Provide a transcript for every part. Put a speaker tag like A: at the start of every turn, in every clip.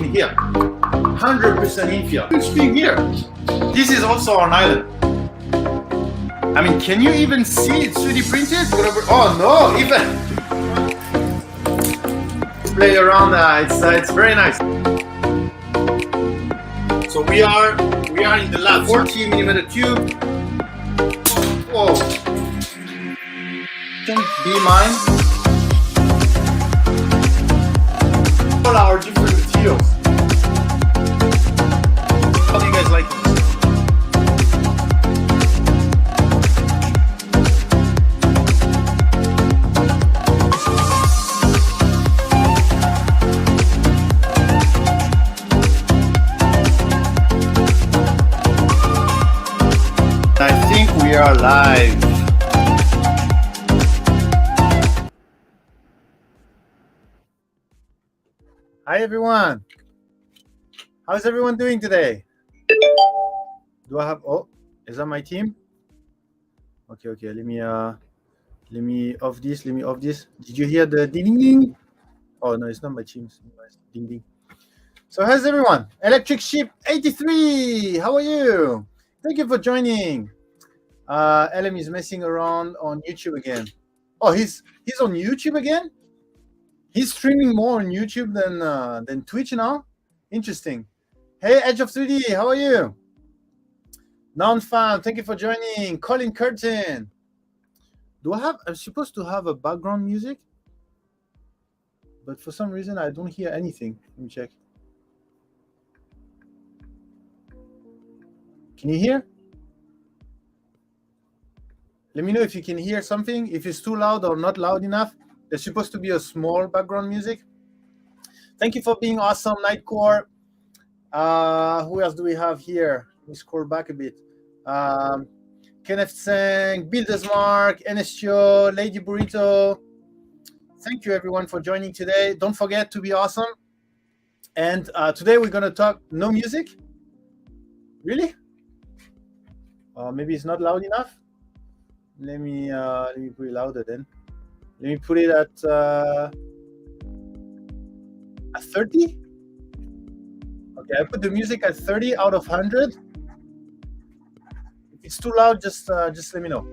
A: thing here. 100% infill. Huge thing here. This is also on island. I mean, can you even see it 3D printed? Oh no, even play around. It's very nice. So we are in the lab. 40mm tube. Whoa. Be mine. All our different materials. How do you guys like it? I think we are live. Hi everyone. How's everyone doing today? Do I have, oh, is that my team? Okay, let me off this, Did you hear the ding ding ding? Oh no, it's not my team. Ding ding. So how's everyone? Electric Sheep 83, how are you? Thank you for joining. LM is messing around on YouTube again. Oh, he's on YouTube again? He's streaming more on YouTube than Twitch now? Interesting. Hey, Edge of 3D, how are you? Non-fan, thank you for joining. Colin Curtin. I'm supposed to have a background music? But for some reason, I don't hear anything. Let me check. Can you hear? Let me know if you can hear something, if it's too loud or not loud enough. There's supposed to be a small background music. Thank you for being awesome, Nightcore. Who else do we have here? Let me scroll back a bit. Kenneth Tseng, Builders Mark, NSTO, Lady Burrito. Thank you everyone for joining today. Don't forget to be awesome. And today we're gonna talk no music. Really? Maybe it's not loud enough. Let me put it louder then. Let me put it at 30. Okay, I put the music at 30 out of 100. If it's too loud, just let me know.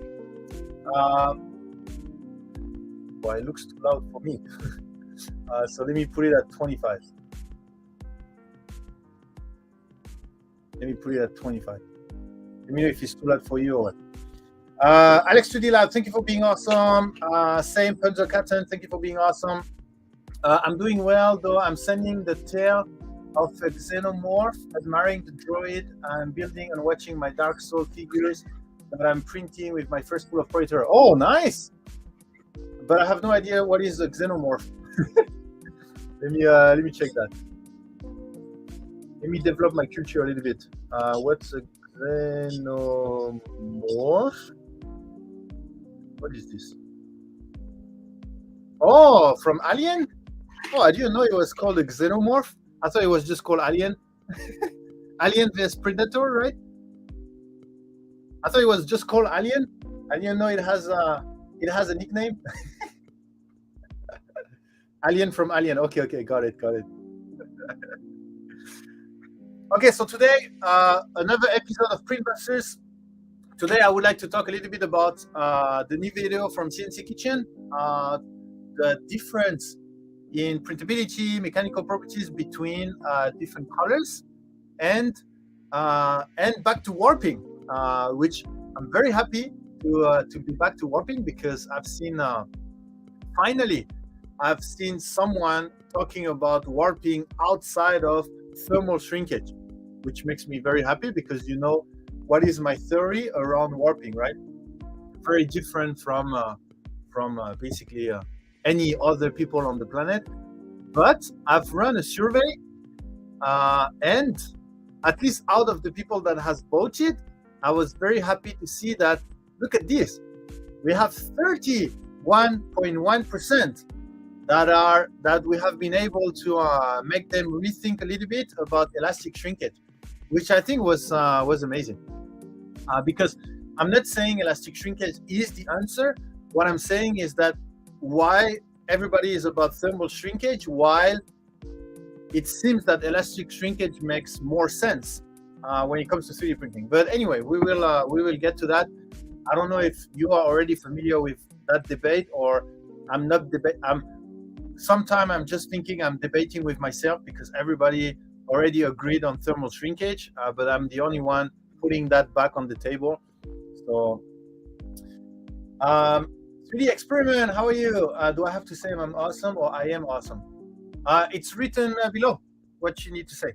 A: Well, it looks too loud for me. So let me put it at 25. Let me put it at 25. Let me know if it's too loud for you or what. Alex 2D Lab, thank you for being awesome. Same Punzer Captain, thank you for being awesome. I'm doing well, though I'm sending the tail of a xenomorph, admiring the droid I'm building and watching my Dark Soul figures that I'm printing with my first pool of Predator. Oh, nice! But I have no idea what is a xenomorph. Let me check that. Let me develop my culture a little bit. What's a xenomorph? What is this? Oh, from Alien? Oh, I didn't know it was called a xenomorph. I thought it was just called Alien. Alien vs Predator, right? I thought it was just called Alien. I didn't know it has a nickname. Alien from Alien. Okay, got it. Okay, so today, another episode of Printbusters. Today, I would like to talk a little bit about the new video from CNC Kitchen, the difference in printability, mechanical properties between different colors, and back to warping, which I'm very happy to be back to warping because I've seen finally someone talking about warping outside of thermal shrinkage, which makes me very happy because you know what is my theory around warping, right? Very different from basically any other people on the planet. But I've run a survey, and at least out of the people that has bought it, I was very happy to see that. Look at this, we have 31.1% that we have been able to make them rethink a little bit about elastic shrinkage, which I think was amazing. Because I'm not saying elastic shrinkage is the answer. What I'm saying is that why everybody is about thermal shrinkage while it seems that elastic shrinkage makes more sense when it comes to 3D printing. But anyway, we will get to that. I don't know if you are already familiar with that debate, or I'm not sometimes I'm just thinking I'm debating with myself because everybody already agreed on thermal shrinkage, but I'm the only one putting that back on the table. So 3D experiment, how are you? Do I have to say I'm awesome or I am awesome? It's written below what you need to say.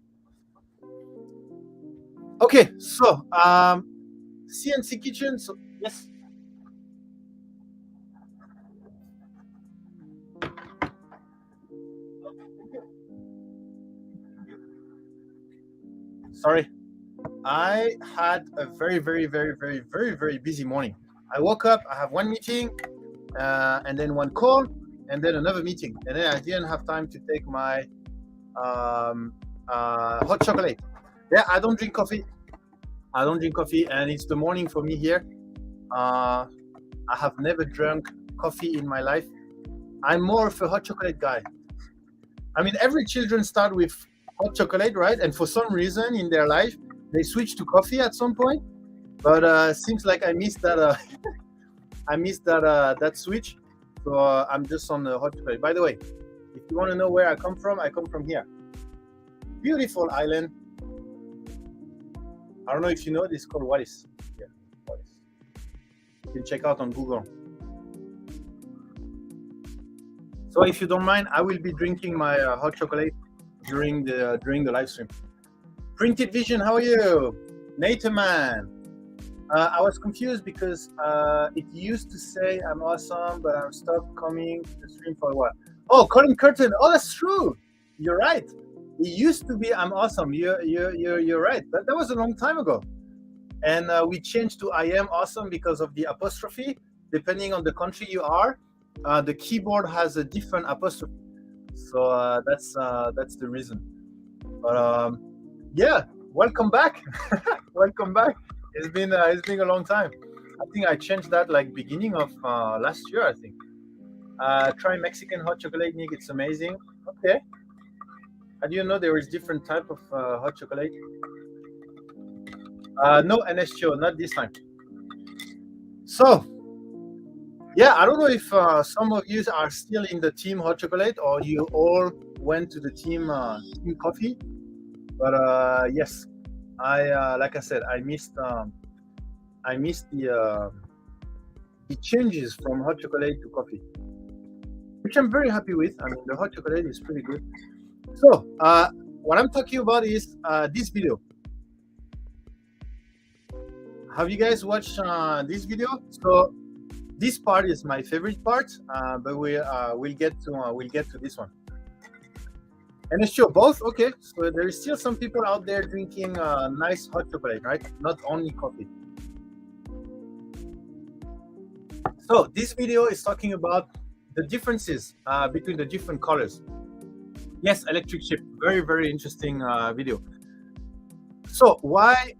A: Okay, so CNC kitchen. So yes. Sorry, I had a very busy morning. I woke up, I have one meeting, and then one call, and then another meeting, and then I didn't have time to take my hot chocolate. Yeah, I don't drink coffee. And it's the morning for me here. I have never drunk coffee in my life. I'm more of a hot chocolate guy. I mean, every children start with hot chocolate, right? And for some reason in their life, they switch to coffee at some point. But seems like I missed that. I missed that switch. So I'm just on the hot chocolate. By the way, if you want to know where I come from here. Beautiful island. I don't know if you know, this is called Wallis. Yeah, Wallis. You can check out on Google. So if you don't mind, I will be drinking my hot chocolate during the live stream. Printed Vision, how are you? Nathan man. I was confused because it used to say I'm awesome, but I've stopped coming to the stream for a while. Oh, Colin Curtin. Oh, that's true. You're right. It used to be I'm awesome. You're right. But that was a long time ago. And we changed to I am awesome because of the apostrophe. Depending on the country you are, the keyboard has a different apostrophe. So that's the reason. But yeah, welcome back. Welcome back. It's been a long time. I think I changed that like beginning of last year, I think. Try Mexican hot chocolate, Nick. It's amazing. Okay. How do you know there is different type of hot chocolate? No, NSTO, not this time. So, yeah, I don't know if some of you are still in the team hot chocolate or you all went to the team coffee. But yes, I like I said, I missed the changes from hot chocolate to coffee, which I'm very happy with. I mean, the hot chocolate is pretty good. So what I'm talking about is this video. Have you guys watched this video? So this part is my favorite part, but we'll get to this one. And it's sure both. Okay, so there is still some people out there drinking nice hot chocolate, right? Not only coffee. So this video is talking about the differences between the different colors. Yes, electric chip. Very interesting video. So why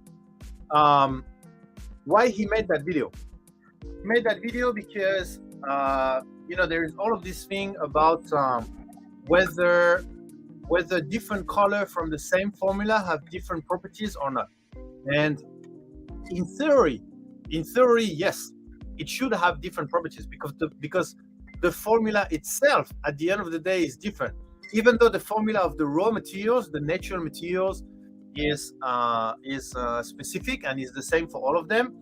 A: he made that video? He made that video because there is all of this thing about whether different color from the same formula have different properties or not. And in theory, yes, it should have different properties because the formula itself at the end of the day is different. Even though the formula of the raw materials, the natural materials, is specific and is the same for all of them,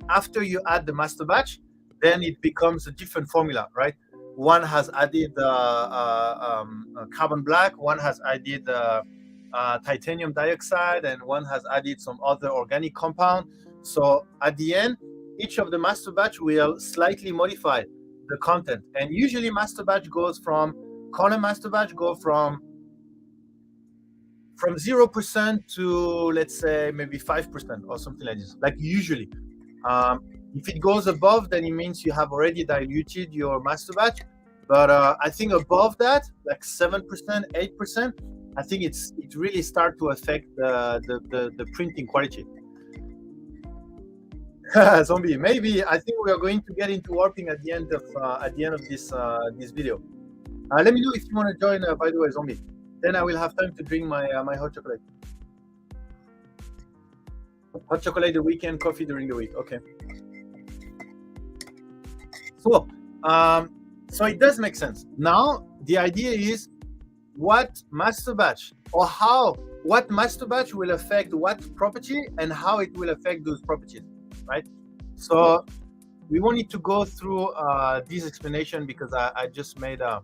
A: after you add the master batch, then it becomes a different formula, right? One has added carbon black, one has added titanium dioxide, and one has added some other organic compound. So at the end, each of the master batch will slightly modify the content. And usually master batch goes from color master batch go from 0% to, let's say, maybe 5% or something like this, like usually. If it goes above, then it means you have already diluted your master batch. But I think above that, like 7%, 8%, I think it really start to affect the printing quality. Zombie, maybe I think we are going to get into warping at the end of this video. Let me know if you want to join. By the way, Zombie. Then I will have time to drink my my hot chocolate. Hot chocolate the weekend, coffee during the week. Okay. So it does make sense. Now the idea is what master batch or what master batch will affect what property and how it will affect those properties, right? So we won't need to go through this explanation because I just made a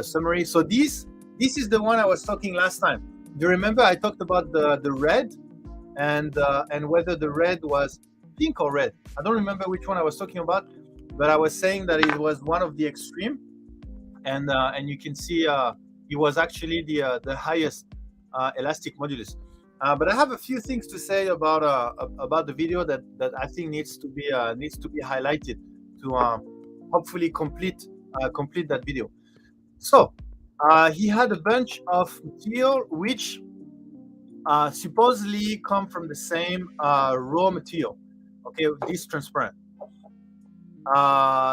A: summary. So this is the one I was talking last time. Do you remember I talked about the red and whether the red was pink or red? I don't remember which one I was talking about, but I was saying that it was one of the extreme, and you can see it was actually the highest elastic modulus. But I have a few things to say about the video that I think needs to be highlighted to hopefully complete that video. So he had a bunch of material which supposedly come from the same raw material. Okay, this transparent.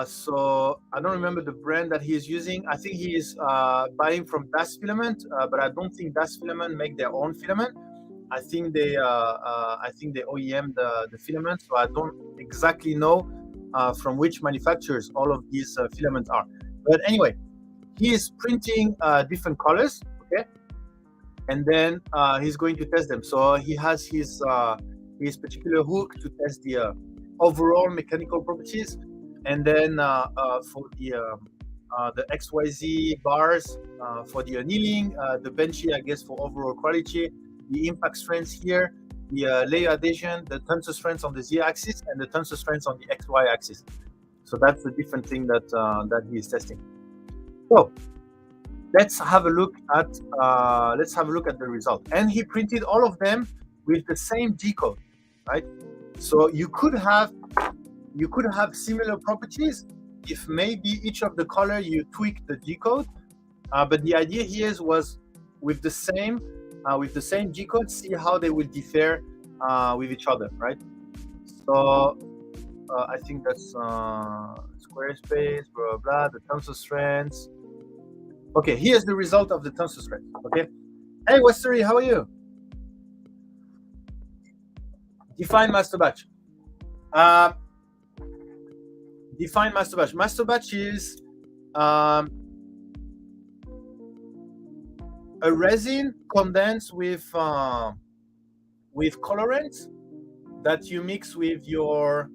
A: So I don't remember the brand that he is using. I think he is buying from Das Filament, but I don't think Das Filament make their own filament. I think they OEM the filament, so I don't exactly know from which manufacturers all of these filaments are. But anyway, he is printing different colors, okay, and then he's going to test them. So he has his particular hook to test the overall mechanical properties, and then for the XYZ bars for the annealing, the benchy, I guess, for overall quality, the impact strengths here, the layer adhesion, the tensor strengths on the Z-axis, and the tensor strengths on the XY axis. So that's the different thing that he is testing. So let's have a look at the result. And he printed all of them with the same G code, right? So you could have similar properties if maybe each of the color you tweak the G code, but the idea here was with the same G code, see how they will differ with each other, right? So I think that's Squarespace, blah, blah, blah, the tensor strengths. Okay, here's the result of the tensor strength, okay? Hey, Westery, how are you? Define master batch. Define master batch. Master batch is a resin condensed with colorants that you mix with your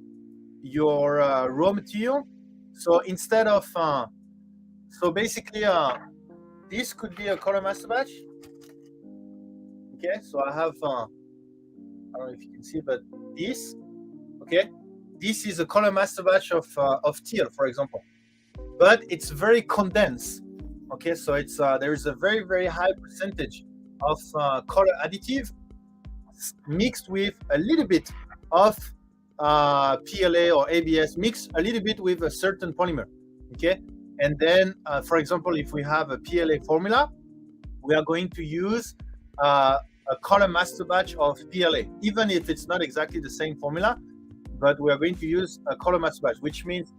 A: raw material. So instead of so basically this could be a color master batch. Okay, so I have I don't know if you can see, but this, okay, this is a color master batch of teal, for example, but it's very condensed. Okay, so it's there is a very, very high percentage of color additive mixed with a little bit of PLA or ABS, mixed a little bit with a certain polymer. Okay, and then for example, if we have a PLA formula, we are going to use a color master batch of PLA, even if it's not exactly the same formula, but we are going to use a color master batch, which means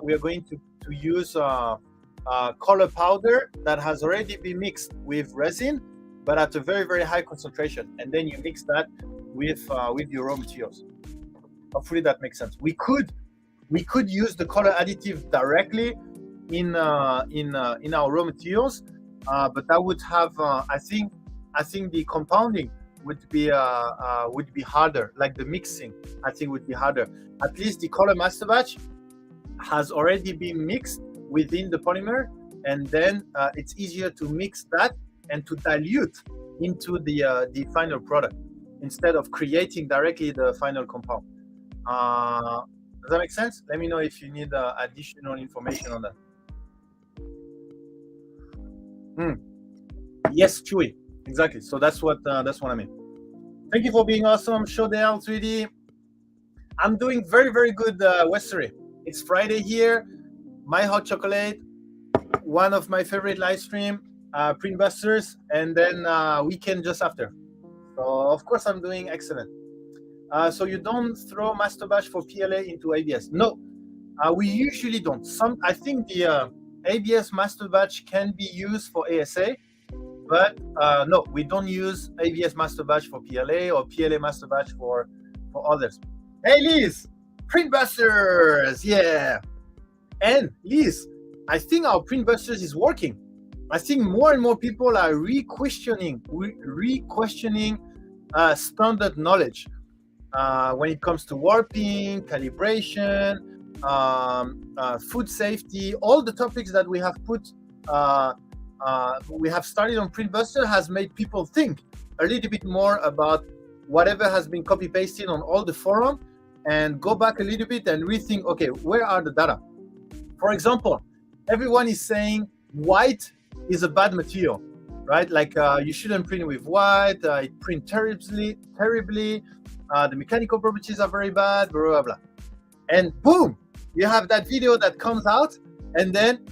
A: we are going to use color powder that has already been mixed with resin, but at a very, very high concentration, and then you mix that with your raw materials. Hopefully that makes sense. We could use the color additive directly in our raw materials, but that would have I think the compounding would be harder. Like the mixing, I think would be harder. At least the color master batch has already been mixed within the polymer, and then it's easier to mix that and to dilute into the final product instead of creating directly the final compound. Does that make sense? Let me know if you need additional information on that. Yes, Chewy, exactly. So that's what I mean. Thank you for being awesome. Show the L3D. I'm doing very, very good, Westery. It's Friday here. My hot chocolate, one of my favorite live stream, Printbusters, and then weekend just after. So of course I'm doing excellent. So you don't throw master batch for PLA into ABS? No, we usually don't. I think the ABS master batch can be used for ASA, But no, we don't use ABS master batch for PLA or PLA master batch for others. Hey Liz, Printbusters, yeah. And Liz, I think our Printbusters is working. I think more and more people are re-questioning standard knowledge when it comes to warping, calibration, food safety. All the topics that we have we have started on Printbuster has made people think a little bit more about whatever has been copy pasted on all the forum, and go back a little bit and rethink, okay, where are the data? For example, everyone is saying white is a bad material, right? Like you shouldn't print with white, it prints terribly, the mechanical properties are very bad, blah, blah, blah. And boom, you have that video that comes out, and then,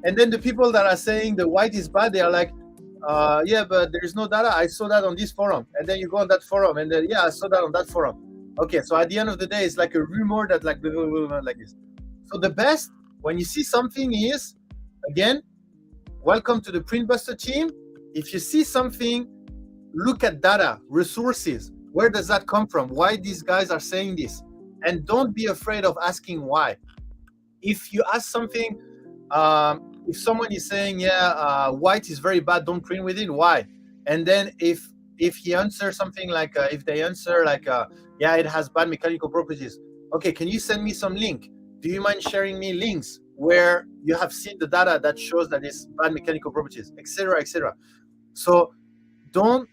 A: and then the people that are saying the white is bad, they are like, yeah, but there is no data. I saw that on this forum. And then you go on that forum, and then, yeah, I saw that on that forum. Okay, so at the end of the day, it's like a rumor that like this. So the best, when you see something is, again, welcome to the Printbuster team. If you see something, look at data, resources. Where does that come from? Why these guys are saying this? And don't be afraid of asking why. If you ask something, if someone is saying, yeah, white is very bad, don't print with it, why? And then if he answers something like, if they answer like, yeah, it has bad mechanical properties. Okay, can you send me some link? Do you mind sharing me links where you have seen the data that shows that it's bad mechanical properties, etc., etc. So don't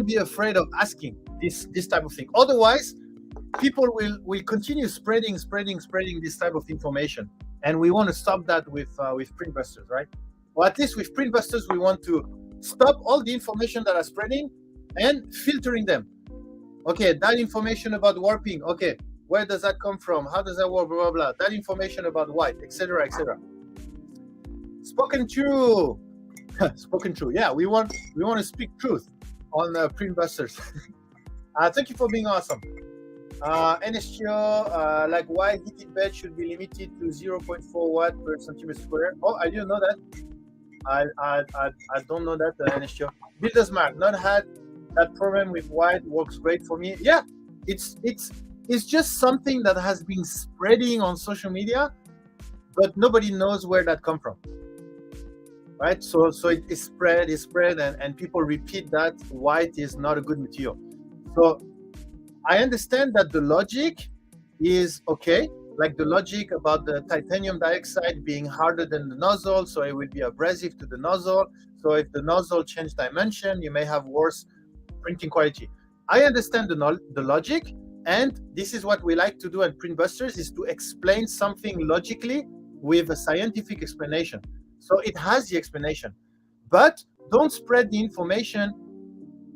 A: be afraid of asking this type of thing. Otherwise, people will continue spreading this type of information, and we want to stop that with Printbusters, right? Or at least with Printbusters, we want to stop all the information that are spreading and filtering them. Okay, that information about warping, okay, where does that come from? How does that work? Blah, blah, blah. That information about white, etc., etc. Spoken true. Spoken true. Yeah, we want to speak truth on Printbusters. Thank you for being awesome. NSTO, like why heated bed should be limited to 0.4 watt per centimeter square. Oh, I didn't know that. I don't know that, NSTO. Builder's Mark, not had that problem with white, works great for me. Yeah, it's just something that has been spreading on social media, but nobody knows where that come from, right? So it is spread, and people repeat that white is not a good material. So I understand that the logic is okay, like the logic about the titanium dioxide being harder than the nozzle, so it will be abrasive to the nozzle. So if the nozzle change dimension, you may have worse printing quality. I understand the logic, and this is what we like to do at Printbusters, is to explain something logically with a scientific explanation. So it has the explanation, but don't spread the information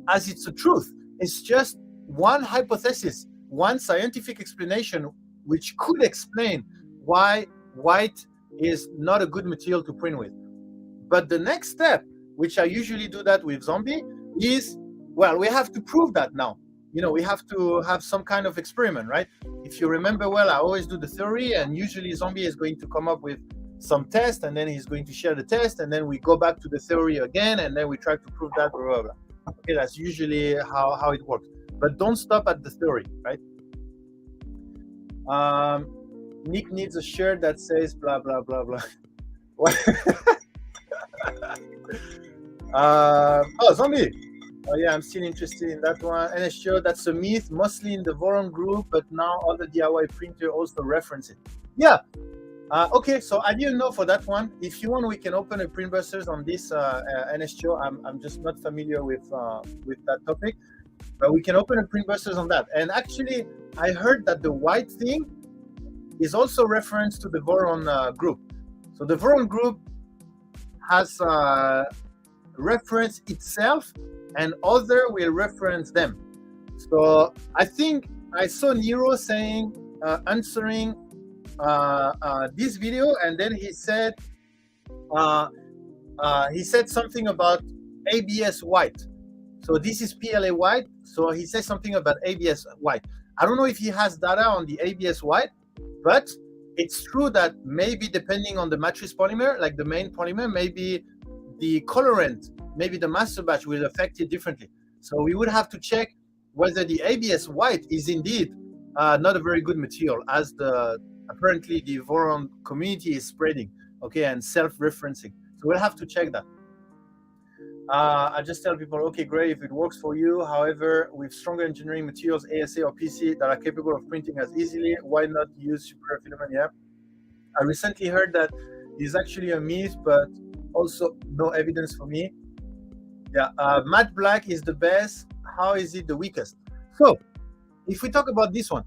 A: as it's a truth. It's just one hypothesis, one scientific explanation, which could explain why white is not a good material to print with. But the next step, which I usually do that with Zombie, is, well, we have to prove that now. You know, we have to have some kind of experiment, right? If you remember well, I always do the theory, and usually Zombie is going to come up with some test, and then he's going to share the test, and then we go back to the theory again, and then we try to prove that, blah, blah, blah. Okay, that's usually how it works. But don't stop at the theory, right? Nick needs a shirt that says blah, blah, blah, blah. Oh, Zombie. Oh, yeah, I'm still interested in that one. NSTO, that's a myth, mostly in the Voron group, but now other DIY printer also reference it. Yeah. Okay, so I didn't know for that one. If you want, we can open a Printbusters on this NSTO. I'm just not familiar with that topic, but we can open a Printbusters on that. And actually, I heard that the white thing is also reference to the Voron group. So the Voron group has reference itself, and other will reference them. So I think I saw Nero saying, answering this video, and then he said something about ABS white. So this is PLA white. So he says something about ABS white. I don't know if he has data on the ABS white, but it's true that maybe depending on the matrix polymer, like the main polymer, maybe the colorant, maybe the master batch will affect it differently. So we would have to check whether the ABS white is indeed not a very good material, as apparently the Voron community is spreading, okay, and self-referencing. So we'll have to check that. I just tell people, okay, great, if it works for you. However, with stronger engineering materials, ASA or PC, that are capable of printing as easily, why not use superior filament? Yeah. I recently heard that is actually a myth, but also no evidence for me. Yeah, matte black is the best. How is it the weakest? So, if we talk about this one,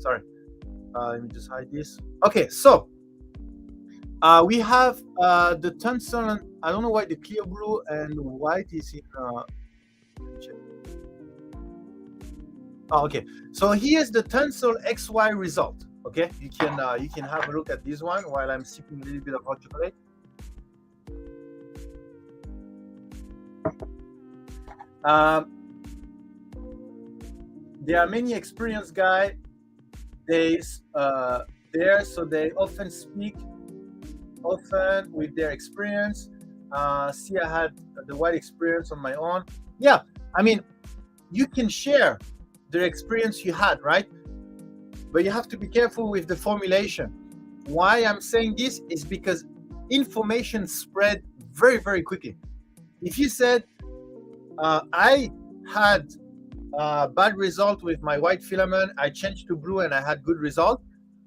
A: sorry, let me just hide this. Okay, so we have the tungsten. I don't know why the clear blue and white is in. Oh, okay, so here's the tensile XY result. Okay, you can have a look at this one while I'm sipping a little bit of hot chocolate. There are many experienced guys there, so they often speak with their experience. See, I had the white experience on my own. Yeah, I mean, you can share the experience you had, right? But you have to be careful with the formulation. Why I'm saying this is because information spread very, very quickly. If you said, I had a bad result with my white filament, I changed to blue and I had good result,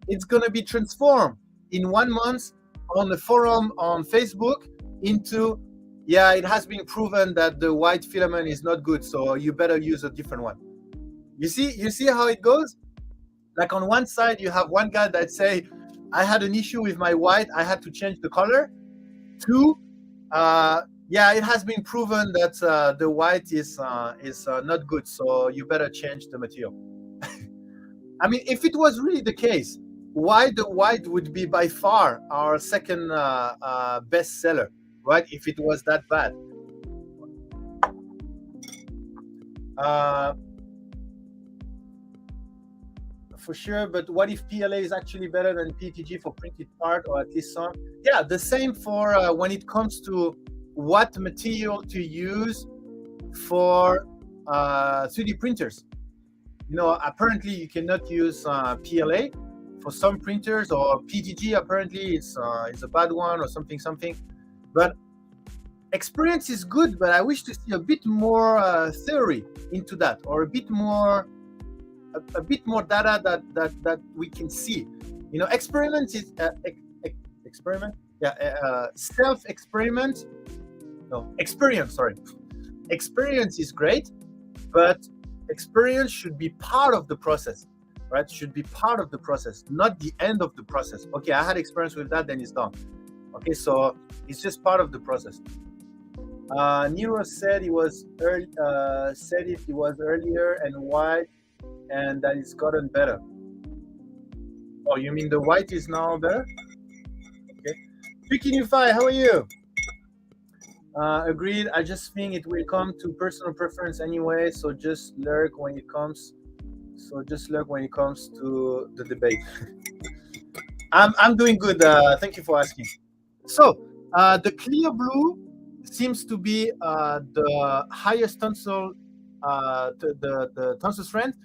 A: it's going to be transformed in 1 month on the forum on Facebook into, yeah, it has been proven that the white filament is not good, so you better use a different one. You see how it goes? Like on one side, you have one guy that say, I had an issue with my white, I had to change the color. Two, yeah, it has been proven that the white is not good, so you better change the material. I mean, if it was really the case, why the white would be by far our second best seller, right? If it was that bad. For sure, but what if PLA is actually better than PETG for printed part, or at least some? Yeah, the same for when it comes to what material to use for 3D printers. You know, apparently you cannot use PLA for some printers, or PETG apparently it's a bad one, or something. But experience is good, but I wish to see a bit more theory into that, or a bit more data that we can see. You know, experiment is experiment. Yeah, self-experiment. No, experience. Sorry, experience is great, but experience should be part of the process, right? Should be part of the process, not the end of the process. Okay, I had experience with that, then it's done. Okay, so it's just part of the process. Nero said it was early. Said it was earlier and white, and that it's gotten better. Oh, you mean the white is now better? Okay. Pikinify, how are you? Agreed. I just think it will come to personal preference anyway. So just lurk when it comes. to the debate. I'm doing good. Thank you for asking. So the clear blue seems to be the highest tensile, the tensile strength,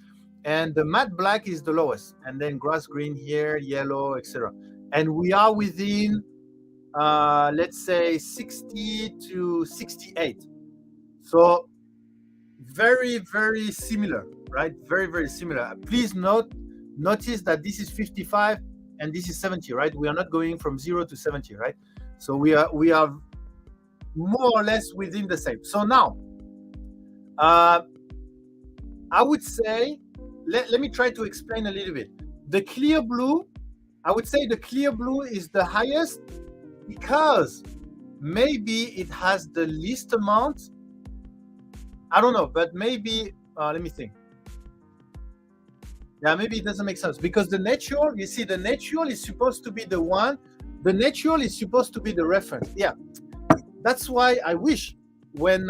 A: and the matte black is the lowest, and then grass green here, yellow, etc. And we are within, let's say, 60 to 68. So very, very similar, right? Very, very similar. Please notice that this is 55 and this is 70, right? We are not going from 0 to 70, right? So we are more or less within the same. So now, I would say, let me try to explain a little bit. The clear blue, I would say the clear blue is the highest because maybe it has the least amount. I don't know, but maybe, let me think. Yeah, maybe it doesn't make sense because the natural, you see, the natural is supposed to be the one, the natural is supposed to be the reference. Yeah, that's why I wish when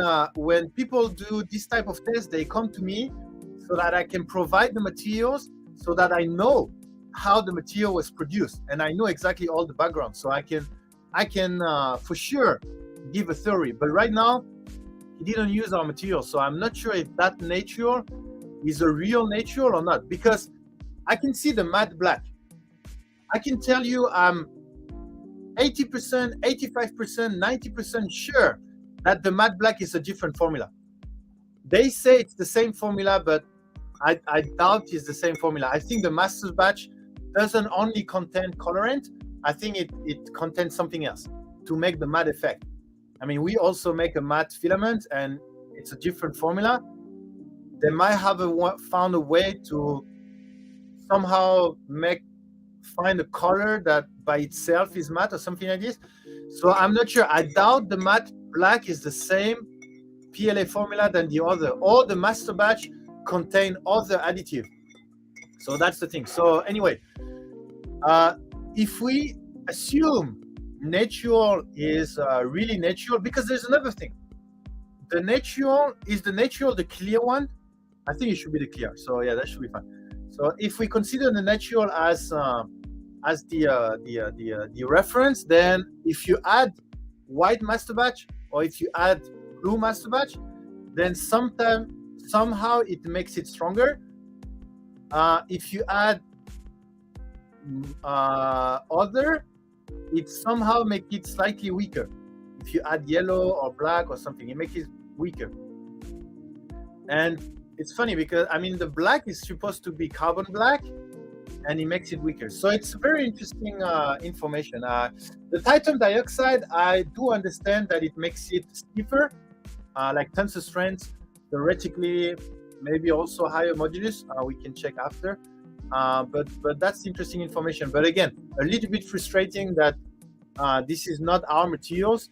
A: people do this type of test, they come to me so that I can provide the materials so that I know how the material was produced and I know exactly all the background. So I can for sure give a theory. But right now, he didn't use our material, so I'm not sure if that natural is a real natural or not, because I can see the matte black. I can tell you I'm 80%, 85%, 90% sure that the matte black is a different formula. They say it's the same formula, but I doubt it's the same formula. I think the master batch doesn't only contain colorant. I think it contains something else to make the matte effect. I mean, we also make a matte filament, and it's a different formula. They might have found a way to somehow find a color that by itself is matte or something like this. So I'm not sure. I doubt the matte black is the same PLA formula than the other, or the master batch contain other additive. So that's the thing. So anyway, if we assume natural is really natural, because there's another thing. The natural, is the natural the clear one? I think it should be the clear. So yeah, that should be fine. So if we consider the natural as the reference, then if you add white master batch or if you add blue master batch, then somehow it makes it stronger. If you add other, it somehow makes it slightly weaker. If you add yellow or black or something, it makes it weaker. And it's funny because, I mean, the black is supposed to be carbon black, and it makes it weaker. So it's very interesting information. The titanium dioxide, I do understand that it makes it stiffer, like tensor strength, theoretically, maybe also higher modulus. We can check after. But that's interesting information. But again, a little bit frustrating that this is not our materials,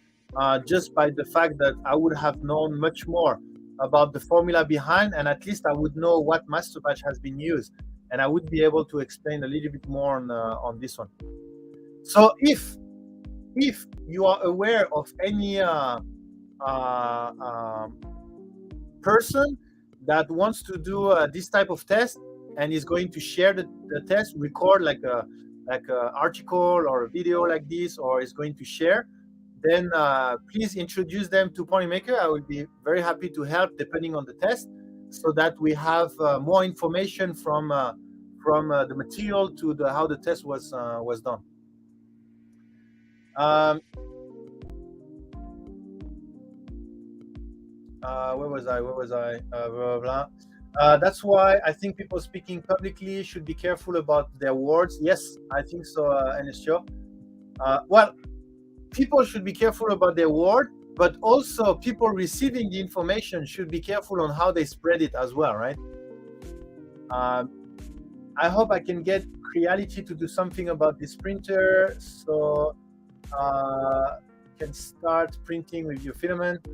A: just by the fact that I would have known much more about the formula behind, and at least I would know what master batch has been used, and I would be able to explain a little bit more on this one. So if you are aware of any person that wants to do this type of test and is going to share the test, record like a article or a video like this, or is going to share, then please introduce them to Ponymaker. I will be very happy to help depending on the test, so that we have more information from the material to how the test was done. Where was I? Blah, blah, blah. That's why I think people speaking publicly should be careful about their words. Yes, I think so, NSO. Well, people should be careful about their word, but also people receiving the information should be careful on how they spread it as well, right? I hope I can get Creality to do something about this printer, so you can start printing with your filament.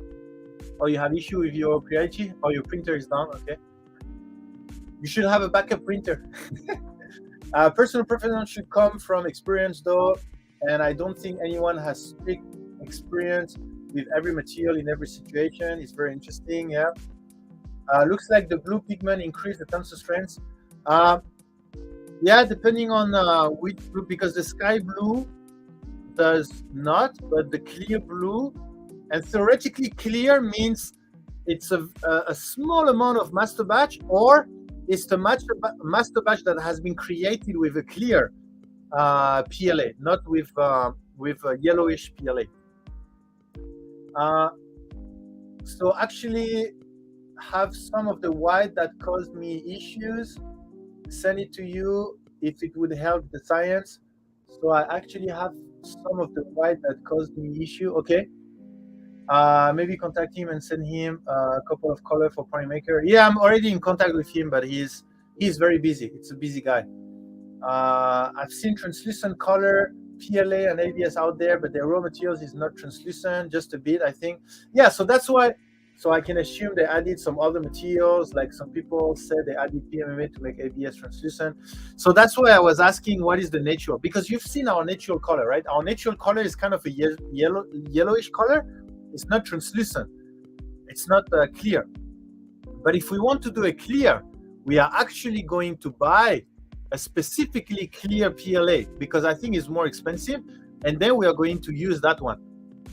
A: Or you have issue with your Creality, or your printer is down. Okay, you should have a backup printer. Personal preference should come from experience, though, and I don't think anyone has strict experience with every material in every situation. It's very interesting. Yeah, looks like the blue pigment increased the tensor strength. Yeah, depending on which blue, because the sky blue does not, but the clear blue, and theoretically clear means it's a small amount of master batch, or it's the master batch that has been created with a clear PLA, not with a yellowish PLA. So actually have some of the white that caused me issues, send it to you if it would help the science. So I actually have some of the white that caused me issue. Okay, maybe contact him and send him a couple of color for Ponymaker. Yeah, I'm already in contact with him, but he's very busy. It's a busy guy. I've seen translucent color PLA and ABS out there, but their raw materials is not translucent, just a bit, I think. Yeah, so that's why. So I can assume they added some other materials, like some people said they added PMMA to make ABS translucent. So that's why I was asking what is the natural, because you've seen our natural color, right? Our natural color is kind of a yellowish color. It's not translucent. It's not clear. But if we want to do a clear, we are actually going to buy a specifically clear PLA, because I think it's more expensive, and then we are going to use that one.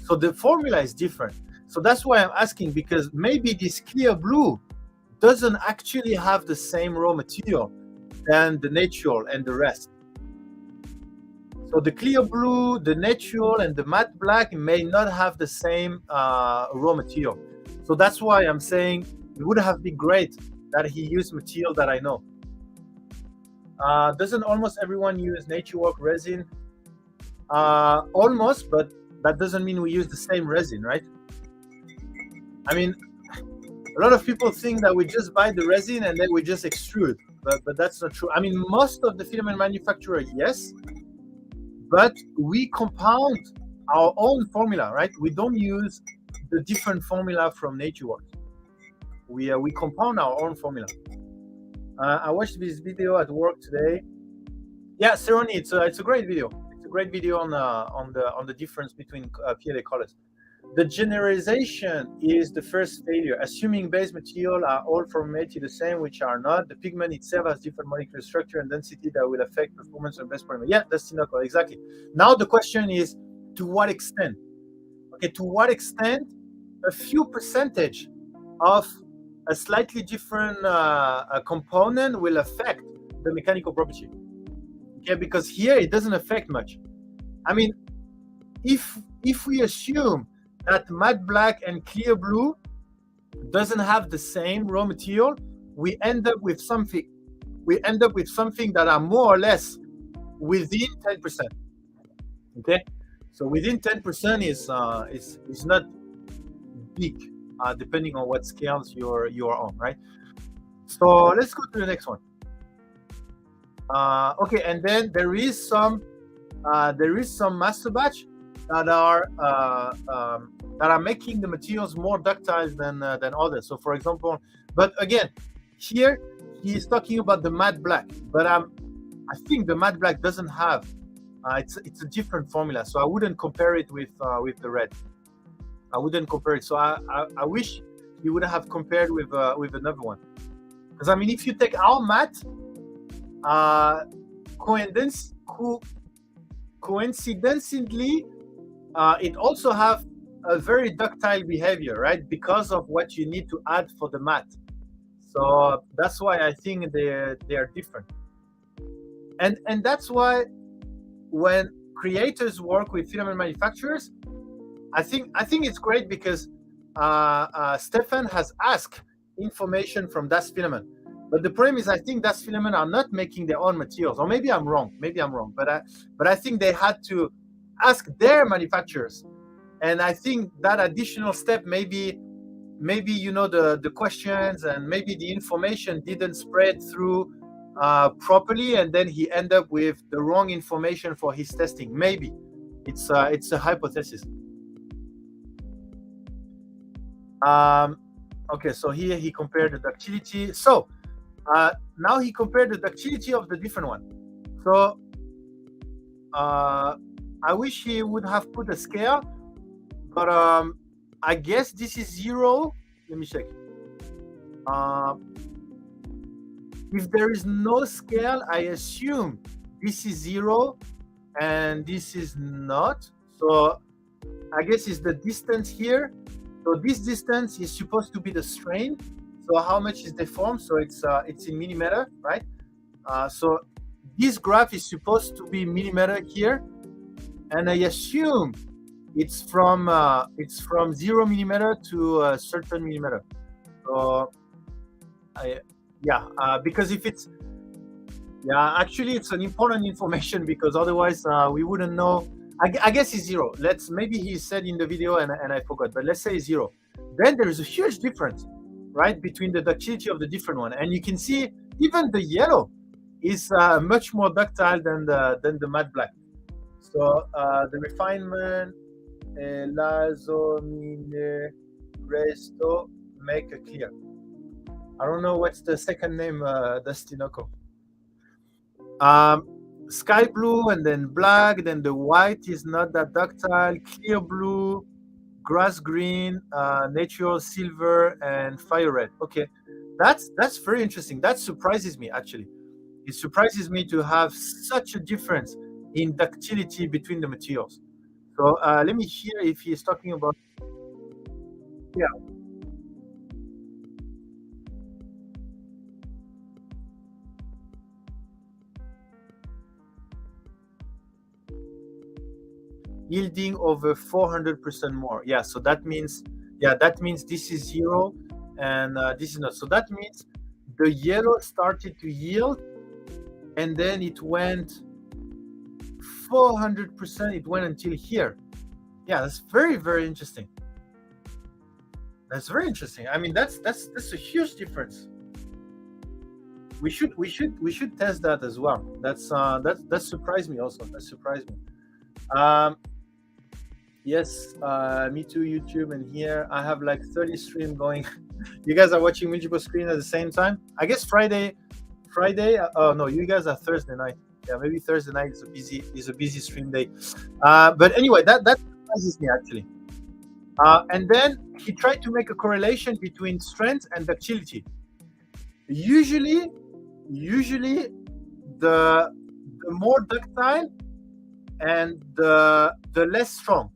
A: So the formula is different. So that's why I'm asking, because maybe this clear blue doesn't actually have the same raw material than the natural and the rest. So the clear blue, the natural, and the matte black may not have the same raw material. So that's why I'm saying it would have been great that he used material that I know. Doesn't almost everyone use NatureWork resin? Almost, but that doesn't mean we use the same resin, right? I mean, a lot of people think that we just buy the resin and then we just extrude, but that's not true. I mean, most of the filament manufacturer, yes, but we compound our own formula, right? We don't use the different formula from NatureWorks. We compound our own formula. I watched this video at work today. Yeah, Cerrone, it's a great video. It's a great video on the difference between PLA colors. The generalization is the first failure. Assuming base material are all formatted the same, which are not. The pigment itself has different molecular structure and density that will affect performance of best polymer. Yeah, that's Tinoco, exactly. Now the question is, to what extent? Okay, to what extent a few percentage of a slightly different component will affect the mechanical property? Okay, because here it doesn't affect much. I mean, if we assume that matte black and clear blue doesn't have the same raw material, we end up with something. We end up with something that are more or less within 10%. Okay, so within 10% is not big, depending on what scales you're on, right? So let's go to the next one. Okay, and then there is some master batch that are making the materials more ductile than others. So for example, but again, here he is talking about the matte black, but I think the matte black doesn't have it's a different formula, so I wouldn't compare it with the red. I wouldn't compare it. So I wish you would have compared with another one, because I mean, if you take our matte, coincidentally, it also have a very ductile behavior, right? Because of what you need to add for the matte. So that's why I think they are different. And that's why when creators work with filament manufacturers, I think it's great, because Stefan has asked information from Das Filament. But the problem is, I think Das Filament are not making their own materials, or maybe I'm wrong. But I think they had to ask their manufacturers, and I think that additional step, maybe the questions and maybe the information didn't spread through properly, and then he ended up with the wrong information for his testing. Maybe it's a hypothesis. Okay, so here he compared the ductility. So now he compared the ductility of the different one. So I wish he would have put a scale, but I guess this is 0. Let me check. If there is no scale, I assume this is 0 and this is not. So I guess it's the distance here. So this distance is supposed to be the strain. So how much is deformed? So it's in millimeter, right? So this graph is supposed to be millimeter here, and I assume it's from 0 millimeter to a certain millimeter. So because if it's actually it's an important information, because otherwise we wouldn't know. I guess it's 0. Maybe he said in the video and I forgot, but let's say 0. Then there is a huge difference, right, between the ductility of the different one, and you can see even the yellow is much more ductile than the matte black. So the refinement, lazomine resto, make a clear. I don't know what's the second name, Dustinoco. Sky blue and then black, then the white is not that ductile, clear blue, grass green, natural silver, and fire red. Okay, that's very interesting. That surprises me, actually. It surprises me to have such a difference in ductility between the materials. So let me hear if he's talking about. Yeah. Yielding over 400% more. Yeah, so that means, yeah, that means this is zero and this is not. So that means the yellow started to yield and then it went 400%. It went until here. Yeah, that's very, very interesting. That's very interesting. I mean, that's a huge difference. We should test that as well. That surprised me also. That surprised me. Um, Yes, me too, YouTube. And here I have like 30 stream going. You guys are watching multiple screen at the same time. I guess Friday. Oh no, you guys are Thursday night. Yeah, maybe Thursday night is a busy stream day. But anyway, that surprises me actually. And then he tried to make a correlation between strength and ductility. Usually, the more ductile and the less strong.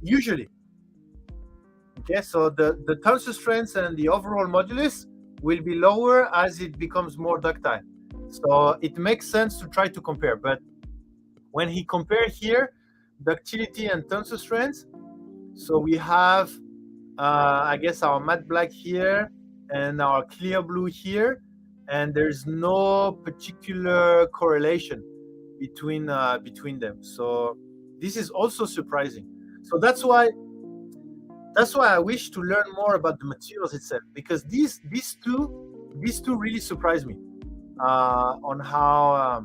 A: Usually. Okay, so the tensile strength and the overall modulus will be lower as it becomes more ductile. So it makes sense to try to compare. But when he compared here, ductility and tensile strength, so we have, I guess, our matte black here and our clear blue here, and there's no particular correlation between them. So this is also surprising. So that's why I wish to learn more about the materials itself, because these two really surprised me on how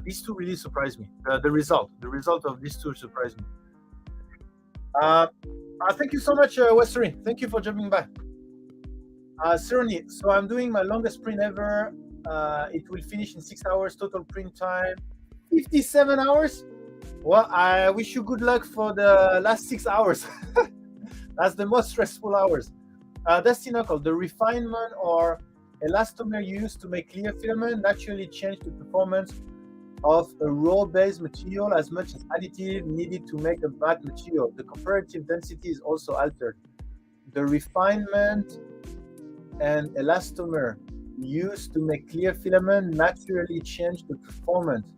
A: these two really surprised me. The result of these two surprised me. Thank you so much, Westery. Thank you for jumping by. Cerny, so I'm doing my longest print ever. It will finish in 6 hours. Total print time 57 hours. Well, I wish you good luck for the last 6 hours. That's the most stressful hours. Dusty Knuckle, the refinement or elastomer used to make clear filament naturally changed the performance of a raw-based material as much as additive needed to make a matte material. The comparative density is also altered. The refinement and elastomer used to make clear filament naturally changed the performance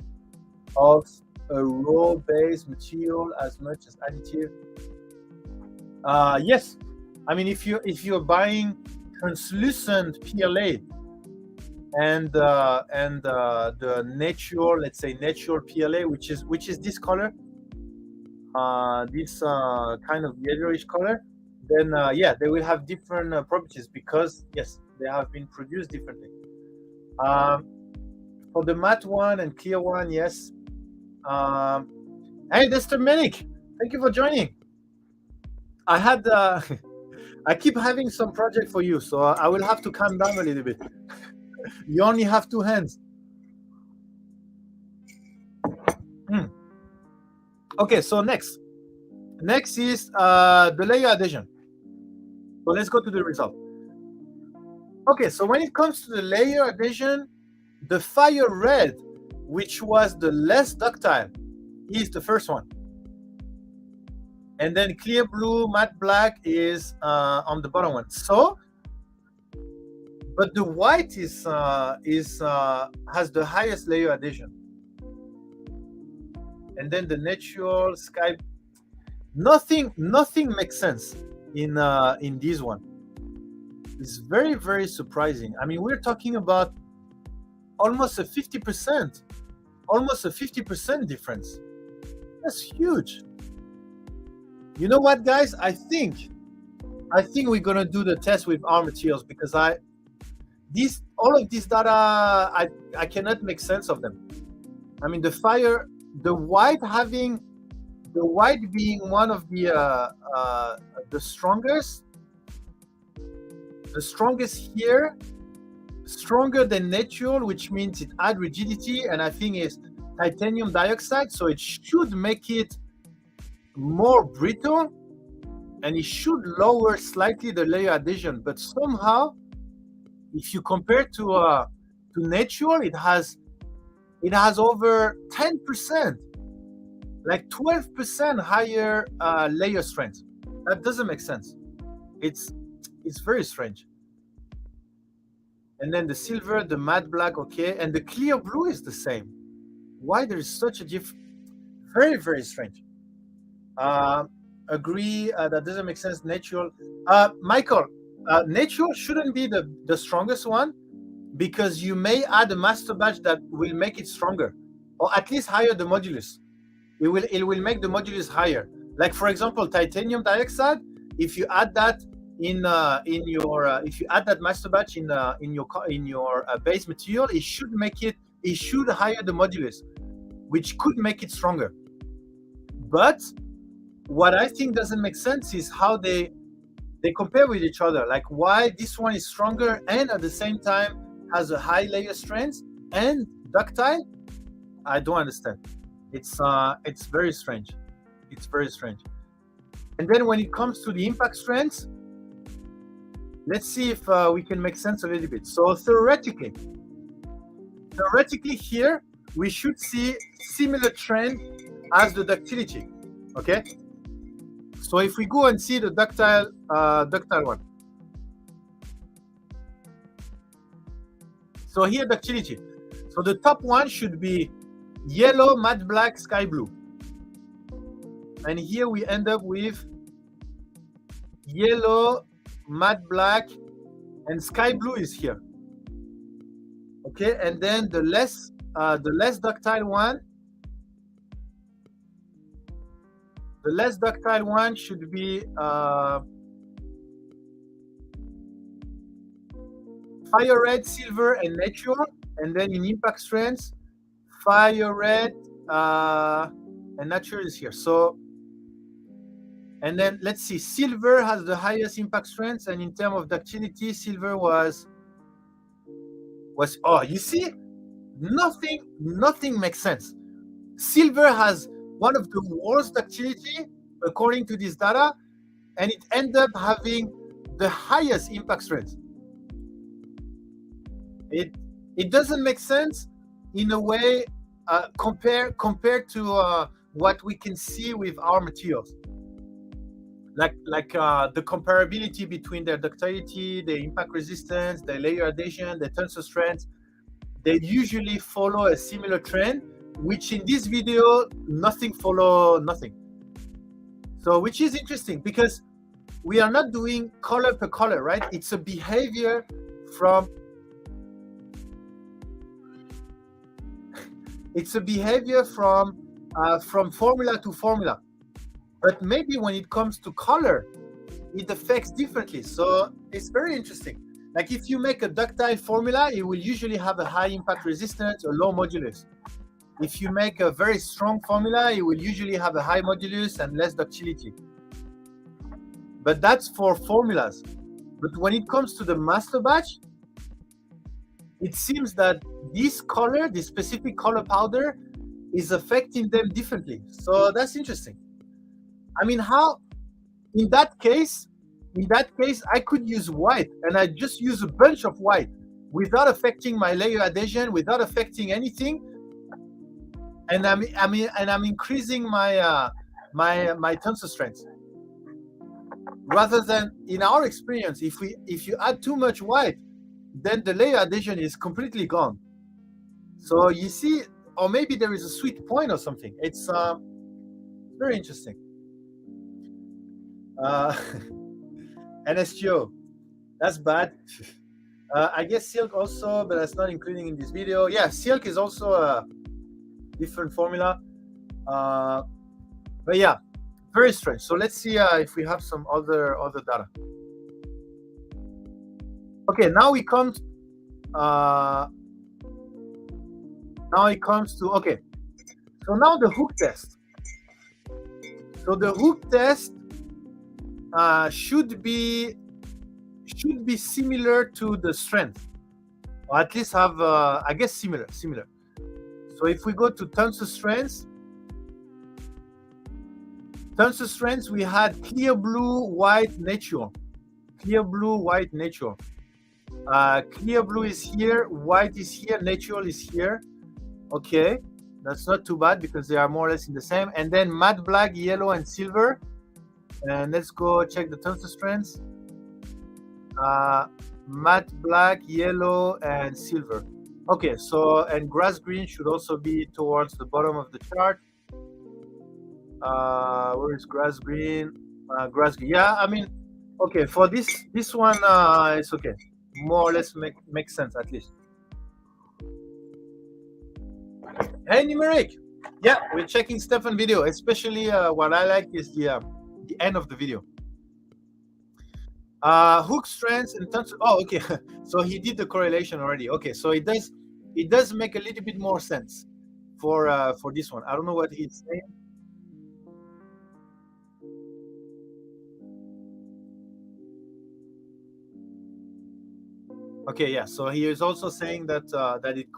A: of a raw-based material as much as additive. Yes, I mean if you're buying translucent PLA and the natural, let's say natural PLA, which is this color, this kind of yellowish color, then yeah, they will have different properties because yes, they have been produced differently. For the matte one and clear one, yes. Hey, Mr. Menik, thank you for joining. I had I keep having some project for you, so I will have to calm down a little bit. You only have 2 hands. Okay, so next is the layer adhesion. So let's go to the result. Okay, so when it comes to the layer adhesion, the fire red, which was the less ductile, is the first one. And then clear blue, matte black is on the bottom one. So, but the white has the highest layer adhesion. And then the natural sky, nothing makes sense in this one. It's very, very surprising. I mean, we're talking about almost a 50% difference. That's huge. You know what, guys? I think we're gonna do the test with our materials because all of these data I cannot make sense of them. I mean, the white being one of the strongest here, stronger than natural, which means it adds rigidity, and I think it's titanium dioxide, so it should make it more brittle and it should lower slightly the layer adhesion. But somehow, if you compare to natural, it has over 10%. like 12% higher layer strength. That doesn't make sense. It's very strange. And then the silver, the matte black, okay, and the clear blue is the same. Why there is such a difference? Very, very strange. Agree, that doesn't make sense. Natural. Michael, natural shouldn't be the strongest one, because you may add a master batch that will make it stronger, or at least higher the modulus. It will make the modulus higher. Like for example, titanium dioxide. If you add that in your if you add that master batch in your base material, it should higher the modulus, which could make it stronger. But what I think doesn't make sense is how they compare with each other. Like why this one is stronger and at the same time has a high layer strength and ductile. I don't understand. It's very strange. It's very strange. And then when it comes to the impact strength, let's see if we can make sense a little bit. So theoretically here we should see similar trend as the ductility. Okay. So if we go and see the ductile one. So here ductility. So the top one should be yellow, matte black, sky blue. And here we end up with yellow, matte black, and sky blue is here. Okay, and then the less ductile one, should be fire red, silver, and natural. And then in impact strength, fire red and natural is here. So, and then let's see, silver has the highest impact strength, and in terms of ductility, silver was oh, you see, nothing makes sense. Silver has one of the worst ductility according to this data, and it ended up having the highest impact strength. It doesn't make sense in a way compared to what we can see with our materials. Like the comparability between their ductility, their impact resistance, their layer adhesion, their tensile strength, they usually follow a similar trend, which in this video, nothing follow nothing. So which is interesting because we are not doing color per color, right? It's a behavior from formula to formula. But maybe when it comes to color, it affects differently. So it's very interesting. Like if you make a ductile formula, it will usually have a high impact resistance, a low modulus. If you make a very strong formula, it will usually have a high modulus and less ductility. But that's for formulas. But when it comes to the master batch, it seems that this color, this specific color powder, is affecting them differently. So that's interesting. I mean, how in that case, I could use white, and I just use a bunch of white without affecting my layer adhesion, without affecting anything, and I'm increasing my my tensile strength. Rather than in our experience, if you add too much white, then the layer adhesion is completely gone. So you see, or maybe there is a sweet point or something. It's very interesting. NSGO, that's bad. I guess silk also, but that's not including in this video. Yeah, silk is also a different formula. But yeah, very strange. So let's see if we have some other data. Okay, now it comes to okay. So now the hook test. So the hook test should be similar to the strength, or at least have I guess similar. So if we go to tensile strength, we had clear blue, white, natural. Clear blue, white, natural. Clear blue is here, white is here, natural is here. Okay, That's not too bad because they are more or less in the same. And then matte black, yellow, and silver. And let's go check the tungsten strands. Matte black, yellow, and silver. Okay, so and grass green should also be towards the bottom of the chart. Where is grass green? Grass green. Yeah, I mean, okay, for this one, it's okay. More or less makes sense at least. Hey, numeric. Yeah, we're checking Stefan video. Especially what I like is the end of the video. Hook strands and tungsten. Oh, okay. So he did the correlation already. Okay, so it does make a little bit more sense for this one. I don't know what he's saying. Okay, yeah. So he is also saying that that it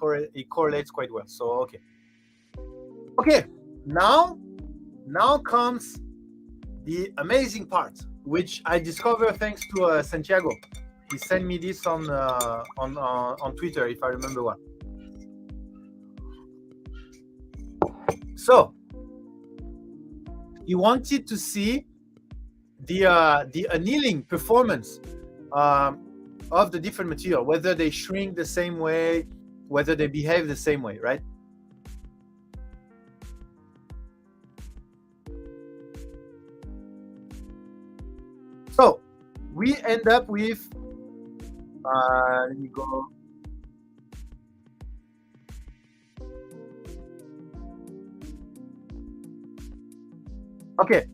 A: correlates quite well. So okay. Now comes the amazing part, which I discovered thanks to Santiago. He sent me this on Twitter, if I remember well. So he wanted to see the annealing performance of the different material, whether they shrink the same way, whether they behave the same way, right? So we end up with, let me go. Okay,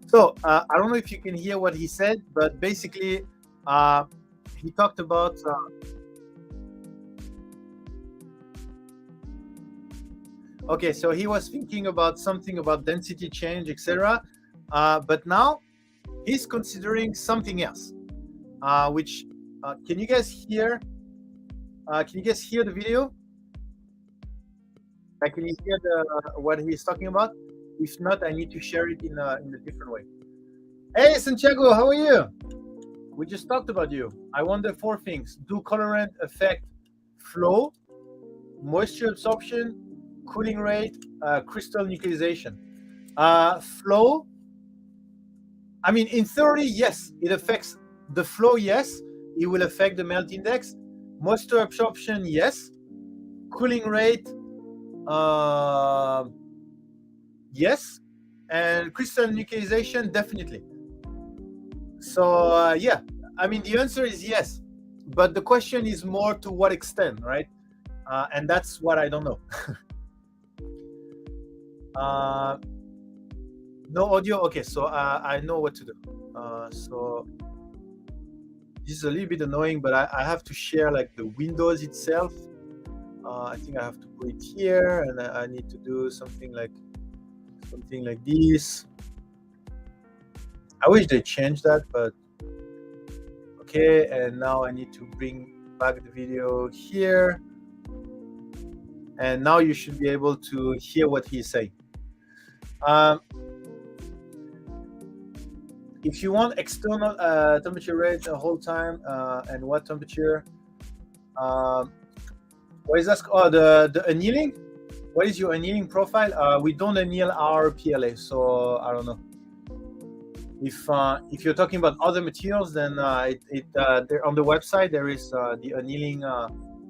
A: so I don't know if you can hear what he said, but basically he talked about okay, so he was thinking about something about density change, etc. But now he's considering something else, which can you guys hear? Can you guys hear the video? Can you hear what he's talking about? If not, I need to share it in a different way. Hey, Santiago, how are you? We just talked about you. I wonder 4 things. Do colorant affect flow, moisture absorption, cooling rate, crystal nuclearization? Flow, I mean, in theory, yes, it affects the flow, yes. It will affect the melt index. Moisture absorption, yes. Cooling rate, yes. And crystal nuclearization, definitely. So yeah, I mean, the answer is yes, but the question is more to what extent, right? And that's what I don't know. No audio. Okay, so I know what to do. So this is a little bit annoying, but I have to share like the Windows itself. I think I have to put it here, and I need to do something like this. I wish they changed that, but okay. And now I need to bring back the video here, and now you should be able to hear what he's saying. If you want external temperature range the whole time, and what temperature? What is that? Oh, the annealing. What is your annealing profile? We don't anneal our PLA, so I don't know. If you're talking about other materials, then there on the website there is the annealing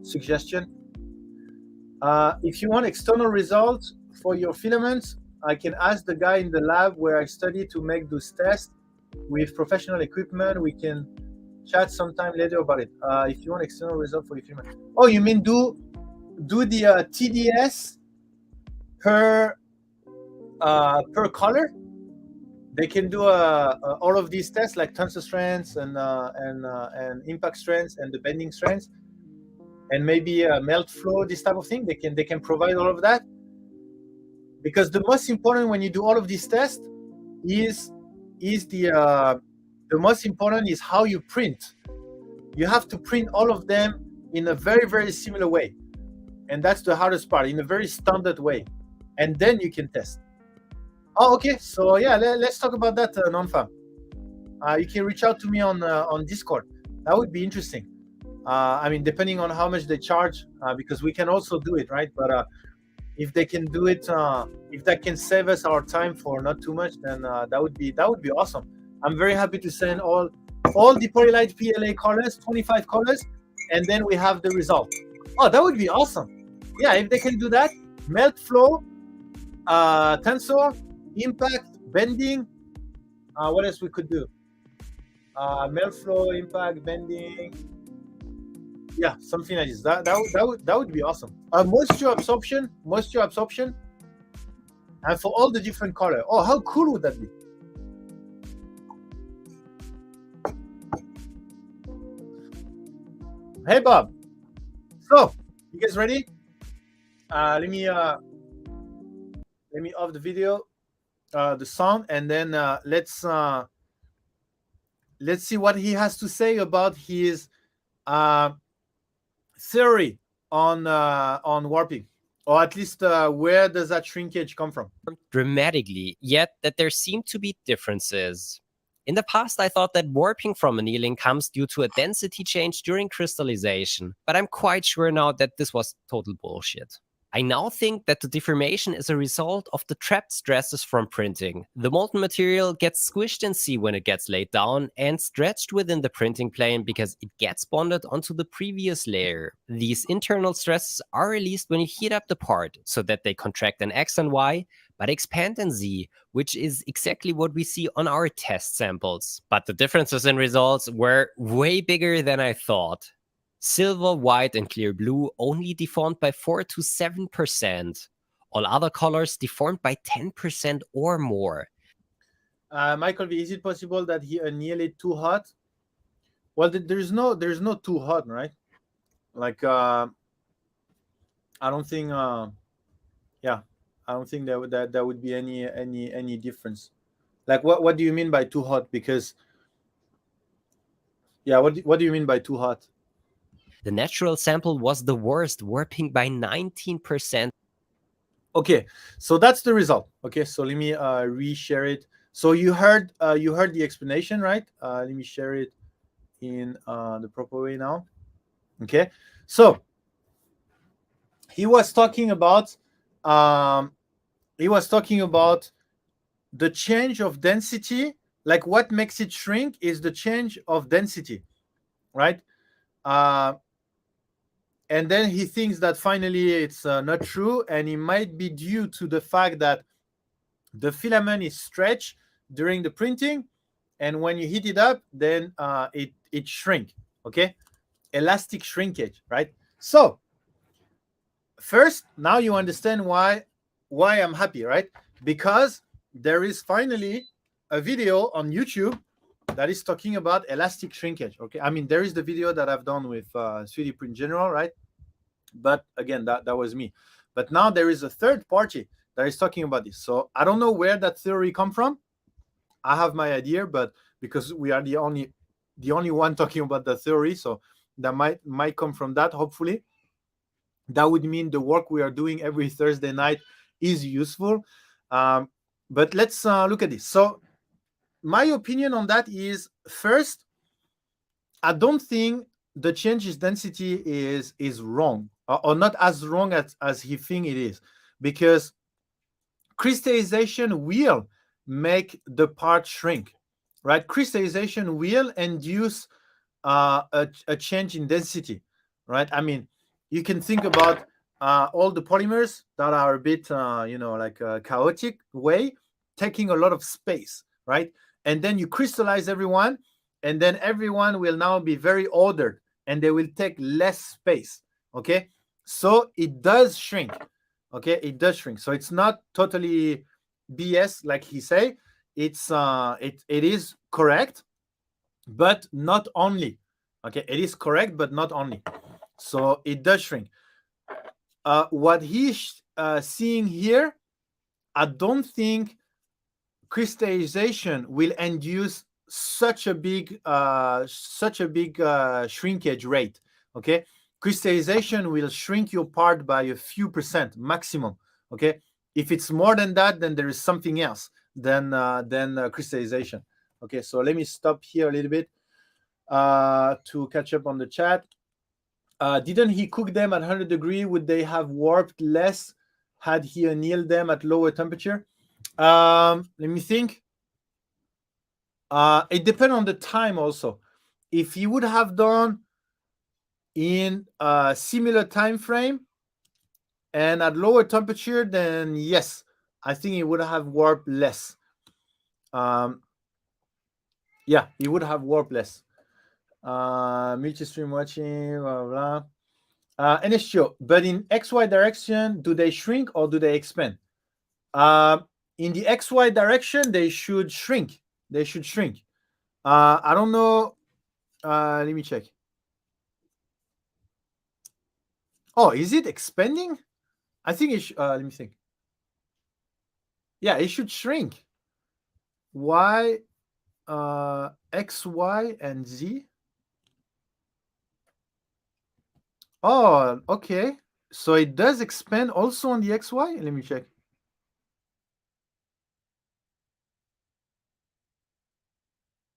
A: suggestion. If you want external results for your filaments, I can ask the guy in the lab where I study to make those tests with professional equipment. We can chat sometime later about it. If you want external result for your filament. Oh, you mean do the TDS per color? They can do all of these tests like tensor strands and impact strands and the bending strands, and maybe melt flow, this type of thing. They can provide all of that, because the most important when you do all of these tests is the most important is how you print. You have to print all of them in a very, very similar way, and that's the hardest part, in a very standard way, and then you can test. Oh, okay. So yeah, let's talk about that, non-fam. You can reach out to me on Discord. That would be interesting. I mean, depending on how much they charge, because we can also do it, right? But if they can do it, if that can save us our time for not too much, then that would be awesome. I'm very happy to send all the Polylite PLA colors, 25 colors, and then we have the result. Oh, that would be awesome. Yeah, if they can do that, melt flow, tensor, impact, bending. What else we could do? Melt flow, impact, bending. Yeah, something like this. That would be awesome. Moisture absorption, and for all the different color. Oh, how cool would that be? Hey, Bob. So, you guys ready? Let me off the video, the sound, and then let's see what he has to say about his theory on warping, or at least where does that shrinkage come from?
B: Dramatically, yet that there seem to be differences. In the past, I thought that warping from annealing comes due to a density change during crystallization, but I'm quite sure now that this was total bullshit. I now think that the deformation is a result of the trapped stresses from printing. The molten material gets squished in C when it gets laid down and stretched within the printing plane because it gets bonded onto the previous layer. These internal stresses are released when you heat up the part so that they contract in X and Y, but expand in Z, which is exactly what we see on our test samples. But the differences in results were way bigger than I thought. Silver, white, and clear blue only deformed by 4 to 7%. All other colors deformed by 10% or more.
A: Michael V, is it possible that he annealed too hot? Well, there's no too hot, right? Like I don't think yeah, I don't think that would be any difference. Like what do you mean by too hot? Because yeah, what do you mean by too hot?
B: The natural sample was the worst, warping by 19%.
A: Okay, so that's the result. Okay, so let me reshare it. So you heard the explanation, right? Let me share it in the proper way now. Okay, so he was talking about the change of density. Like what makes it shrink is the change of density, right? And then he thinks that finally it's not true, and it might be due to the fact that the filament is stretched during the printing, and when you heat it up, then it shrink. Okay, elastic shrinkage, right? So first, now you understand why I'm happy, right? Because there is finally a video on YouTube that is talking about elastic shrinkage. Okay, I mean there is the video that I've done with 3D Print General, right? But again, that was me. But now there is a third party that is talking about this. So I don't know where that theory come from. I have my idea, but because we are the only one talking about the theory, so that might come from that. Hopefully, that would mean the work we are doing every Thursday night is useful. But let's look at this. So my opinion on that is, first, I don't think the change in density is wrong, or not as wrong as he think it is, because crystallization will make the part shrink, right? Crystallization will induce a change in density, right? I mean, you can think about all the polymers that are a bit, like a chaotic way, taking a lot of space, right? And then you crystallize everyone, and then everyone will now be very ordered, and they will take less space, okay? So it does shrink, okay? It does shrink. So it's not totally BS, like he say. It's it is correct, but not only. Okay, it is correct, but not only. So it does shrink. What he's seeing here, I don't think crystallization will induce such a big shrinkage rate. Okay, crystallization will shrink your part by a few percent maximum. Okay, if it's more than that, then there is something else than crystallization. Okay, so let me stop here a little bit to catch up on the chat. Didn't he cook them at 100 degrees? Would they have warped less had he annealed them at lower temperature? Let me think. It depends on the time also. If he would have done in a similar time frame and at lower temperature, then yes, I think it would have warped less. Yeah, it would have warped less. Multi-stream watching, blah, blah, blah. And it's true. But in XY direction, do they shrink or do they expand? In the XY direction, they should shrink. They should shrink. I don't know. Let me check. Oh, is it expanding? I think it should. Let me think. Yeah, it should shrink. Y, X, Y, and Z. Oh, okay. So it does expand also on the XY? Let me check.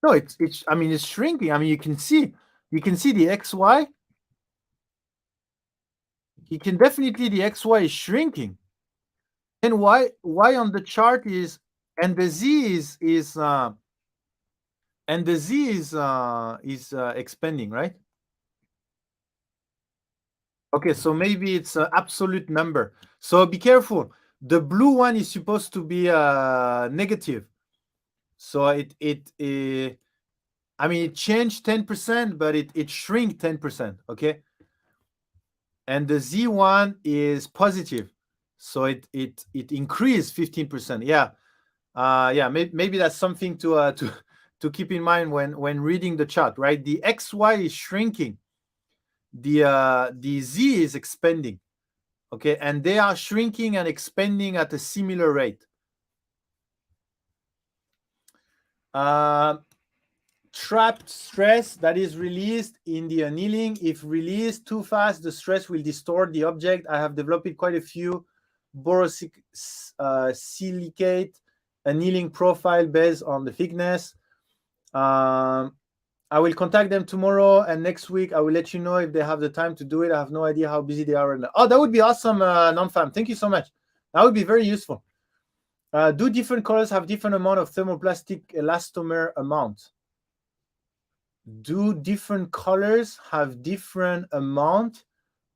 A: No, it's I mean it's shrinking. I mean you can see the XY. You can definitely the XY is shrinking. And Y on the chart is and the Z is expanding, right? Okay, so maybe it's an absolute number. So be careful. The blue one is supposed to be negative. So I mean it changed 10%, but it shrink 10%. Okay. And the Z1 is positive. So it increased 15%. Yeah. Yeah, maybe that's something to keep in mind when reading the chart, right? The XY is shrinking. The Z is expanding. Okay, and they are shrinking and expanding at a similar rate. Trapped stress that is released in the annealing. If released too fast, the stress will distort the object. I have developed quite a few borosilicate annealing profile based on the thickness. I will contact them tomorrow, and next week I will let you know if they have the time to do it. I have no idea how busy they are. Oh, that would be awesome, non-fam. Thank you so much. That would be very useful. Do different colors have different amount of thermoplastic elastomer amount? Do different colors have different amount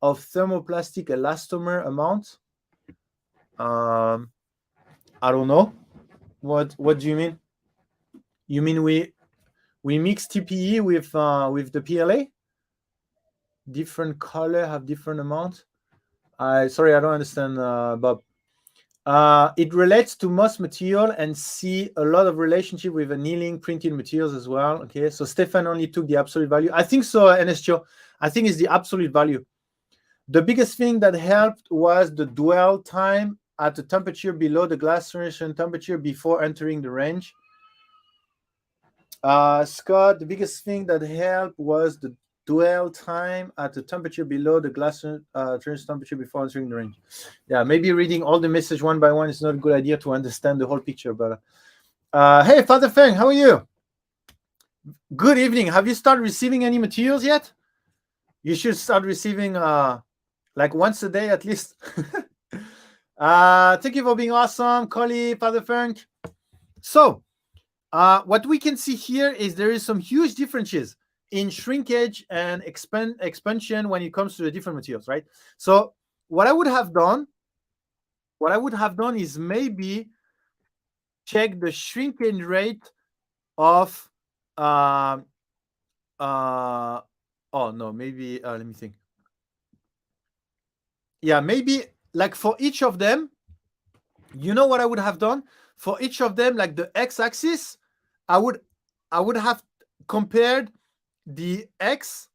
A: of thermoplastic elastomer amount? I don't know. What do you mean? You mean we mix TPE with the PLA? Different color have different amount? Sorry, I don't understand, Bob. It relates to most material and see a lot of relationship with annealing printed materials as well. Okay, so Stefan only took the absolute value. I think so, NSGO. I think it's the absolute value. The biggest thing that helped was the dwell time at the temperature below the glass solution temperature before entering the range. Scott, the biggest thing that helped was the dwell time at the temperature below the glass temperature before entering the range. Yeah, maybe reading all the message one by one is not a good idea to understand the whole picture. But hey, Father Feng, how are you? Good evening. Have you started receiving any materials yet? You should start receiving like once a day at least. Thank you for being awesome, Collie, Father Feng. So what we can see here is there is some huge differences in shrinkage and expansion when it comes to the different materials, right? So what I would have done is maybe check the shrinkage rate of oh no, maybe let me think. Yeah, maybe like for each of them, you know what I would have done? For each of them, like the x-axis, I would have compared the x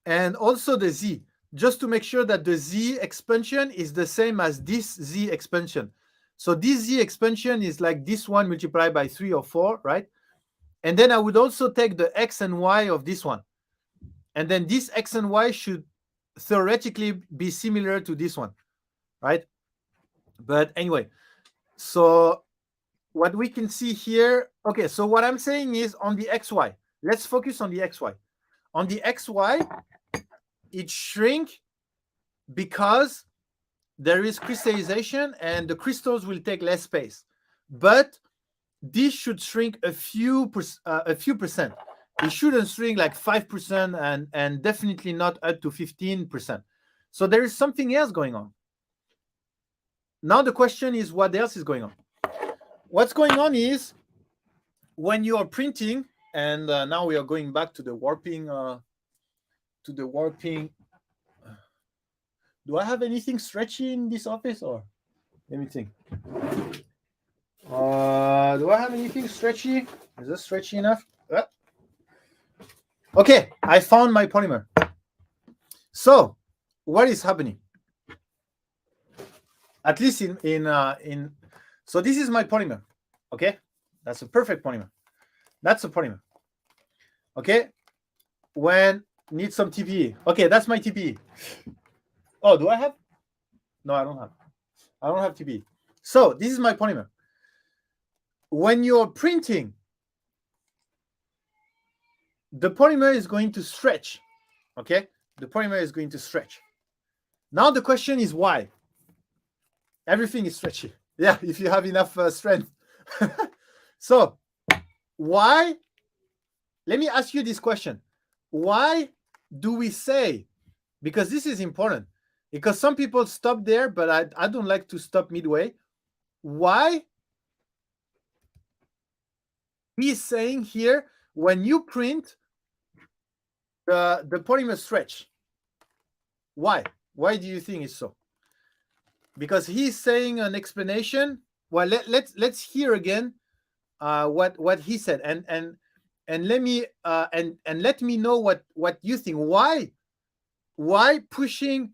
A: and also the z, just to make sure that the z expansion is the same as this z expansion. So this z expansion is like this one multiplied by 3 or 4, right? And then I would also take the x and y of this one. And then this x and y should theoretically be similar to this one, right? But anyway, so what we can see here, okay, so what I'm saying is on the xy, let's focus on the xy. On the xy, it shrink because there is crystallization and the crystals will take less space. But this should shrink a few percent. It shouldn't shrink like 5% and definitely not up to 15%. So there is something else going on. Now the question is, what else is going on? What's going on is when you are printing, and now we are going back to the warping. Do I have anything stretchy in this office, or let me think? Do I have anything stretchy? Is this stretchy enough? Okay, I found my polymer. So what is happening? At least so this is my polymer. Okay, that's a perfect polymer. That's a polymer. Okay, when need some TPE. Okay, that's my TPE. Oh, do I have? No, I don't have. I don't have TPE. So this is my polymer. When you're printing, the polymer is going to stretch. Okay, the polymer is going to stretch. Now the question is why? Everything is stretchy. Yeah, if you have enough strength. So why? Let me ask you this question. Why do we say, because this is important, because some people stop there, but I don't like to stop midway. Why? He's saying here, when you print, the polymer stretch. Why? Why do you think it's so? Because he's saying an explanation. Well, let's hear again what he said, and let me let me know what you think. Why pushing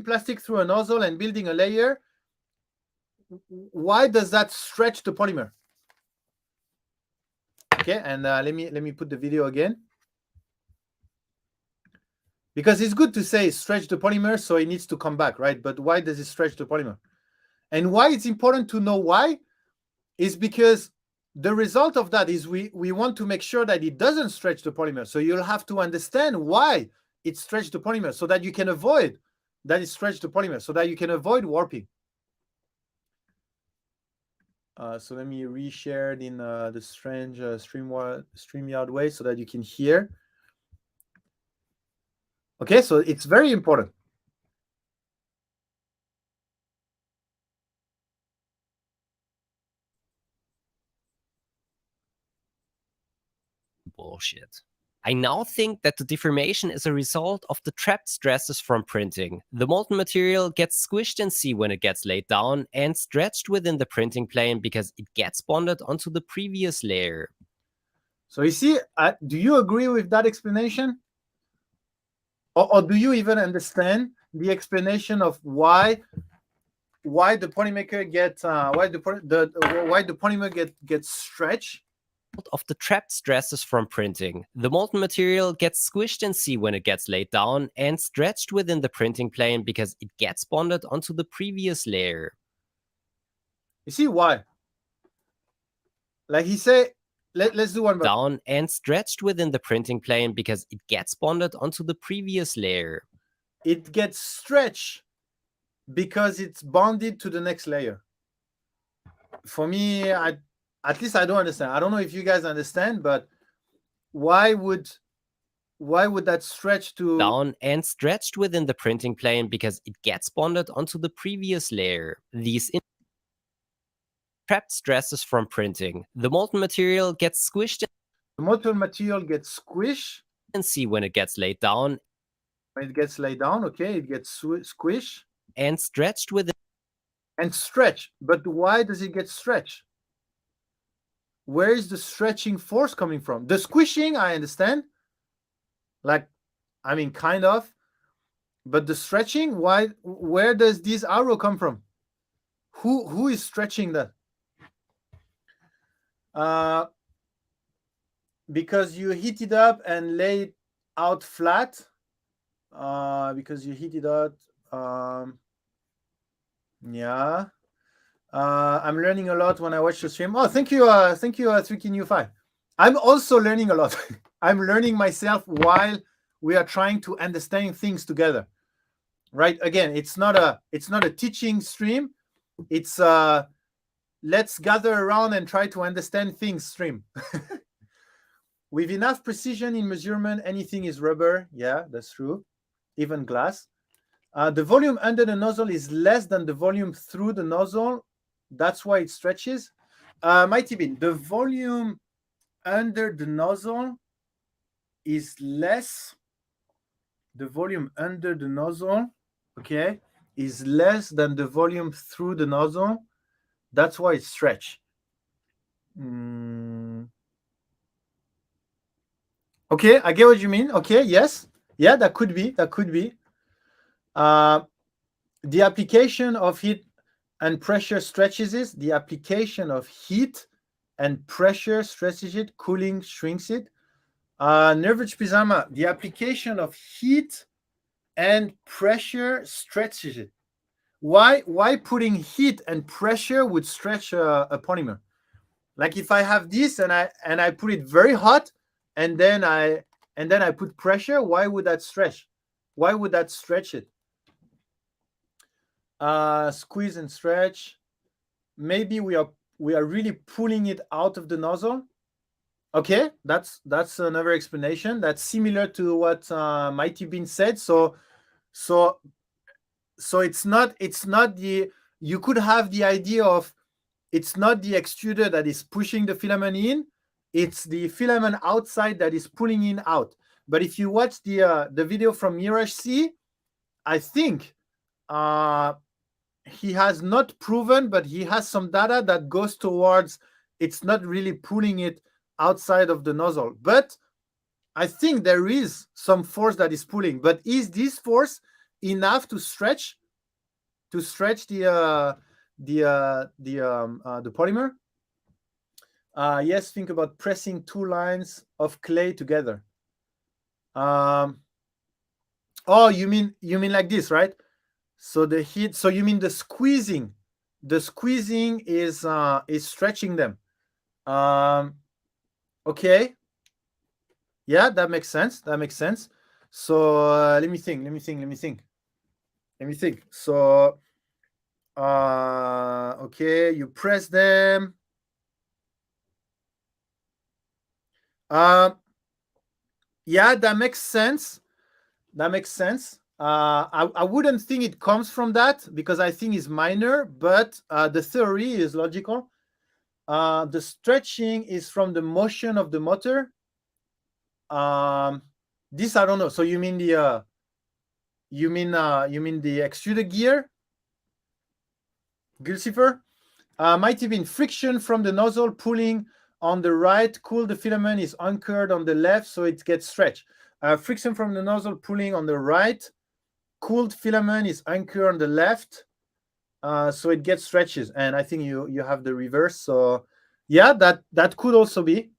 A: plastic through a nozzle and building a layer? Why does that stretch the polymer? Okay, and let me put the video again, because it's good to say stretch the polymer, so it needs to come back, right? But why does it stretch the polymer? And why it's important to know why is because the result of that is we want to make sure that it doesn't stretch the polymer. So you'll have to understand why it stretched the polymer, so that you can avoid that it stretched the polymer, so that you can avoid warping. So let me reshare it in the strange StreamYard way so that you can hear. Okay, so it's very important.
B: Bullshit. I now think that the deformation is a result of the trapped stresses from printing. The molten material gets squished in C when it gets laid down and stretched within the printing plane because it gets bonded onto the previous layer.
A: So you see, do you agree with that explanation? Or do you even understand the explanation of why the polymer gets why the polymer gets stretched?
B: Of the trapped stresses from printing. The molten material gets squished in C when it gets laid down and stretched within the printing plane because it gets bonded onto the previous layer.
A: You see why? Like he said, let's do one more.
B: Down and stretched within the printing plane because it gets bonded onto the previous layer.
A: It gets stretched because it's bonded to the next layer. For me, at least I don't understand. I don't know if you guys understand, but why would that stretch to
B: down and stretched within the printing plane because it gets bonded onto the previous layer? These trapped stresses from printing. The molten material gets squished.
A: The molten material gets squished.
B: And see when it gets laid down.
A: When it gets laid down, okay, it gets squished
B: and stretched within.
A: And stretch. But why does it get stretched? Where is the stretching force coming from? The squishing, I understand. Like, I mean, kind of. But the stretching, why? Where does this arrow come from? Who is stretching that? Because you heat it up and lay it out flat. Because you heat it out. Yeah. I'm learning a lot when I watch the stream. Oh, thank you, 3KNew5. I'm also learning a lot. I'm learning myself while we are trying to understand things together. right? Again, it's not a teaching stream. It's let's gather around and try to understand things stream. With enough precision in measurement, anything is rubber. Yeah, that's true. Even glass. The volume under the nozzle is less than the volume through the nozzle. That's why it stretches. Mighty Bean, the volume under the nozzle is less. The volume under the nozzle, okay, is less than the volume through the nozzle. That's why it stretch. Okay, I get what you mean. Okay, yes. Yeah, that could be. That could be. The application of heat and pressure stretches it. The application of heat and pressure stretches it. Cooling shrinks it. Nervous Pizama, the application of heat and pressure stretches it. Why putting heat and pressure would stretch a polymer? Like if I have this and I put it very hot and then I put pressure, why would that stretch? Why would that stretch it? Squeeze and stretch. Maybe we are really pulling it out of the nozzle. Okay, that's another explanation. That's similar to what Mighty Bean said. So it's not the, you could have the idea of it's not the extruder that is pushing the filament in, it's the filament outside that is pulling in out. But if you watch the video from Mirage C, I think he has not proven, but he has some data that goes towards it's not really pulling it outside of the nozzle. But I think there is some force that is pulling. But is this force enough to stretch the polymer? Yes, think about pressing two lines of clay together. Oh, you mean like this, right? So the heat. So you mean the squeezing? The squeezing is stretching them. Okay. Yeah, that makes sense. That makes sense. So let me think. So okay, you press them. Yeah, that makes sense. I wouldn't think it comes from that because I think it's minor, but the theory is logical. The stretching is from the motion of the motor. This I don't know. So you mean the extruder gear, Gulcifer? Might have been friction from the nozzle pulling on the right. Cool, the filament is anchored on the left, so it gets stretched. Friction from the nozzle pulling on the right. Cooled filament is anchored on the left, so it gets stretches. And I think you have the reverse. So yeah, that could also be.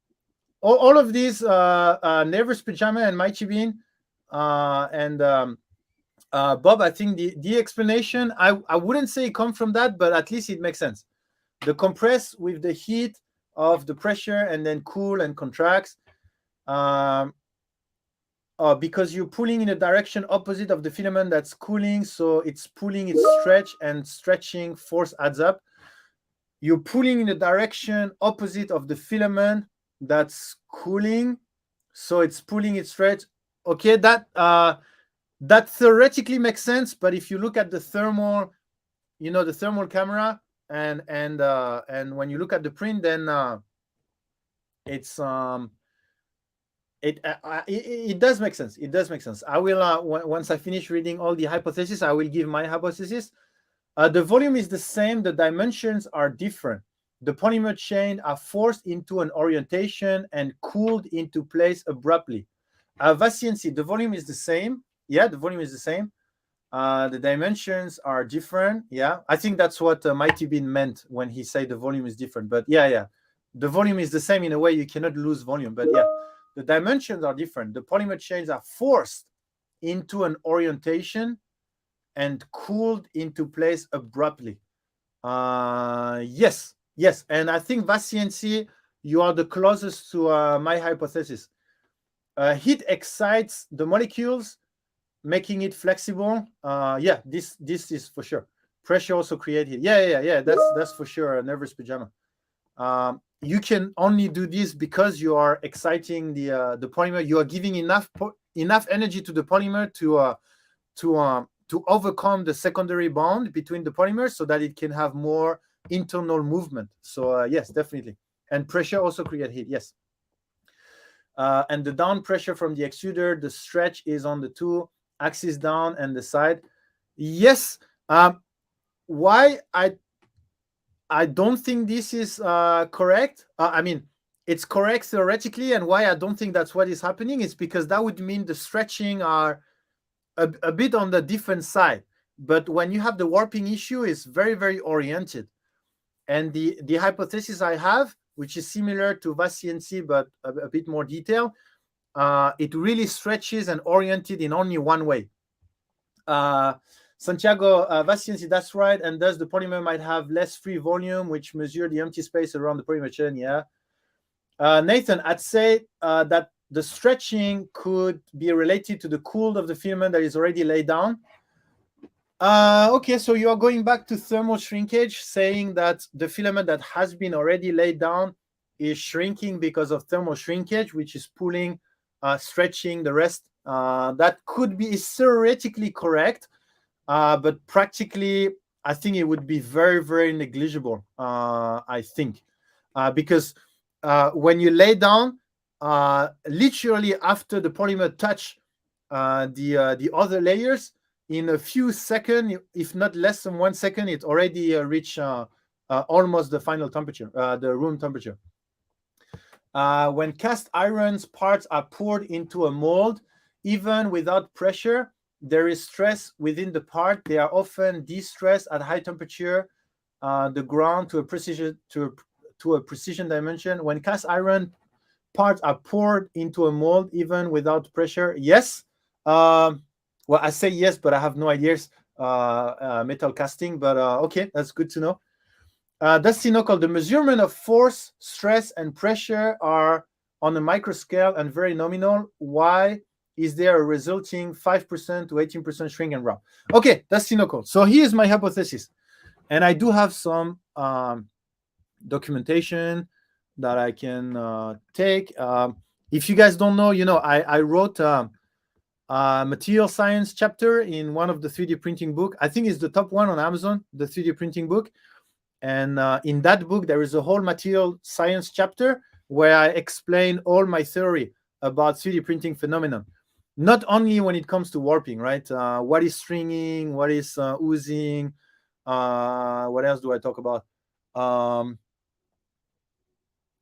A: All of these, Nervous Pajama and Mighty Bean and Bob, I think the explanation, I wouldn't say it comes from that, but at least it makes sense. The compress with the heat of the pressure and then cool and contracts. Because you're pulling in a direction opposite of the filament that's cooling, so it's pulling, it's stretch, and stretching force adds up. You're pulling in the direction opposite of the filament that's cooling, so it's pulling, it's stretch. Okay, that theoretically makes sense, but if you look at the thermal, the thermal camera, and when you look at the print, then it's it does make sense. It does make sense. I will once I finish reading all the hypotheses, I will give my hypothesis. The volume is the same. The dimensions are different. The polymer chain are forced into an orientation and cooled into place abruptly. Vaciency, the volume is the same. Yeah, the volume is the same. The dimensions are different. Yeah, I think that's what Mighty Bean meant when he said the volume is different. But yeah, the volume is the same in a way. You cannot lose volume. But yeah, the dimensions are different. The polymer chains are forced into an orientation and cooled into place abruptly. Yes. And I think Vaciency, you are the closest to my hypothesis. Heat excites the molecules, making it flexible. Yeah, this is for sure. Pressure also create heat. Yeah. That's for sure a nervous pajama. You can only do this because you are exciting the polymer. You are giving enough energy to the polymer to overcome the secondary bond between the polymers so that it can have more internal movement. So yes, definitely. And pressure also create heat. Yes. And the down pressure from the extruder, the stretch is on the two axis down and the side. Yes. Why I don't think this is correct. I mean, it's correct theoretically, and why I don't think that's what is happening is because that would mean the stretching are a bit on the different side. But when you have the warping issue, it's very, very oriented. And the hypothesis I have, which is similar to VAS-CNC, but a bit more detailed, it really stretches and oriented in only one way. Santiago, VAS-CNC, that's right. And thus the polymer might have less free volume, which measure the empty space around the polymer chain. Yeah. Nathan, I'd say that the stretching could be related to the cooled of the filament that is already laid down. Okay, so you are going back to thermal shrinkage, saying that the filament that has been already laid down is shrinking because of thermal shrinkage, which is pulling, stretching the rest. That could be theoretically correct, but practically, I think it would be very, very negligible. I think because when you lay down, literally after the polymer touch the other layers, in a few seconds, if not less than 1 second, it already reached almost the final temperature, the room temperature. When cast iron's parts are poured into a mold, even without pressure, there is stress within the part. They are often de-stressed at high temperature, the ground to a precision dimension. When cast iron parts are poured into a mold, even without pressure, yes. Well, I say yes, but I have no ideas metal casting. But okay, that's good to know. That's called the measurement of force, stress, and pressure are on a micro scale and very nominal. Why is there a resulting 5% to 18% shrink and wrap? Okay, that's called. So here's my hypothesis, and I do have some documentation that I can take. If you guys don't know, I wrote material science chapter in one of the 3D printing book. I think it's the top one on Amazon, the 3D printing book. And in that book, there is a whole material science chapter where I explain all my theory about 3D printing phenomenon. Not only when it comes to warping, right? What is stringing? What is oozing? What else do I talk about?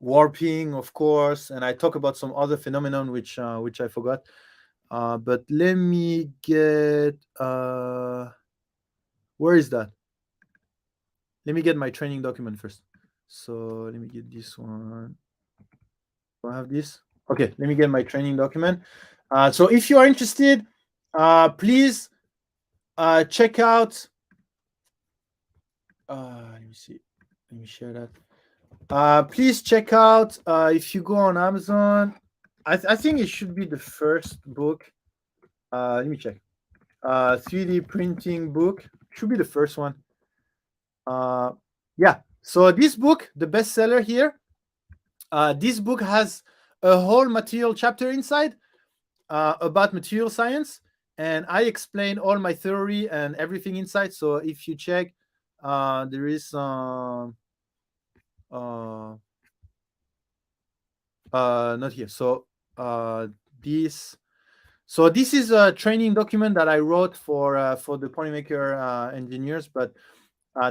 A: Warping, of course. And I talk about some other phenomenon which I forgot. But let me get where is that? Let me get my training document first. So let me get this one. Do I have this? Okay, let me get my training document. So if you are interested, please check out. Let me see. Let me share that. Please check out if you go on Amazon. I think it should be the first book. Let me check. 3D printing book should be the first one. Yeah. So this book, the bestseller here, this book has a whole material chapter inside about material science, and I explain all my theory and everything inside. So if you check, there is not here. So this. So this is a training document that I wrote for the Polymaker engineers, but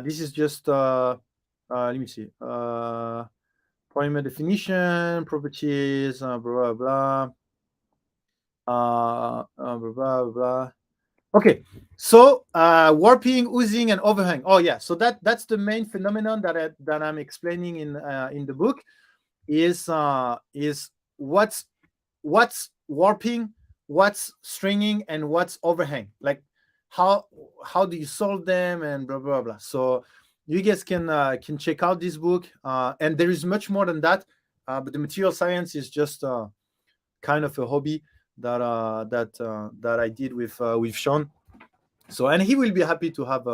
A: this is just let me see. Polymer definition, properties, blah blah blah. Blah blah blah. Okay, so warping, oozing, and overhang. Oh yeah, so that's the main phenomenon that I'm explaining in the book. Is what's warping, what's stringing, and what's overhang. Like how do you solve them and blah blah blah. So you guys can check out this book, and there is much more than that. But the material science is just kind of a hobby. that I did with Sean. So, and he will be happy to have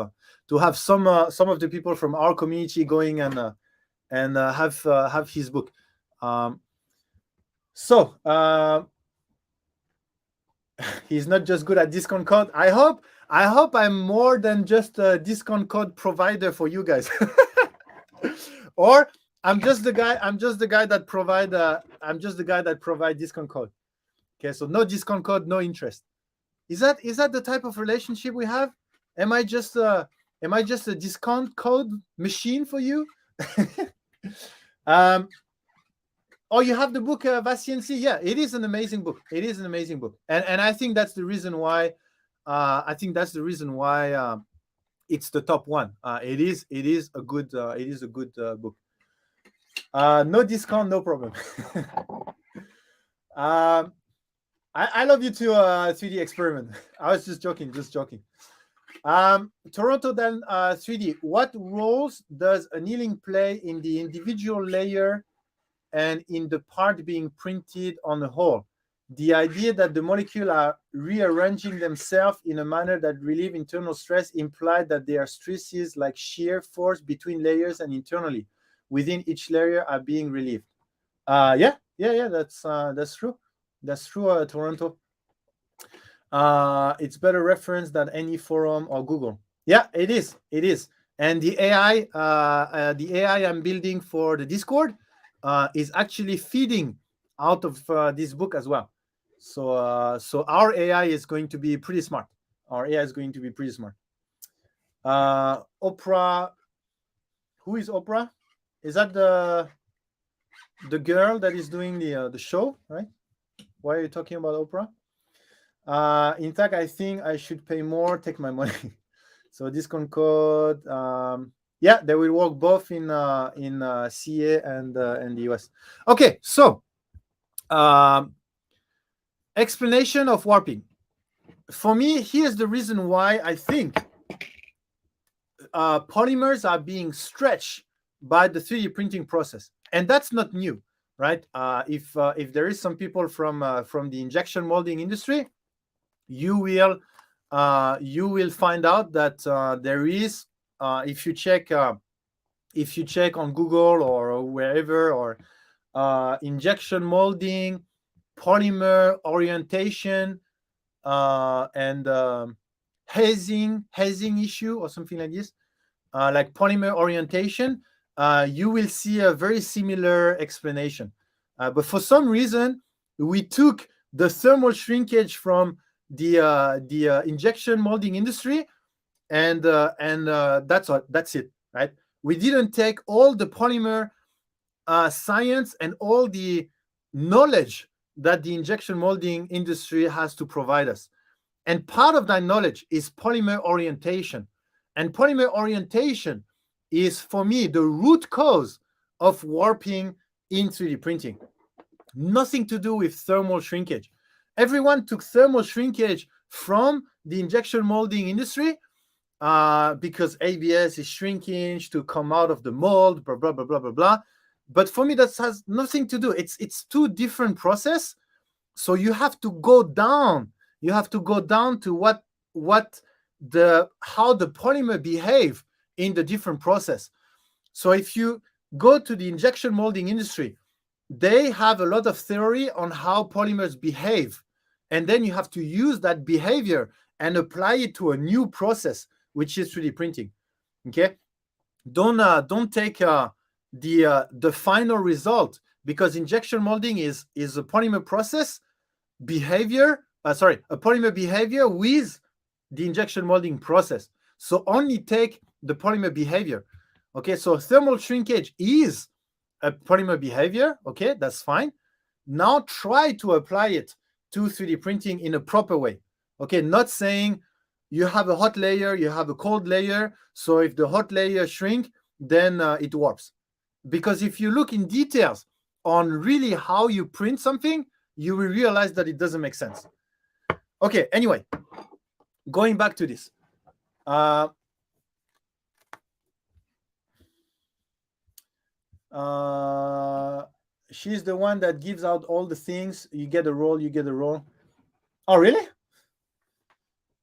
A: some of the people from our community going and have his book. So he's not just good at discount code. I hope I'm more than just a discount code provider for you guys. Or I'm just the guy that provide discount code. Okay, so no discount code, no interest. Is that the type of relationship we have? Am I just a discount code machine for you? Oh, you have the book Vaciency? Yeah, it is an amazing book. It is an amazing book, and I think that's the reason why. It's the top one. It is a good book. No discount, no problem. I love you too, 3D Experiment. I was just joking. Toronto then 3D. What roles does annealing play in the individual layer and in the part being printed on the whole? The idea that the molecules are rearranging themselves in a manner that relieve internal stress implied that there are stresses like shear force between layers and internally within each layer are being relieved. Yeah, that's true. That's true, Toronto. It's better reference than any forum or Google. Yeah, it is. And the AI I'm building for the Discord is actually feeding out of this book as well. So our AI is going to be pretty smart. Oprah. Who is Oprah? Is that the girl that is doing the show, right? Why are you talking about Oprah? In fact, I think I should pay more, take my money. So discount code, yeah, they will work both in CA and the US. Okay, so explanation of warping. For me, here's the reason why I think polymers are being stretched by the 3D printing process, and that's not new, right? If there is some people from the injection molding industry, you will find out that there is, if you check on Google or wherever, or injection molding, polymer orientation, and hazing issue or something like this, like polymer orientation, you will see a very similar explanation. But for some reason, we took the thermal shrinkage from the injection molding industry, and that's it, right? We didn't take all the polymer science and all the knowledge that the injection molding industry has to provide us. And part of that knowledge is polymer orientation. And polymer orientation is, for me, the root cause of warping in 3D printing. Nothing to do with thermal shrinkage. Everyone took thermal shrinkage from the injection molding industry because ABS is shrinking to come out of the mold, blah, blah, blah, blah, blah, blah. But for me, that has nothing to do. It's two different processes. So you have to go down. You have to go down to how the polymer behave in the different process. So if you go to the injection molding industry, they have a lot of theory on how polymers behave. And then you have to use that behavior and apply it to a new process, which is 3D printing. Okay? Don't take the final result, because injection molding is a polymer process behavior, a polymer behavior with the injection molding process. So only take the polymer behavior. Okay, so thermal shrinkage is a polymer behavior. Okay, that's fine. Now try to apply it to 3D printing in a proper way. Okay, not saying you have a hot layer, you have a cold layer, so if the hot layer shrink, then it warps. Because if you look in details on really how you print something, you will realize that it doesn't make sense. Okay, anyway, going back to this. She's the one that gives out all the things. You get a roll, Oh, really?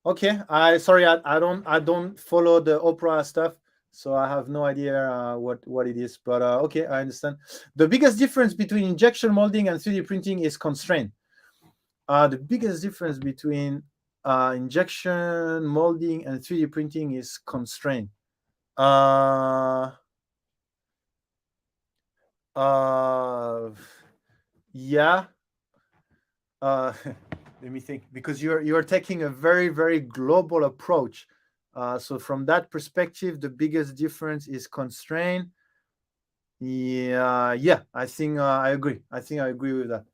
A: Okay. I don't follow the Opera stuff, so I have no idea what it is. But okay, I understand. The biggest difference between injection molding and 3D printing is constraint. The biggest difference between injection molding and 3D printing is constraint. Uh, uh, yeah. Let me think, because you're taking a very very global approach. So from that perspective, the biggest difference is constraint. Yeah. I think I agree. I think I agree with that.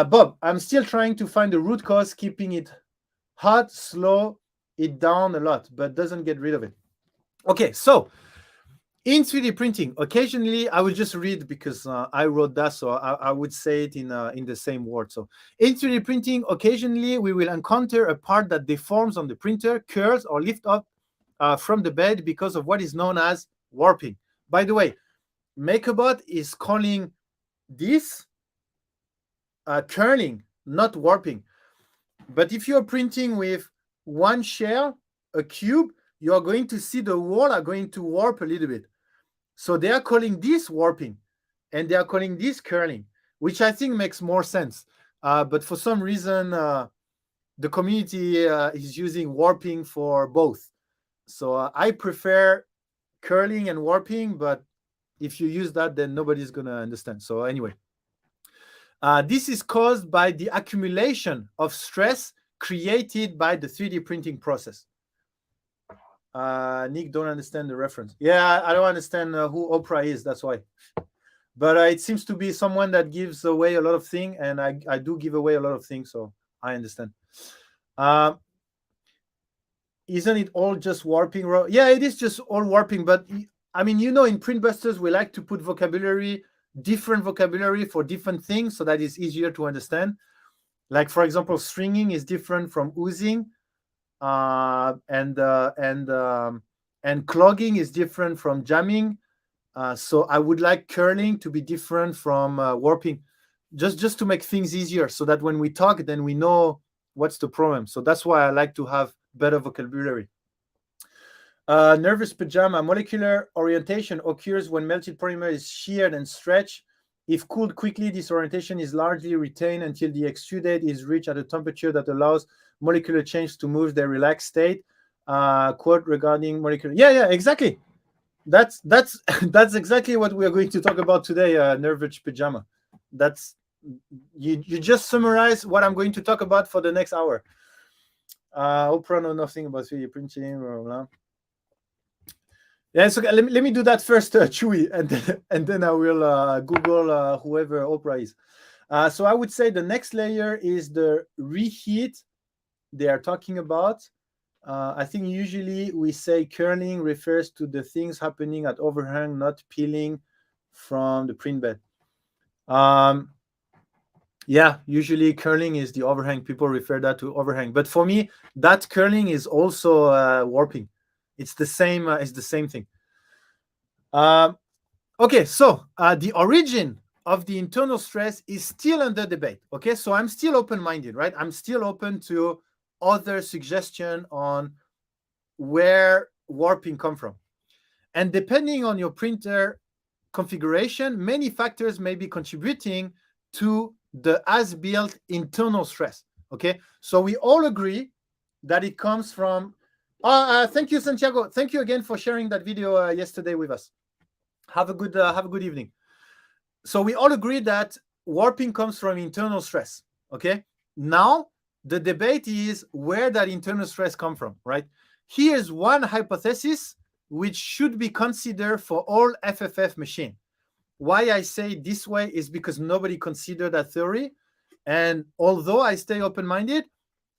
A: Bob, I'm still trying to find the root cause, keeping it hot, slow it down a lot, but doesn't get rid of it. Okay, so in 3D printing, occasionally I will just read because I wrote that, so I would say it in the same word. So in 3D printing, occasionally we will encounter a part that deforms on the printer, curls, or lift up from the bed because of what is known as warping. By the way, MakerBot is calling this curling, not warping. But if you're printing with one shell, a cube, you are going to see the wall are going to warp a little bit. So they are calling this warping, and they are calling this curling, which I think makes more sense. But for some reason, the community is using warping for both. So I prefer curling and warping, but if you use that, then nobody's going to understand. So anyway, this is caused by the accumulation of stress created by the 3D printing process. Nick don't understand the reference. Yeah, I don't understand who Oprah is. That's why. But it seems to be someone that gives away a lot of things, and I do give away a lot of things, so I understand. Isn't it all just warping? Yeah, it is just all warping. But I mean, in Printbusters, we like to put different vocabulary for different things, so that it's easier to understand. Like, for example, stringing is different from oozing, and clogging is different from jamming. So I would like curling to be different from warping, just to make things easier, so that when we talk, then we know what's the problem. So that's why I like to have better vocabulary. Nervous pajama. Molecular orientation occurs when melted polymer is sheared and stretched. If cooled quickly, this orientation is largely retained until the extruded is reached at a temperature that allows molecular change to move their relaxed state. Quote regarding molecular. Yeah, exactly. That's that's exactly what we are going to talk about today. Nervous pajama. That's you just summarize what I'm going to talk about for the next hour. Oprah know nothing about 3D printing. Blah, blah. Yeah, so let me do that first, Chewy, and then I will Google whoever Oprah is. So I would say the next layer is the reheat they are talking about. I think usually we say curling refers to the things happening at overhang, not peeling from the print bed. Yeah, usually curling is the overhang. People refer that to overhang, but for me, that curling is also warping. It's the same. It's the same thing. Okay, so the origin of the internal stress is still under debate. Okay, so I'm still open-minded, right? I'm still open to other suggestion on where warping come from. And depending on your printer configuration, many factors may be contributing to the as-built internal stress. Okay, so we all agree that it comes from. Thank you, Santiago. Thank you again for sharing that video yesterday with us. Have a good evening. So we all agree that warping comes from internal stress. Okay. Now the debate is where that internal stress come from, right? Here's one hypothesis which should be considered for all FFF machine. Why I say this way is because nobody considered that theory. And although I stay open-minded,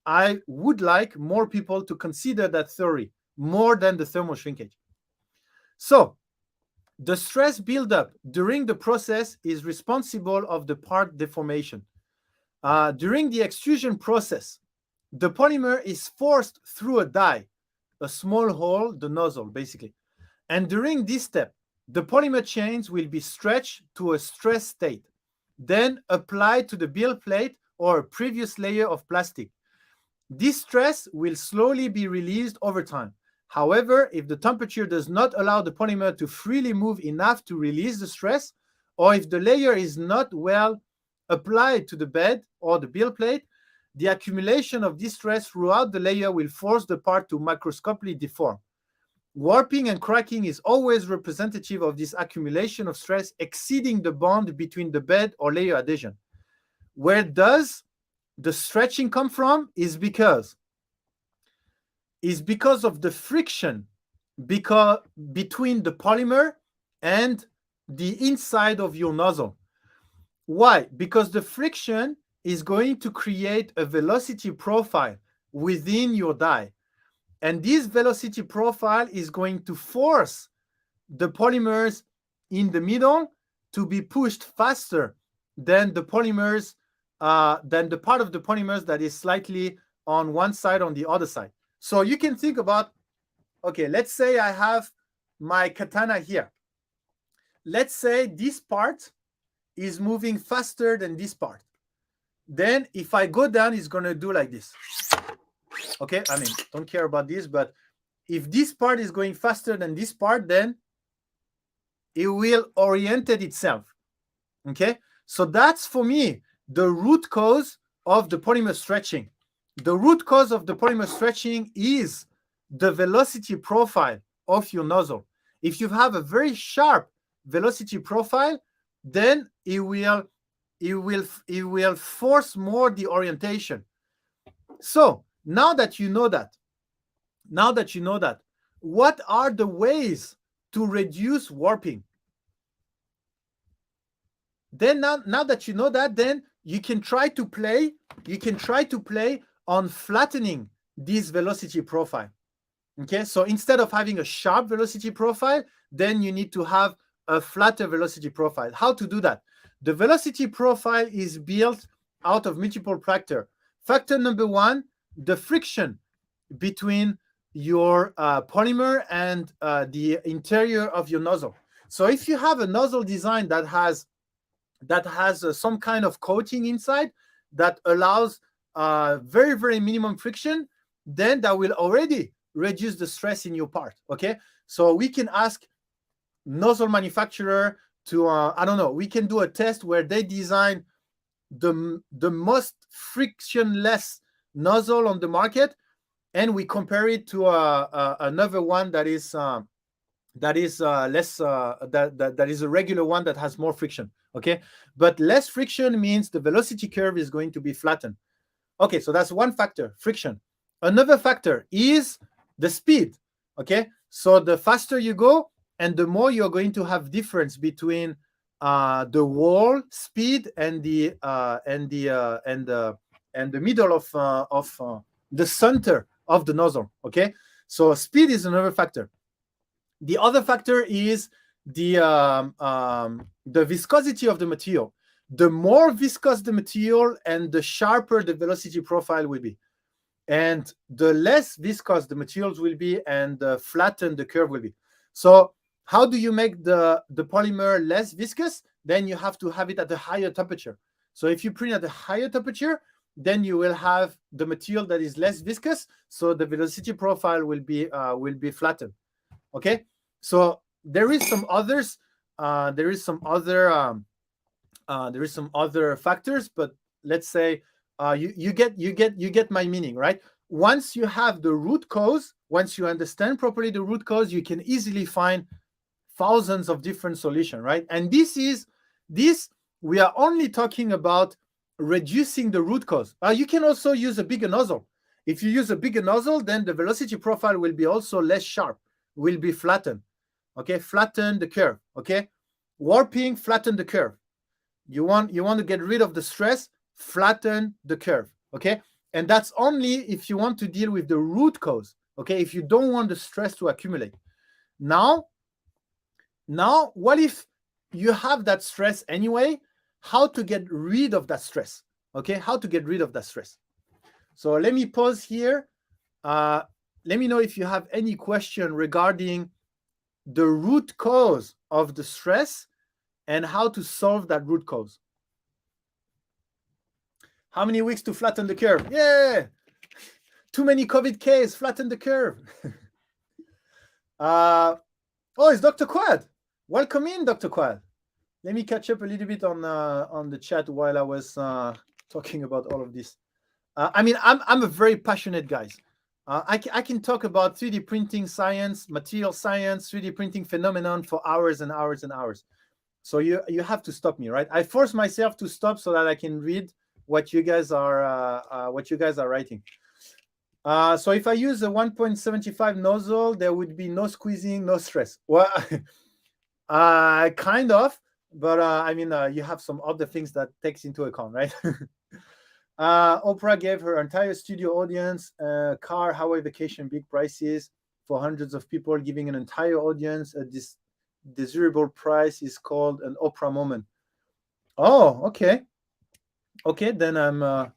A: I would like more people to consider that theory more than the thermal shrinkage. So the stress buildup during the process is responsible of the part deformation. During the extrusion process, the polymer is forced through a die, a small hole, the nozzle, basically. And during this step, the polymer chains will be stretched to a stress state, then applied to the build plate or a previous layer of plastic. This stress will slowly be released over time. However, if the temperature does not allow the polymer to freely move enough to release the stress, or if the layer is not well applied to the bed or the build plate, the accumulation of this stress throughout the layer will force the part to macroscopically deform. Warping and cracking is always representative of this accumulation of stress exceeding the bond between the bed or layer adhesion. Where does the stretching come from is because of the friction between the polymer and the inside of your nozzle. Why? Because the friction is going to create a velocity profile within your die. And this velocity profile is going to force the polymers in the middle to be pushed faster than the polymers, than the part of the polymers that is slightly on one side, on the other side. So you can think about, okay, let's say I have my katana here. Let's say this part is moving faster than this part. Then if I go down, it's going to do like this. Okay, I mean, don't care about this, but if this part is going faster than this part, then it will orient itself. Okay, so that's for me the root cause of the polymer stretching. The root cause of the polymer stretching is the velocity profile of your nozzle. If you have a very sharp velocity profile, then it will force more the orientation. So now that you know that, what are the ways to reduce warping? Then now that you know that, then you can try to play on flattening this velocity profile. Okay, so instead of having a sharp velocity profile, then you need to have a flatter velocity profile. How to do that? The velocity profile is built out of multiple factors. Factor number one, the friction between your polymer and the interior of your nozzle. So if you have a nozzle design that has some kind of coating inside that allows very, very minimum friction, then that will already reduce the stress in your part. Okay, so we can ask nozzle manufacturer to I don't know, we can do a test where they design the most frictionless nozzle on the market, and we compare it to another one that is less that is a regular one that has more friction. Okay, but less friction means the velocity curve is going to be flattened. Okay, so that's one factor, friction. Another factor is the speed. Okay, so the faster you go and the more you're going to have difference between the wall speed and the middle of the center of the nozzle. Okay, so speed is another factor. The other factor is the viscosity of the material. The more viscous the material and the sharper the velocity profile will be. And the less viscous the materials will be and the flatten the curve will be. So how do you make the polymer less viscous? Then you have to have it at a higher temperature. So if you print at a higher temperature, then you will have the material that is less viscous, so the velocity profile will be flattened. Okay, so there is some others. There is some other factors, but let's say you get my meaning, right? Once you have the root cause, once you understand properly the root cause, you can easily find thousands of different solutions, right? And this we are only talking about reducing the root cause. You can also use a bigger nozzle. If you use a bigger nozzle, then the velocity profile will be also less sharp, will be flattened. Okay, flatten the curve. Okay, warping, flatten the curve. You want to get rid of the stress, flatten the curve. Okay, and that's only if you want to deal with the root cause. Okay, if you don't want the stress to accumulate. Now, what if you have that stress anyway? How to get rid of that stress? Okay, how to get rid of that stress? So let me pause here. Let me know if you have any question regarding the root cause of the stress and how to solve that root cause. How many weeks to flatten the curve? Yeah. Too many COVID cases, flatten the curve. Oh, it's Dr. Quad. Welcome in, Dr. Quad. Let me catch up a little bit on the chat while I was talking about all of this. I mean, I'm a very passionate guy. I can talk about 3D printing science, material science, 3D printing phenomenon for hours and hours and hours. So you have to stop me, right? I force myself to stop so that I can read what you guys are writing. So if I use a 1.75 nozzle, there would be no squeezing, no stress. Well, kind of, but I mean, you have some other things that takes into account, right? Oprah gave her entire studio audience a car, Hawaii vacation, big prices for hundreds of people, giving an entire audience this desirable price is called an Oprah moment. Oh, okay. Okay, then I'm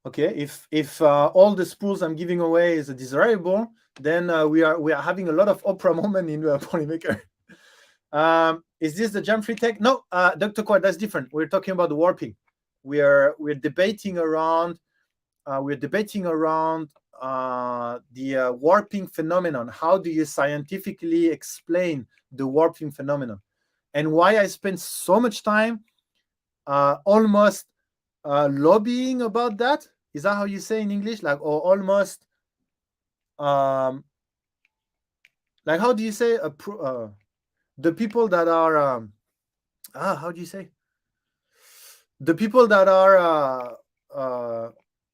A: okay. If all the spools I'm giving away is a desirable, then we are having a lot of Oprah moment in Polymaker. Is this the jam free tech? No, Dr. Quad, that's different. We're talking about the warping. We're debating around the warping phenomenon. How do you scientifically explain the warping phenomenon, and why I spend so much time almost lobbying about that? Is that how you say in English? Like, or almost like, how do you say the people that are how do you say, the people that are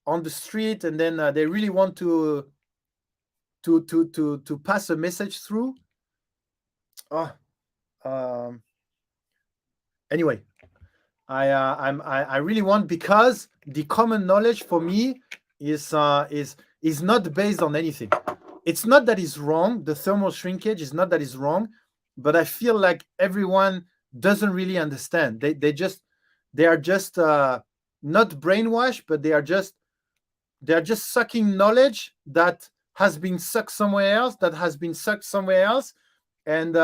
A: on the street, and then they really want to pass a message through. Anyway, I really want, because the common knowledge for me is not based on anything. It's not that it's wrong. The thermal shrinkage is not that it's wrong, but I feel like everyone doesn't really understand. They are just not brainwashed, but they are just sucking knowledge that has been sucked somewhere else, and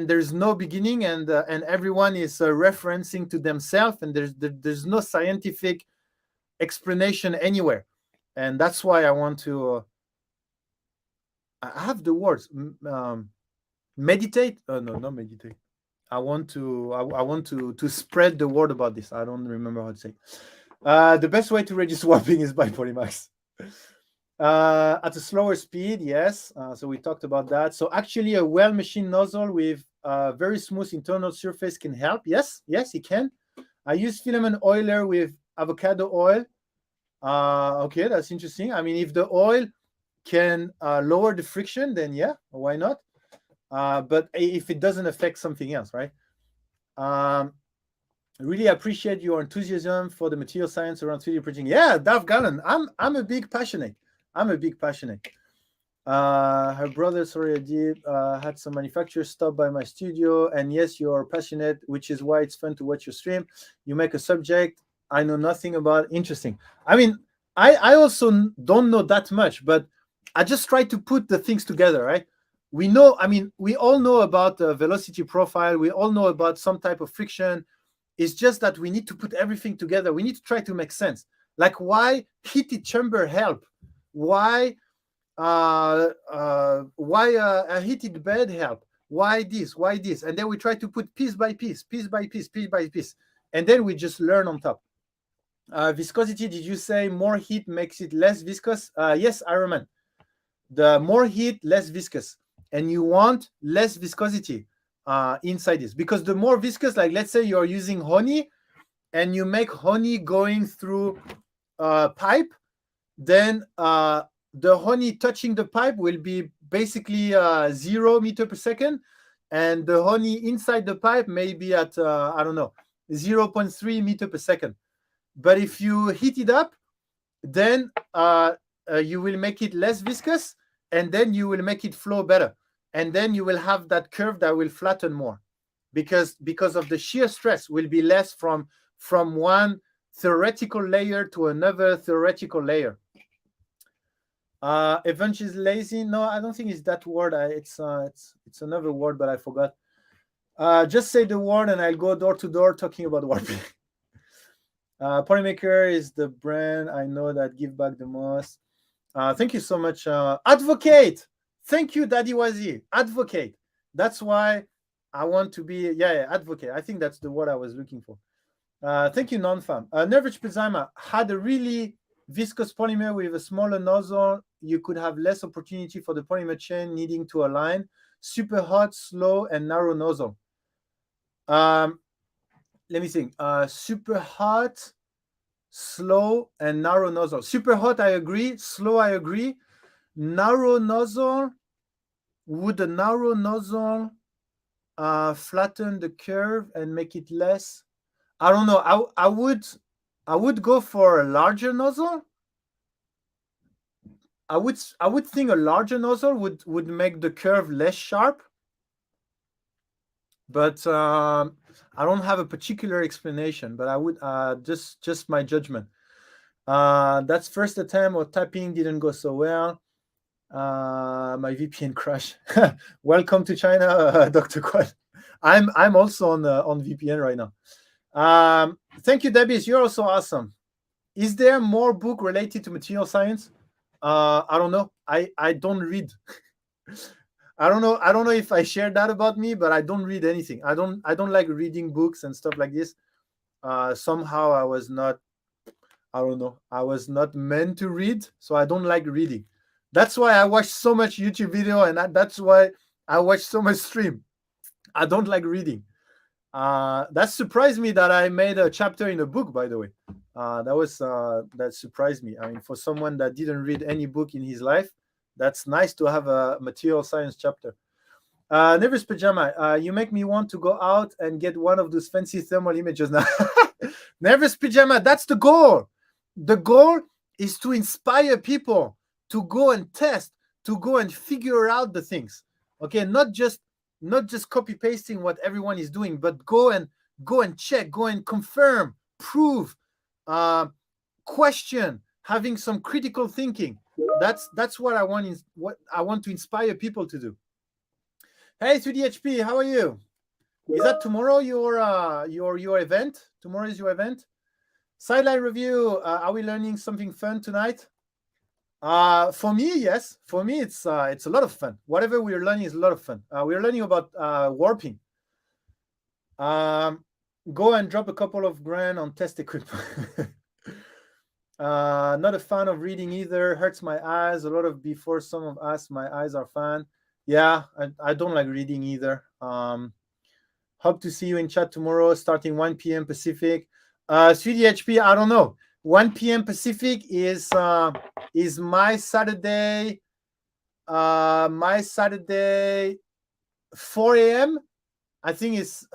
A: there's no beginning, and everyone is referencing to themselves, and there's no scientific explanation anywhere. And that's why I want to I have the words meditate. Oh no, not meditate. I want to spread the word about this. I don't remember how to say. The best way to reduce warping is by Polymax. At a slower speed, yes. So we talked about that. So actually, a well-machined nozzle with a very smooth internal surface can help. Yes, it can. I use filament oiler with avocado oil. Okay, that's interesting. I mean, if the oil can lower the friction, then yeah, why not? But if it doesn't affect something else, right? Really appreciate your enthusiasm for the material science around 3D printing. Yeah, Dav Gallen, I'm a big passionate. Her brother, sorry, had some manufacturers stop by my studio, and yes, you're passionate, which is why it's fun to watch your stream. You make a subject I know nothing about. Interesting. I mean, I also don't know that much, but I just try to put the things together, right? We know, I mean, we all know about the velocity profile. We all know about some type of friction. It's just that we need to put everything together. We need to try to make sense. Like, why heated chamber help? Why a heated bed help? Why this? Why this? And then we try to put piece by piece. And then we just learn on top. Viscosity, did you say more heat makes it less viscous? Yes, Ironman. The more heat, less viscous. And you want less viscosity inside this. Because the more viscous, like let's say you're using honey, and you make honey going through a pipe, then the honey touching the pipe will be basically 0 meter per second, and the honey inside the pipe may be at I don't know, 0.3 meter per second. But if you heat it up, then you will make it less viscous, and then you will make it flow better, and then you will have that curve that will flatten more, because of the shear stress will be less from one theoretical layer to another theoretical layer. Event is lazy. No, I don't think it's that word. It's another word, but I forgot. Just say the word and I'll go door to door talking about warping. Polymaker is the brand I know that give back the most. Thank you so much. Advocate. Thank you, Daddy Wazi. Advocate. That's why I want to be, yeah, advocate. I think that's the word I was looking for. Thank you, non-fam. Nervous Pizima had a really viscous polymer with a smaller nozzle. You could have less opportunity for the polymer chain needing to align. Super hot, slow, and narrow nozzle. Let me think. Super hot, slow, and narrow nozzle. Super hot, I agree. Slow, I agree. Narrow nozzle. Would a narrow nozzle flatten the curve and make it less? I don't know. I would go for a larger nozzle. I would think a larger nozzle would make the curve less sharp. But I don't have a particular explanation. But I would just my judgment. That's first attempt or typing didn't go so well. My VPN crash. Welcome to China, Dr. Quad. I'm also on VPN right now. Thank you, Debbie. You're also awesome. Is there more book related to material science? I don't know. I don't read. I don't know if I shared that about me, but I don't read anything. I don't like reading books and stuff like this. Somehow I was not. I don't know. I was not meant to read, so I don't like reading. That's why I watch so much YouTube video, and that's why I watch so much stream. I don't like reading. That surprised me that I made a chapter in a book, by the way. That surprised me. I mean, for someone that didn't read any book in his life, that's nice to have a material science chapter. Nervous Pajama, you make me want to go out and get one of those fancy thermal images now. Nervous Pajama, that's the goal. The goal is to inspire people to go and test, to go and figure out the things. Okay, not just copy pasting what everyone is doing, but go and check, go and confirm, prove, question, having some critical thinking. That's what I want to inspire people to do. Hey, 3DHP, how are you? Is that tomorrow your event? Tomorrow is your event. Sideline review. Are we learning something fun tonight? For me, yes. For me, it's a lot of fun. Whatever we're learning is a lot of fun. We're learning about warping. Go and drop a couple of grand on test equipment. Not a fan of reading either. Hurts my eyes. A lot of before some of us, my eyes are fine. Yeah, I don't like reading either. Hope to see you in chat tomorrow, starting 1 p.m. Pacific. 3DHP, I don't know. 1 p.m. Pacific is my Saturday. My Saturday 4 a.m. I think it's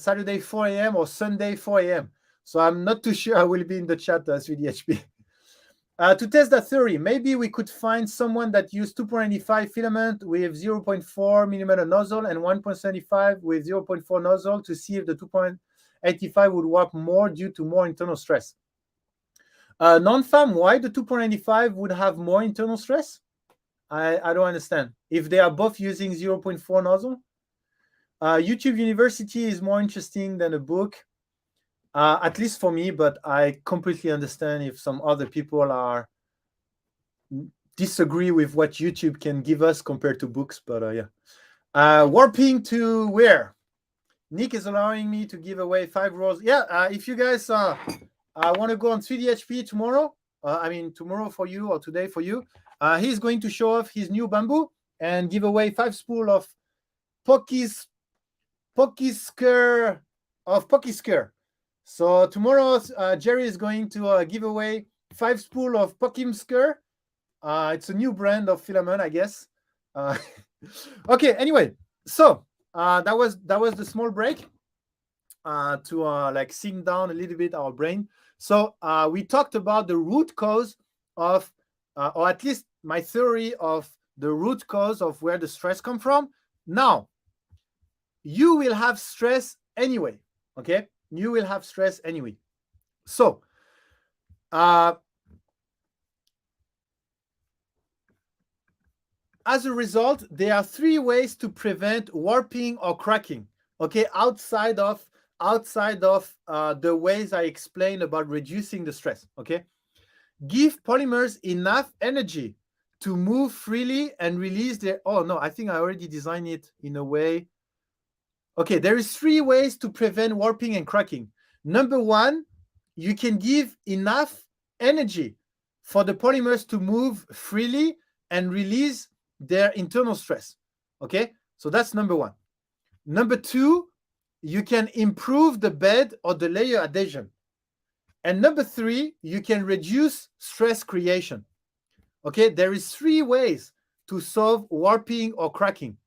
A: Saturday 4 a.m. or Sunday 4 a.m. So I'm not too sure I will be in the chat, 3DHP. To test that theory, maybe we could find someone that used 2.95 filament with 0.4 millimeter nozzle and 1.75 with 0.4 nozzle to see if the 2.85 would work more due to more internal stress. Non-fam, why the 2.95 would have more internal stress? I don't understand. If they are both using 0.4 nozzle, YouTube University is more interesting than a book. At least for me, but I completely understand if some other people disagree with what YouTube can give us compared to books. But yeah, warping to where? Nick is allowing me to give away 5 rolls. Yeah, if you guys want to go on 3DHP tomorrow, I mean tomorrow for you or today for you, he's going to show off his new bamboo and give away 5 spool of Pokisker. So tomorrow, Jerry is going to give away 5 spool of Pokimsker. It's a new brand of filament, I guess. Okay. Anyway, so that was the small break to like sink down a little bit our brain. So we talked about the root cause of, or at least my theory of the root cause of where the stress comes from. Now, you will have stress anyway. Okay. You will have stress anyway. So, as a result, there are 3 ways to prevent warping or cracking. Okay, outside of the ways I explained about reducing the stress. Okay, give polymers enough energy to move freely and release their... Oh, no, I think I already designed it in a way. Okay, there is 3 ways to prevent warping and cracking. Number 1, you can give enough energy for the polymers to move freely and release their internal stress. Okay, so that's number 1. Number 2, you can improve the bed or the layer adhesion. And number 3, you can reduce stress creation. Okay, there is 3 ways to solve warping or cracking.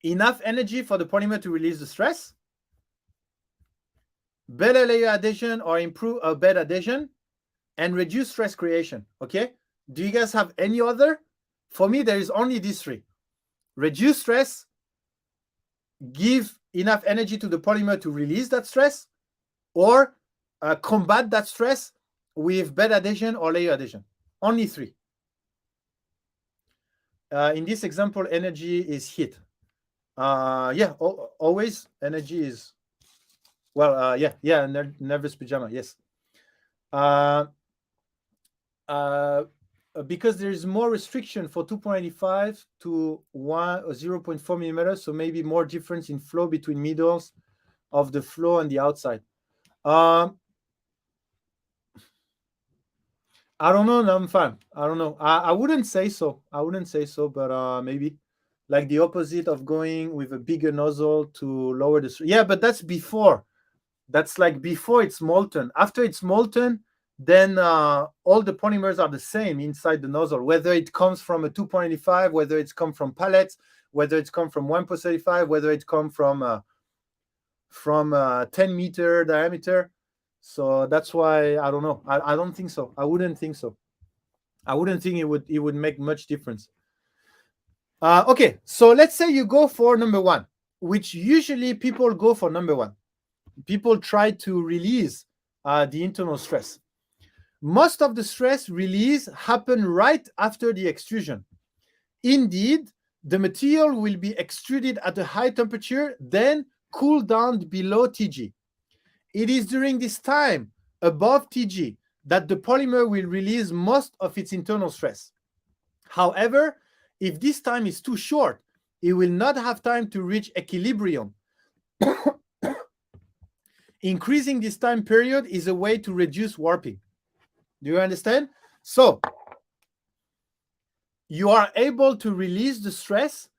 A: Enough energy for the polymer to release the stress, better layer adhesion or improve bed adhesion, and reduce stress creation. Okay, do you guys have any other? For me, there is only these 3. Reduce stress, give enough energy to the polymer to release that stress, or combat that stress with bed adhesion or layer adhesion. Only 3. In this example, energy is heat. Yeah, always energy is... Well, yeah, nervous pajama, yes. Because there is more restriction for 2.85 to 0.4 millimeters, so maybe more difference in flow between middles of the flow and the outside. I don't know, Namfan. I don't know. I wouldn't say so. But maybe like the opposite of going with a bigger nozzle to lower the... Yeah, but that's before. That's like before it's molten. After it's molten, then all the polymers are the same inside the nozzle, whether it comes from a 2.85, whether it's come from pellets, whether it's come from 1.35, whether it come from 10 meter diameter. So that's why I don't know. I don't think so. I wouldn't think so. I wouldn't think it would make much difference. Okay, so let's say you go for number 1, which usually people go for number 1. People try to release the internal stress. Most of the stress release happen right after the extrusion. Indeed, the material will be extruded at a high temperature, then cool down below TG. It is during this time above TG that the polymer will release most of its internal stress. However, if this time is too short, it will not have time to reach equilibrium. Increasing this time period is a way to reduce warping. Do you understand? So you are able to release the stress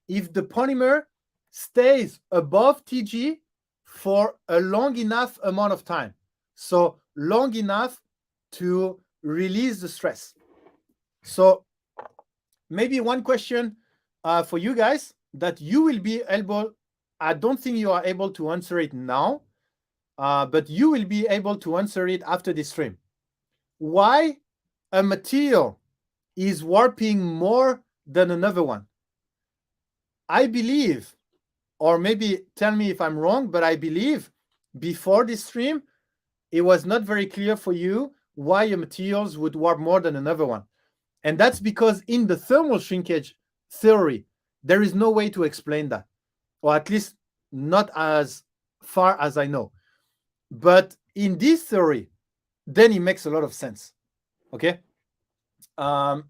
A: if the polymer stays above TG for a long enough amount of time. So long enough to release the stress. So maybe one question for you guys that you will be able... I don't think you are able to answer it now, but you will be able to answer it after this stream. Why a material is warping more than another one? I believe, or maybe tell me if I'm wrong, but I believe before this stream, it was not very clear for you why a materials would warp more than another one. And that's because in the thermal shrinkage theory, there is no way to explain that, or at least not as far as I know. But in this theory, then it makes a lot of sense. Okay. I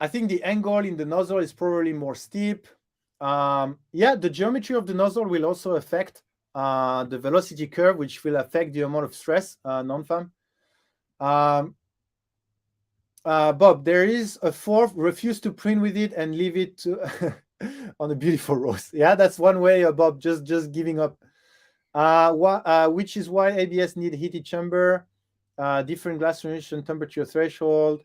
A: think the angle in the nozzle is probably more steep. Yeah, the geometry of the nozzle will also affect the velocity curve, which will affect the amount of stress, non-fam. Bob, there is a fourth: refuse to print with it and leave it to on a beautiful rose. Yeah, that's one way, Bob, just giving up. Which is why ABS need heated chamber, different glass transition temperature threshold.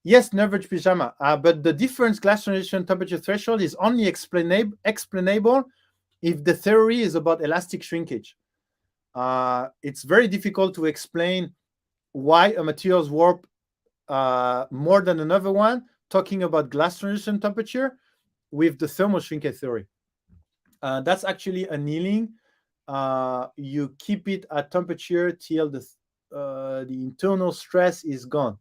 A: Yes, nervous pajama. But the different glass transition temperature threshold is only explainable if the theory is about elastic shrinkage. It's very difficult to explain why a material's warp more than another one, talking about glass transition temperature with the thermal shrinkage theory. That's actually annealing. You keep it at temperature till the internal stress is gone.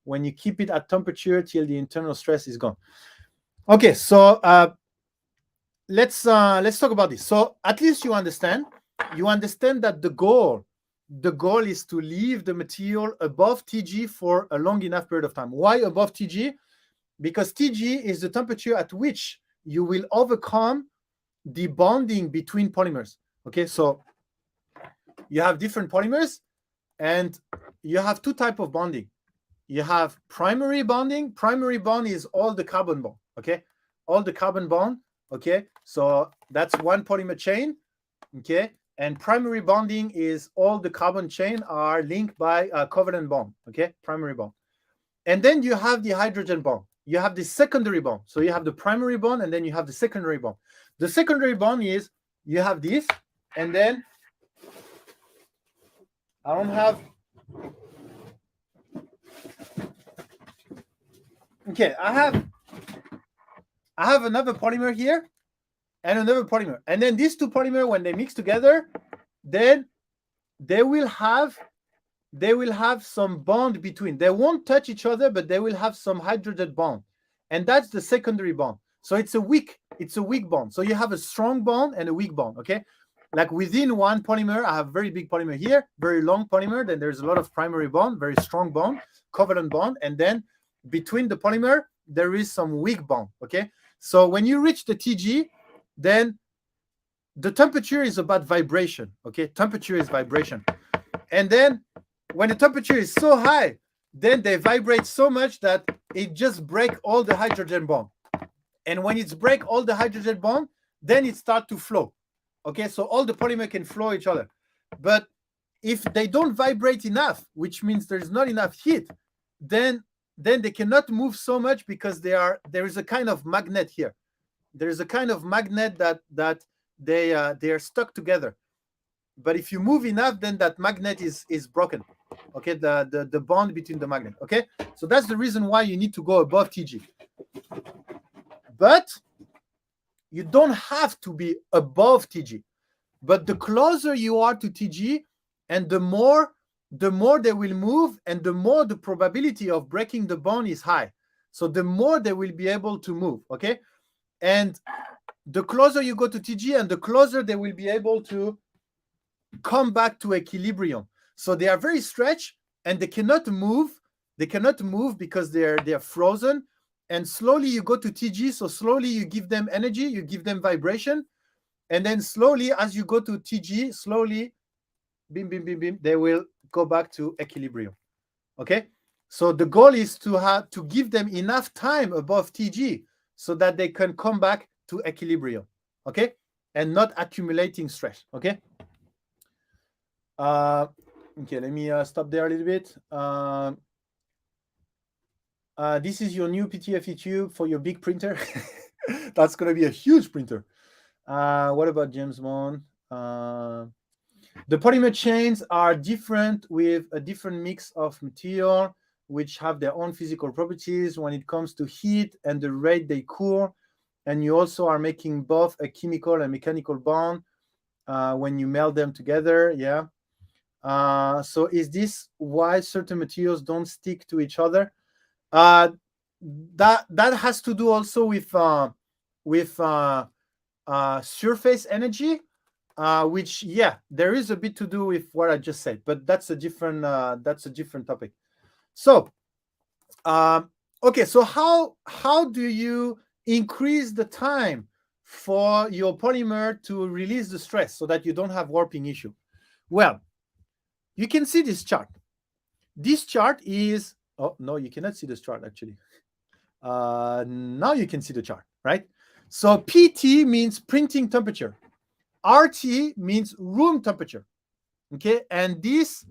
A: When you keep it at temperature till the internal stress is gone. Okay, so let's talk about this. So at least you understand that the goal the goal is to leave the material above TG for a long enough period of time. Why above TG? Because TG is the temperature at which you will overcome the bonding between polymers. Okay, so you have different polymers, and you have two types of bonding. You have primary bonding. Primary bond is all the carbon bond. Okay, all the carbon bond. Okay, so that's one polymer chain. Okay, and primary bonding is all the carbon chain are linked by a covalent bond. Okay, primary bond. And then you have the hydrogen bond. You have the secondary bond. So you have the primary bond, and then you have the secondary bond. The secondary bond is you have this, and then I don't have. Okay, I have another polymer here and another polymer. And then these two polymers, when they mix together, then they will have some bond between. They won't touch each other, but they will have some hydrogen bond. And that's the secondary bond. So it's a weak bond. So you have a strong bond and a weak bond, okay? Like within one polymer, I have very big polymer here, very long polymer. Then there's a lot of primary bond, very strong bond, covalent bond. And then between the polymer, there is some weak bond, okay? So when you reach the TG, then the temperature is about vibration, okay? Temperature is vibration. And then when the temperature is so high, then they vibrate so much that it just breaks all the hydrogen bond. And when it's break all the hydrogen bond, then it starts to flow. Okay, so all the polymer can flow each other. But if they don't vibrate enough, which means there's not enough heat, then they cannot move so much because there is a kind of magnet here. There is a kind of magnet that they are stuck together. But if you move enough, then that magnet is broken. Okay, the bond between the magnet. Okay, so that's the reason why you need to go above TG. But you don't have to be above TG. But the closer you are to TG, and the more they will move, and the more the probability of breaking the bond is high. So the more they will be able to move. Okay, and the closer you go to TG, and the closer they will be able to come back to equilibrium. So they are very stretched, and they cannot move. They cannot move because they're frozen. And slowly you go to TG. So slowly you give them energy, you give them vibration, and then slowly as you go to TG, slowly, bim, bim, bim, bim, they will go back to equilibrium. Okay. So the goal is to give them enough time above TG so that they can come back to equilibrium. Okay, and not accumulating stress. Okay. Okay, let me stop there a little bit. This is your new PTFE tube for your big printer. That's going to be a huge printer. What about James Bond? The polymer chains are different with a different mix of material, which have their own physical properties when it comes to heat and the rate they cool. And you also are making both a chemical and mechanical bond when you melt them together. Yeah. So is this why certain materials don't stick to each other? That has to do also with surface energy, which, yeah, there is a bit to do with what I just said, but that's a different topic. So okay, so how do you increase the time for your polymer to release the stress so that you don't have warping issue? Well, you can see this chart. This chart is, oh no, you cannot see this chart actually. Now you can see the chart, right? So PT means printing temperature. RT means room temperature. Okay, and this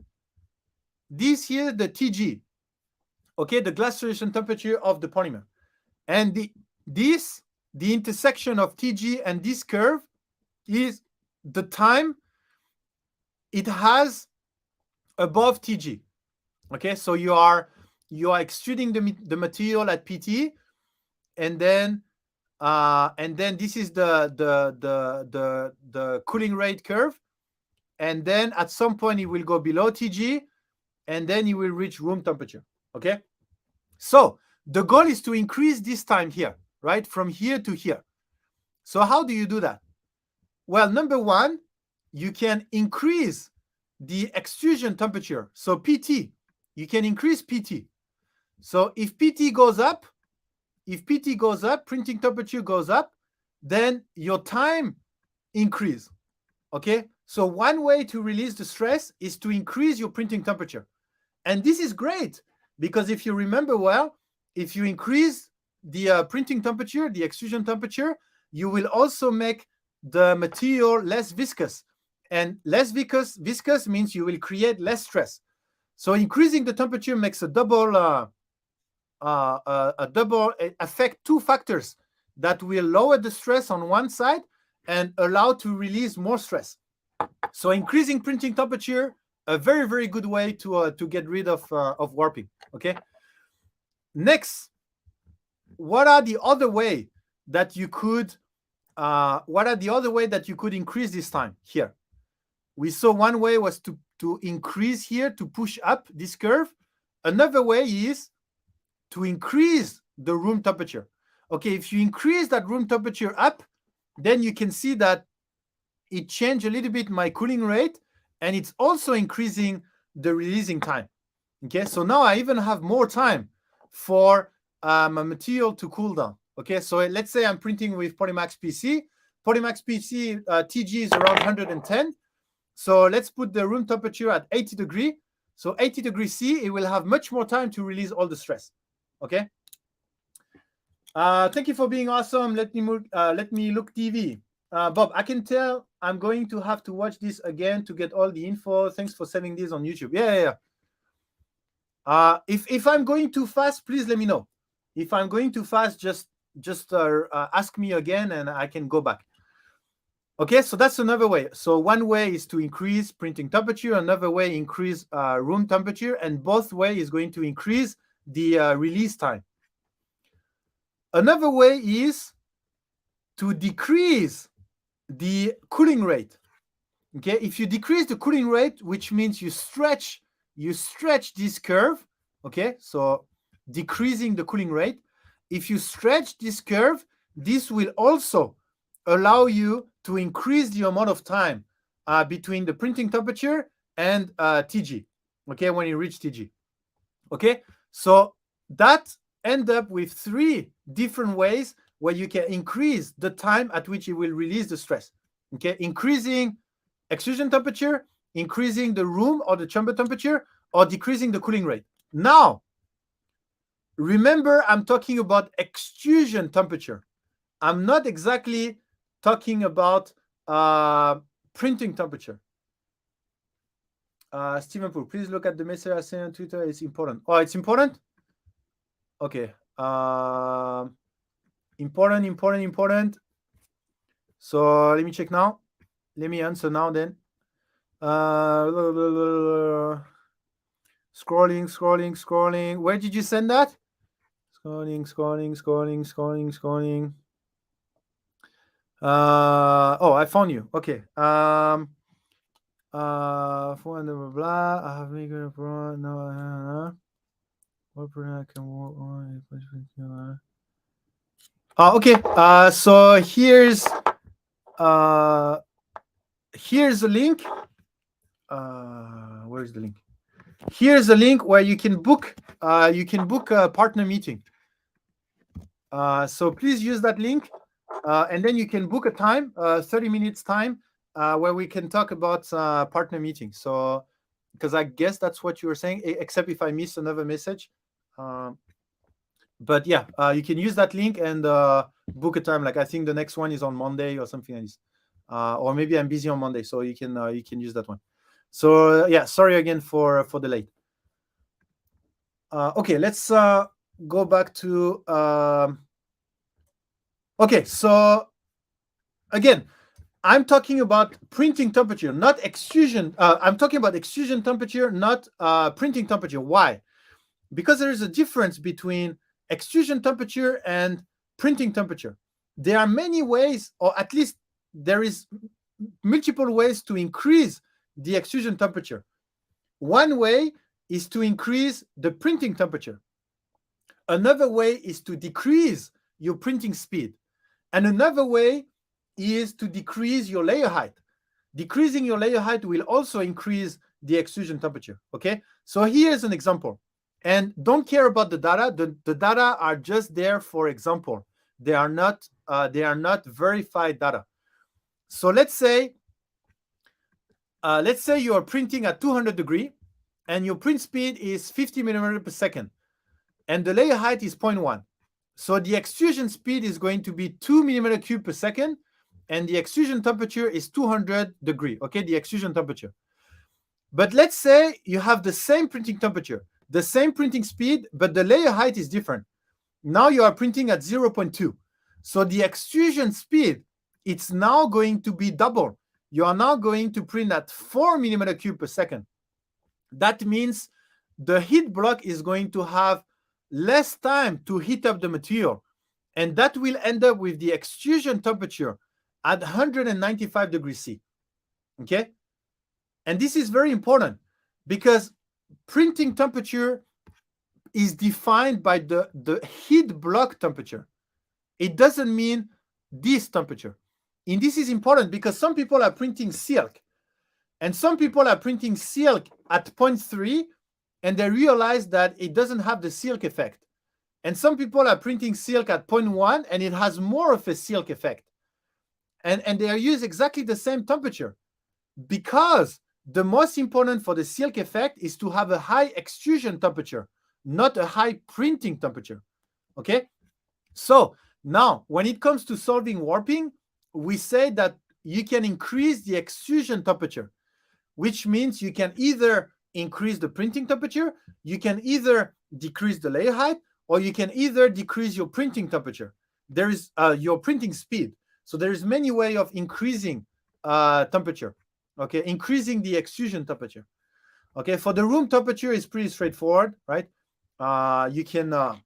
A: here, the TG, okay, the glass solution temperature of the polymer. And the intersection of TG and this curve is the time it has above TG. Okay, so you are extruding the material at PT, and then this is the cooling rate curve, and then at some point it will go below TG, and then you will reach room temperature. Okay, so the goal is to increase this time here, right, from here to here. So how do you do that? Well, number one, you can increase the extrusion temperature. So PT, you can increase PT. So if PT goes up, printing temperature goes up, then your time increase. Okay, so one way to release the stress is to increase your printing temperature. And this is great because if you remember well, if you increase the printing temperature, the extrusion temperature, you will also make the material less viscous. And less viscous means you will create less stress. So increasing the temperature makes a double affect two factors that will lower the stress on one side and allow to release more stress. So increasing printing temperature, a very, very good way to get rid of warping. Okay. Next, what are the other way that you could increase this time? Here, we saw one way was to increase here, to push up this curve. Another way is to increase the room temperature. Okay, if you increase that room temperature up, then you can see that it changed a little bit my cooling rate, and it's also increasing the releasing time. Okay, so now I even have more time for my material to cool down. Okay, so let's say I'm printing with Polymax PC. Polymax PC TG is around 110. So let's put the room temperature at 80 degrees. So 80 degrees C, it will have much more time to release all the stress. Okay. Thank you for being awesome. Let me look TV. Bob, I can tell I'm going to have to watch this again to get all the info. Thanks for sending this on YouTube. Yeah. If I'm going too fast, please let me know. If I'm going too fast, just ask me again and I can go back. Okay, so that's another way. So one way is to increase printing temperature. Another way, increase room temperature. And both way is going to increase the release time. Another way is to decrease the cooling rate. Okay, if you decrease the cooling rate, which means you stretch this curve. Okay, so decreasing the cooling rate. If you stretch this curve, this will also allow you to increase the amount of time between the printing temperature and TG. Okay, when you reach TG. Okay, so that end up with 3 different ways where you can increase the time at which it will release the stress. Okay, increasing extrusion temperature, increasing the room or the chamber temperature, or decreasing the cooling rate. Now, remember, I'm talking about extrusion temperature. I'm not exactly talking about printing temperature. Stephen Poole, please look at the message I sent on Twitter. It's important. Oh, it's important? Okay. Important. So let me check now. Let me answer now then. Scrolling. Where did you send that? Scrolling. Oh, I found you. Okay. For blah. I have made a pro. No. What I can work on? Okay. So here's the link. Where's the link? Here's a link where you can book a partner meeting. So please use that link, and then you can book a time, 30 minutes time, where we can talk about partner meeting. So, because I guess that's what you were saying, except if I missed another message. But yeah, you can use that link and book a time. Like I think the next one is on Monday or something like this, or maybe I'm busy on Monday, so you can use that one. So yeah, sorry again for the late. Okay, let's go back to. Okay, so again, I'm talking about printing temperature, not extrusion. I'm talking about extrusion temperature, not printing temperature. Why? Because there is a difference between extrusion temperature and printing temperature. There are many ways, or at least there is multiple ways to increase the extrusion temperature. One way is to increase the printing temperature. Another way is to decrease your printing speed. And another way is to decrease your layer height. Decreasing your layer height will also increase the extrusion temperature. Okay, so here's an example. And don't care about the data. The data are just there for example. They are not verified data. So let's say you are printing at 200 degree and your print speed is 50 millimeter per second and the layer height is 0.1. So the extrusion speed is going to be 2 millimeter cube per second and the extrusion temperature is 200 degree. Okay, the extrusion temperature. But let's say you have the same printing temperature, the same printing speed, but the layer height is different. Now you are printing at 0.2. So the extrusion speed, it's now going to be double. You are now going to print at 4 millimeter cube per second. That means the heat block is going to have less time to heat up the material. And that will end up with the extrusion temperature at 195 degrees C. Okay? And this is very important because printing temperature is defined by the heat block temperature. It doesn't mean this temperature. And this is important because some people are printing silk and some people are printing silk at 0.3 and they realize that it doesn't have the silk effect. And some people are printing silk at 0.1 and it has more of a silk effect. And they are using exactly the same temperature because the most important for the silk effect is to have a high extrusion temperature, not a high printing temperature. Okay? So now, when it comes to solving warping, we say that you can increase the extrusion temperature, which means you can either increase the printing temperature, you can either decrease the layer height, or you can either decrease your printing temperature. There is your printing speed. So there is many ways of increasing temperature. Okay, increasing the extrusion temperature. Okay, for the room temperature is pretty straightforward, right? You can have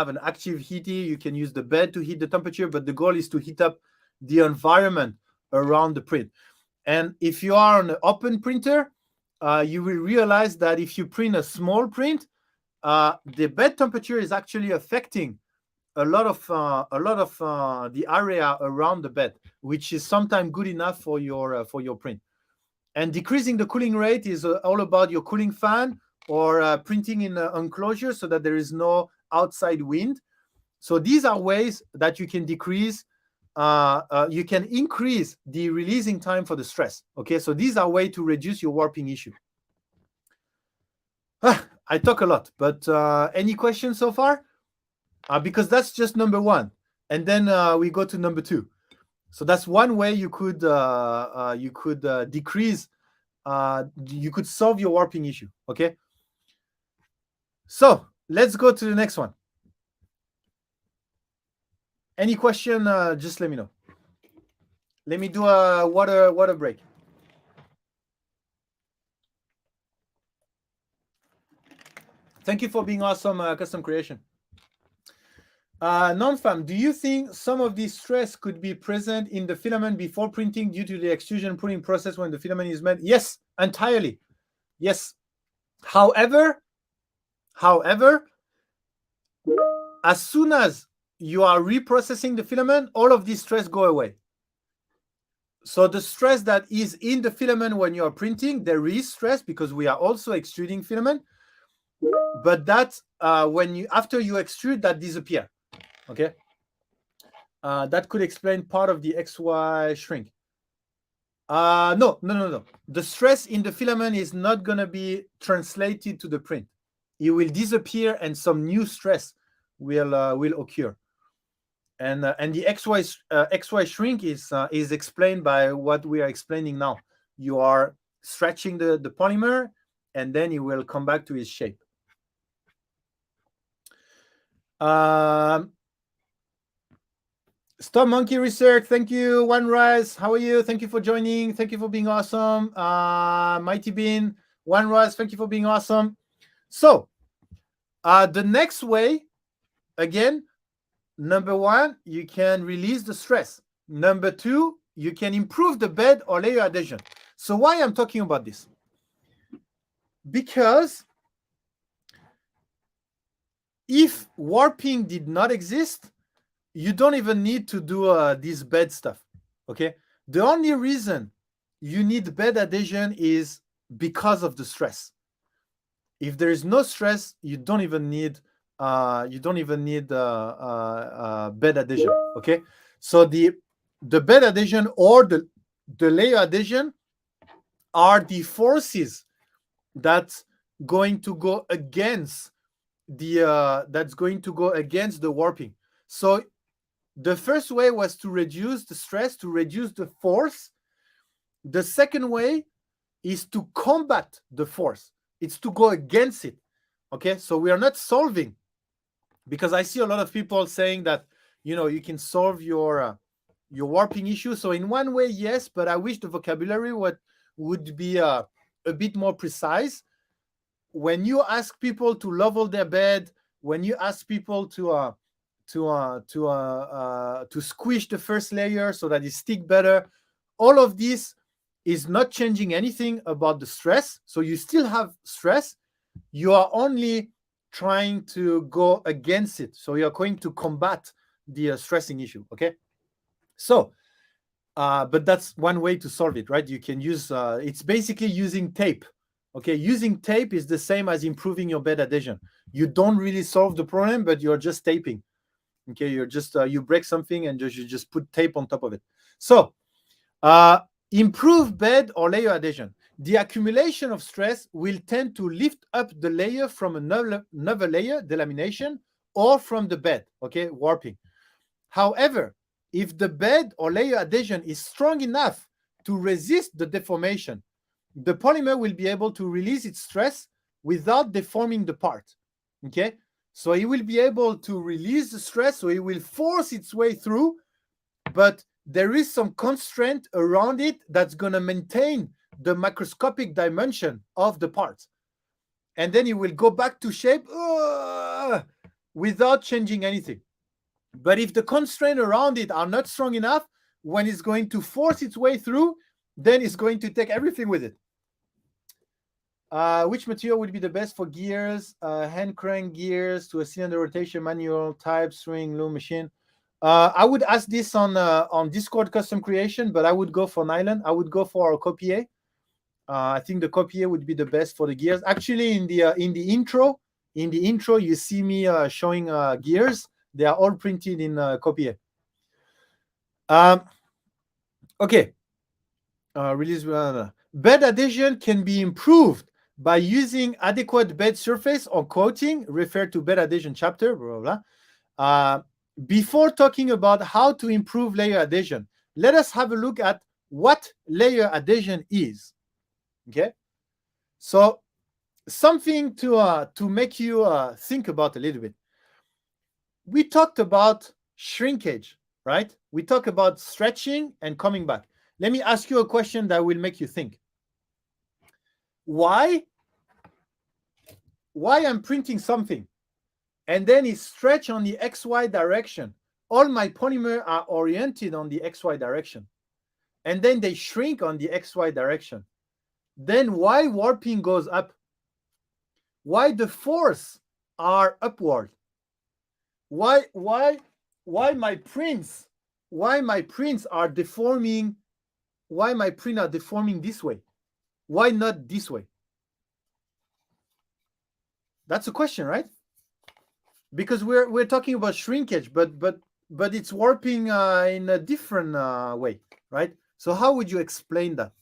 A: an active heater. You can use the bed to heat the temperature, but the goal is to heat up the environment around the print. And if you are on an open printer, you will realize that if you print a small print, the bed temperature is actually affecting a lot of the area around the bed, which is sometimes good enough for your print. And decreasing the cooling rate is all about your cooling fan or printing in an enclosure so that there is no outside wind. So these are ways that you can decrease, you can increase the releasing time for the stress. Okay, so these are ways to reduce your warping issue. I talk a lot, but any questions so far? Because that's just number one, and then we go to number two. So that's one way you could decrease, you could solve your warping issue. Okay. So let's go to the next one. Any question? Just let me know. Let me do a water break. Thank you for being awesome, Custom Creation. Non-fam, do you think some of this stress could be present in the filament before printing due to the extrusion printing process when the filament is made? Yes, entirely. Yes. However, as soon as you are reprocessing the filament, all of this stress go away. So the stress that is in the filament when you are printing, there is stress because we are also extruding filament. But that after you extrude, that disappears. Okay, that could explain part of the XY shrink. No. The stress in the filament is not going to be translated to the print. It will disappear, and some new stress will occur. And the XY shrink is explained by what we are explaining now. You are stretching the polymer, and then it will come back to its shape. Stop Monkey Research, thank you. One Rise, how are you? Thank you for joining. Thank you for being awesome. Mighty Bean, One Rise, thank you for being awesome. So, the next way, again, number one, you can release the stress. Number two, you can improve the bed or layer adhesion. So why I'm talking about this? Because if warping did not exist, you don't even need to do this bed stuff, okay? The only reason you need bed adhesion is because of the stress. If there is no stress, you don't even need bed adhesion. Okay, so the bed adhesion or the layer adhesion are the forces that's going to go against the warping. So the first way was to reduce the stress, to reduce the force. The second way is to combat the force. It's to go against it. Okay, so we are not solving, because I see a lot of people saying that, you know, you can solve your warping issue. So in one way, yes, but I wish the vocabulary would be a bit more precise. When you ask people to level their bed, when you ask people to squish the first layer so that it stick better, all of this is not changing anything about the stress. So you still have stress. You are only trying to go against it. So you're going to combat the stressing issue. Okay. So, but that's one way to solve it, right? You can use, it's basically using tape. Okay. Using tape is the same as improving your bed adhesion. You don't really solve the problem, but you're just taping. Okay. You're just, you break something and you just put tape on top of it. So, improve bed or layer adhesion. The accumulation of stress will tend to lift up the layer from another layer, delamination, or from the bed, okay, warping. However, if the bed or layer adhesion is strong enough to resist the deformation, the polymer will be able to release its stress without deforming the part, okay? So it will be able to release the stress, so it will force its way through, but there is some constraint around it that's going to maintain the macroscopic dimension of the part. And then it will go back to shape without changing anything. But if the constraints around it are not strong enough, when it's going to force its way through, then it's going to take everything with it. Which material would be the best for gears, hand crank gears to a cylinder rotation manual type string loom machine? I would ask this on Discord custom creation, but I would go for nylon. I would go for a copier. I think the copier would be the best for the gears. Actually, in the intro, you see me showing gears. They are all printed in copier. Okay. Release bed adhesion can be improved by using adequate bed surface or coating. Refer to bed adhesion chapter. Blah, blah, blah. Before talking about how to improve layer adhesion, let us have a look at what layer adhesion is. Okay, so something to make you think about a little bit. We talked about shrinkage, right? We talked about stretching and coming back. Let me ask you a question that will make you think. Why I'm printing something and then it stretch on the XY direction? All my polymer are oriented on the XY direction, and then they shrink on the XY direction. Then why warping goes up? Why the force are upward? Why my prints are deforming? Why my print are deforming this way? Why not this way? That's a question, right? Because we're talking about shrinkage, but it's warping in a different way, right? So how would you explain that?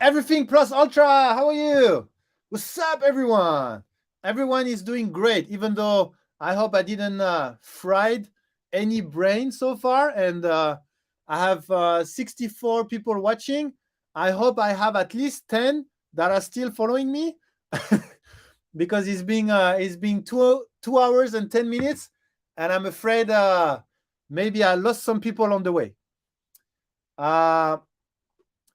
A: Everything plus ultra, how are you? What's up, everyone? Everyone is doing great, even though I hope I didn't fried any brain so far, and I have 64 people watching. I hope I have at least 10 that are still following me, because it's been 2 hours and 10 minutes, and I'm afraid maybe I lost some people on the way.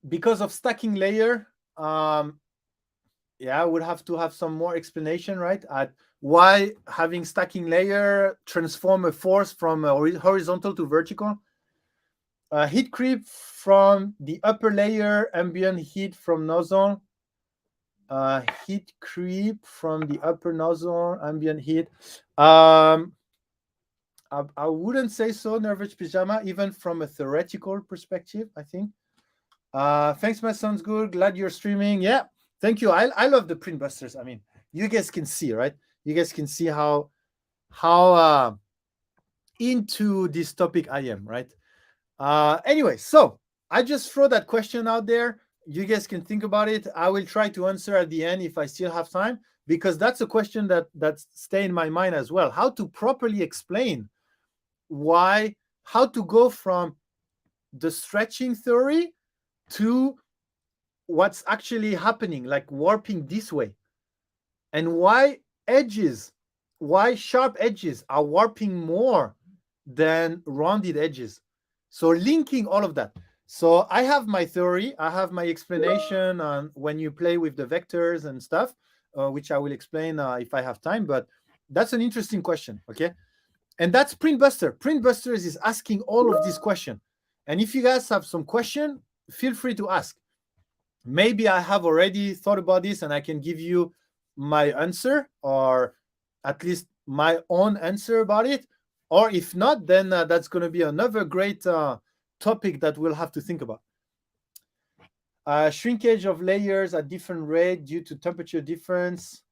A: Because of stacking layer, yeah, I would have to have some more explanation, right? At why having stacking layer transform a force from horizontal to vertical. Heat creep from the upper layer, ambient heat from nozzle. Heat creep from the upper nozzle, ambient heat. I wouldn't say so, Nervous Pajama, even from a theoretical perspective, I think. Thanks, my sounds good. Glad you're streaming. Yeah, thank you. I love the Printbusters. I mean, you guys can see, right? You guys can see how into this topic I am, right? Anyway, so I just throw that question out there. You guys can think about it. I will try to answer at the end if I still have time, because that's a question that stay in my mind as well. How to properly explain how to go from the stretching theory to what's actually happening, like warping this way, and why sharp edges are warping more than rounded edges. So linking all of that. So I have my theory, I have my explanation on when you play with the vectors and stuff, which I will explain if I have time, but that's an interesting question, okay? And that's Printbuster. Printbusters is asking all of these questions. And if you guys have some question, feel free to ask. Maybe I have already thought about this and I can give you my answer, or at least my own answer about it. Or if not, then that's going to be another great topic that we'll have to think about. Shrinkage of layers at different rate due to temperature difference.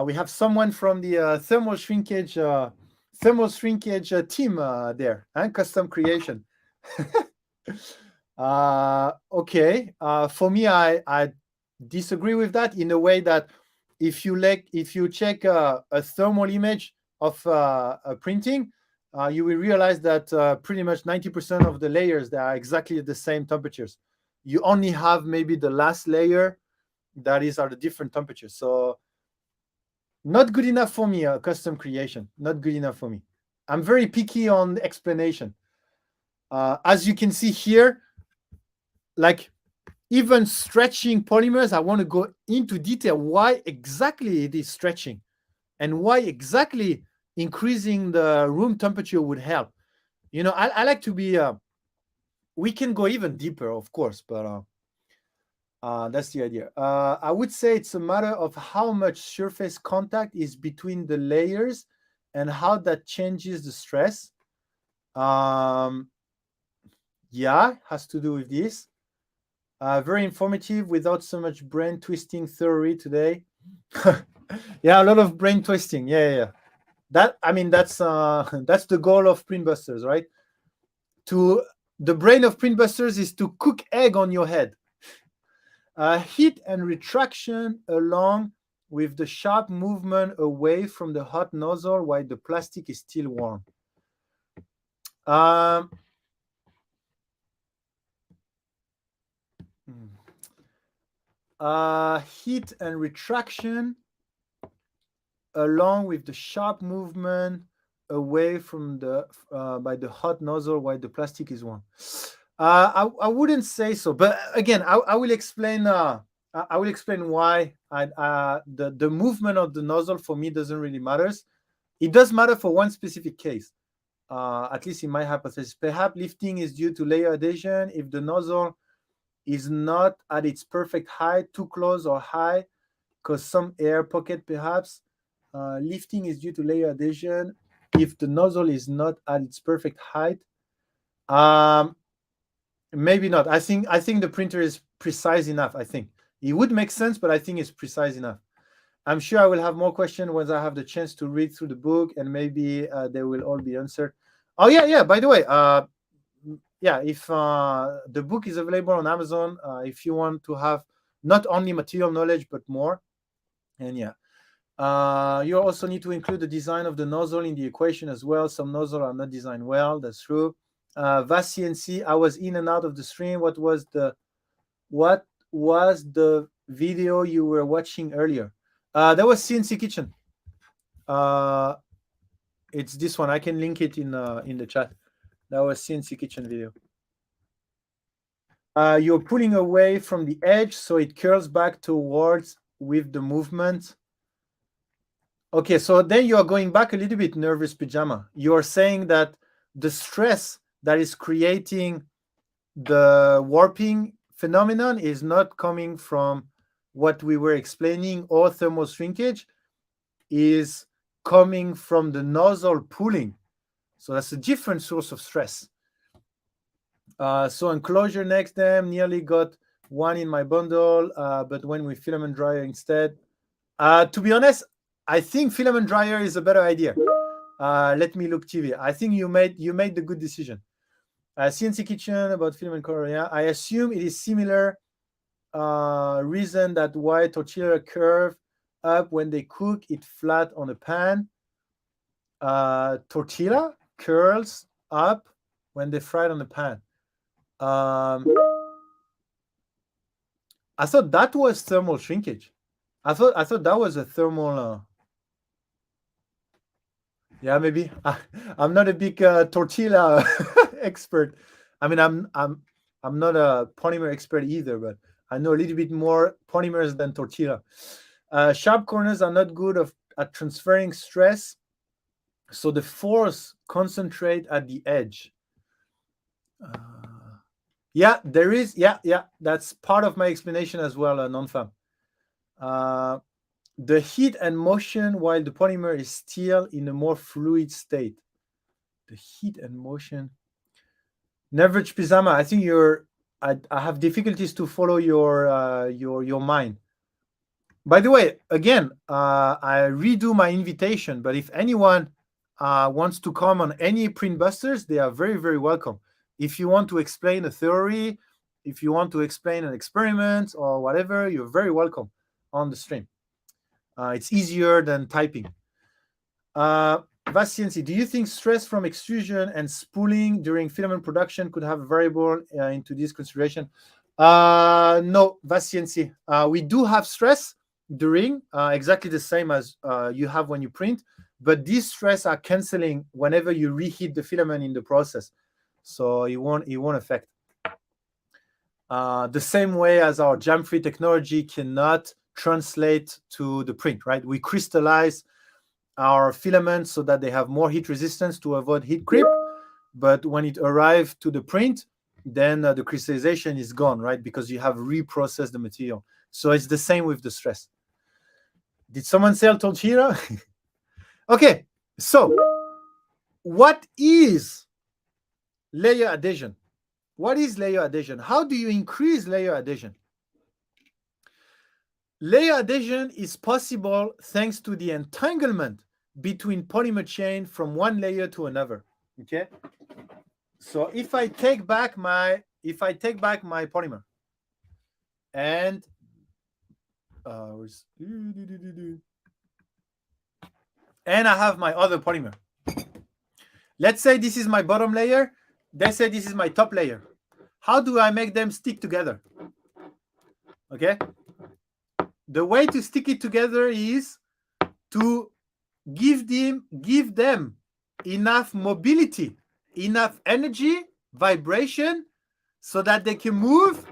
A: We have someone from the thermal shrinkage team there, and custom creation. Okay. For me, I disagree with that in a way that if you check a thermal image of a printing, you will realize that pretty much 90% of the layers, they are exactly at the same temperatures. You only have maybe the last layer that are the different temperatures. So not good enough for me, custom creation. Not good enough for me. I'm very picky on explanation. As you can see here, like even stretching polymers, I want to go into detail why exactly it is stretching and why exactly increasing the room temperature would help. You know, I like to be, we can go even deeper, of course, but that's the idea. I would say it's a matter of how much surface contact is between the layers and how that changes the stress. Yeah, has to do with this. Very informative without so much brain twisting theory today. Yeah, a lot of brain twisting. Yeah. That's the goal of Printbusters, right? The brain of Printbusters is to cook egg on your head. Heat and retraction along with the sharp movement away from the hot nozzle while the plastic is still warm. Heat and retraction along with the sharp movement away from the by the hot nozzle while the plastic is warm. I wouldn't say so, but again, I will explain. I will explain why the movement of the nozzle for me doesn't really matter. It does matter for one specific case, at least in my hypothesis. Perhaps lifting is due to layer adhesion. If the nozzle is not at its perfect height, too close or high, because some air pocket perhaps. Lifting is due to layer adhesion. If the nozzle is not at its perfect height, maybe not. I think the printer is precise enough. I think it would make sense, but I think it's precise enough. I'm sure I will have more questions once I have the chance to read through the book, and maybe they will all be answered. Oh yeah. By the way, if the book is available on Amazon, if you want to have not only material knowledge but more, and yeah. You also need to include the design of the nozzle in the equation as well. Some nozzles are not designed well. That's true. Vast CNC, I was in and out of the stream. What was the video you were watching earlier? That was CNC Kitchen. It's this one. I can link it in the chat. That was CNC Kitchen video. You're pulling away from the edge, so it curls back towards with the movement. Okay, so then you are going back a little bit, Nervous Pajama. You are saying that the stress that is creating the warping phenomenon is not coming from what we were explaining or thermal shrinkage, is coming from the nozzle pooling. So that's a different source of stress. So enclosure next them, nearly got one in my bundle, but when we filament dryer instead. To be honest, I think filament dryer is a better idea. Let me look TV. I think you made the good decision. CNC Kitchen about filament color. Yeah, I assume it is similar reason that why tortilla curve up when they cook it flat on a pan. Tortilla curls up when they fry it on the pan. I thought that was thermal shrinkage. I thought that was a thermal. Yeah, maybe. I'm not a big tortilla expert. I mean, I'm not a polymer expert either, but I know a little bit more polymers than tortilla. Sharp corners are not good at transferring stress, so the force concentrate at the edge. Yeah, there is. Yeah, that's part of my explanation as well, non-fab. The heat and motion while the polymer is still in a more fluid state. The heat and motion. Neverage Pizama, I think I have difficulties to follow your mind. By the way, again, I redo my invitation, but if anyone wants to come on any Printbusters, they are very, very welcome. If you want to explain a theory, if you want to explain an experiment or whatever, you're very welcome on the stream. It's easier than typing. Vaciency, do you think stress from extrusion and spooling during filament production could have a variable into this consideration? No, Vaciency. We do have stress during, exactly the same as you have when you print, but these stress are canceling whenever you reheat the filament in the process. So it won't affect. The same way as our jam-free technology cannot translate to the print, right? We crystallize our filaments so that they have more heat resistance to avoid heat creep. But when it arrives to the print, then the crystallization is gone, right? Because you have reprocessed the material. So it's the same with the stress. Did someone sell tortilla? Okay, so what is layer adhesion? What is layer adhesion? How do you increase layer adhesion? Layer adhesion is possible thanks to the entanglement between polymer chain from one layer to another. Okay. So if I take back my polymer and I have my other polymer. Let's say this is my bottom layer. Let's say this is my top layer. How do I make them stick together? Okay. The way to stick it together is to give them enough mobility, enough energy, vibration, so that they can move,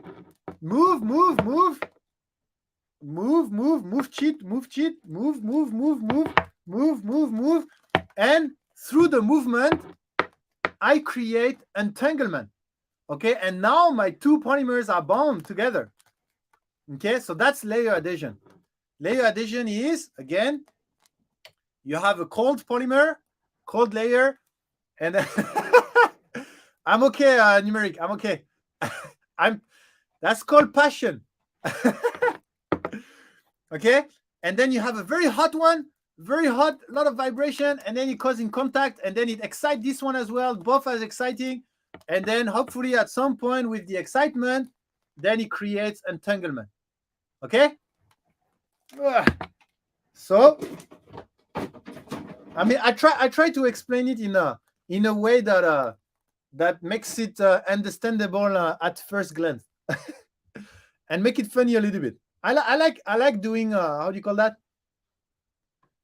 A: and through the movement, I create entanglement. Okay, and now my two polymers are bound together. Okay, so that's layer adhesion. Layer adhesion is, again, you have a cold polymer, cold layer, and I'm okay, numeric, I'm okay. That's called passion. Okay, and then you have a very hot one, very hot, a lot of vibration, and then it causes contact, and then it excites this one as well, both as exciting, and then hopefully at some point with the excitement, then it creates entanglement. Okay, so I mean, I try to explain it in a way that that makes it understandable at first glance, and make it funny a little bit. I like doing how do you call that?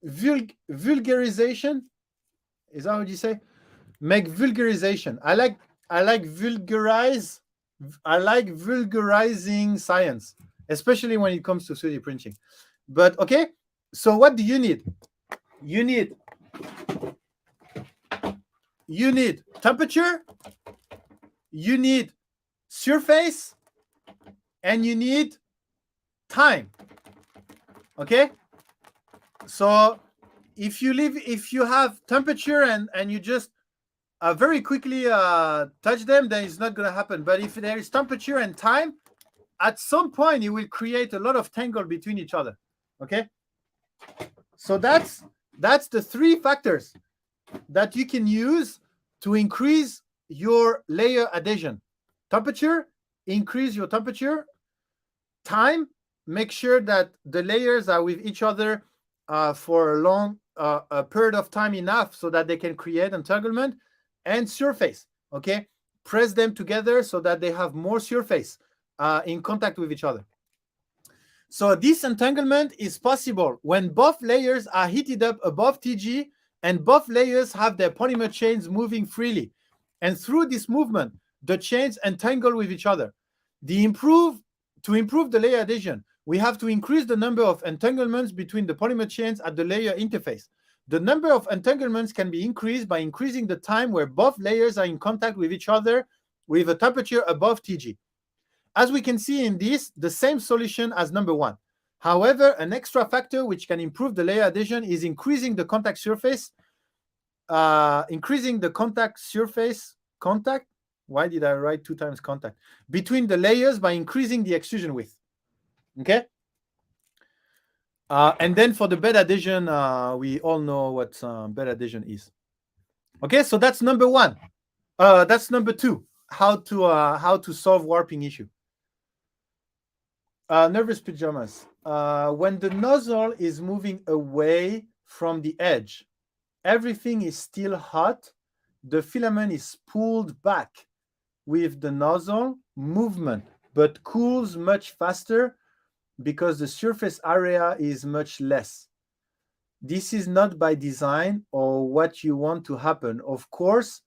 A: Vulgarization. Is that what you say? Make vulgarization. I like vulgarize. I like vulgarizing science, especially when it comes to 3D printing. But okay, so what do you need? You need temperature, you need surface, and you need time. Okay, so if you have temperature and you just very quickly touch them, then it's not going to happen. But if there is temperature and time, at some point it will create a lot of tangle between each other. Okay, so that's the three factors that you can use to increase your layer adhesion. Temperature, increase your temperature. Time, make sure that the layers are with each other for a long a period of time enough so that they can create entanglement. And surface, okay? Press them together so that they have more surface in contact with each other. So this entanglement is possible when both layers are heated up above TG and both layers have their polymer chains moving freely. And through this movement, the chains entangle with each other. To improve the layer adhesion, we have to increase the number of entanglements between the polymer chains at the layer interface. The number of entanglements can be increased by increasing the time where both layers are in contact with each other with a temperature above TG. As we can see in this, the same solution as number one. However, an extra factor which can improve the layer adhesion is increasing the contact surface. Contact. Why did I write 2 times contact? Between the layers by increasing the extrusion width. Okay? And then for the bed adhesion, we all know what bed adhesion is. Okay, so that's number one. That's number two. How to solve warping issue. Nervous pajamas. When the nozzle is moving away from the edge, everything is still hot. The filament is pulled back with the nozzle movement, but cools much faster because the surface area is much less. This is not by design or what you want to happen, of course,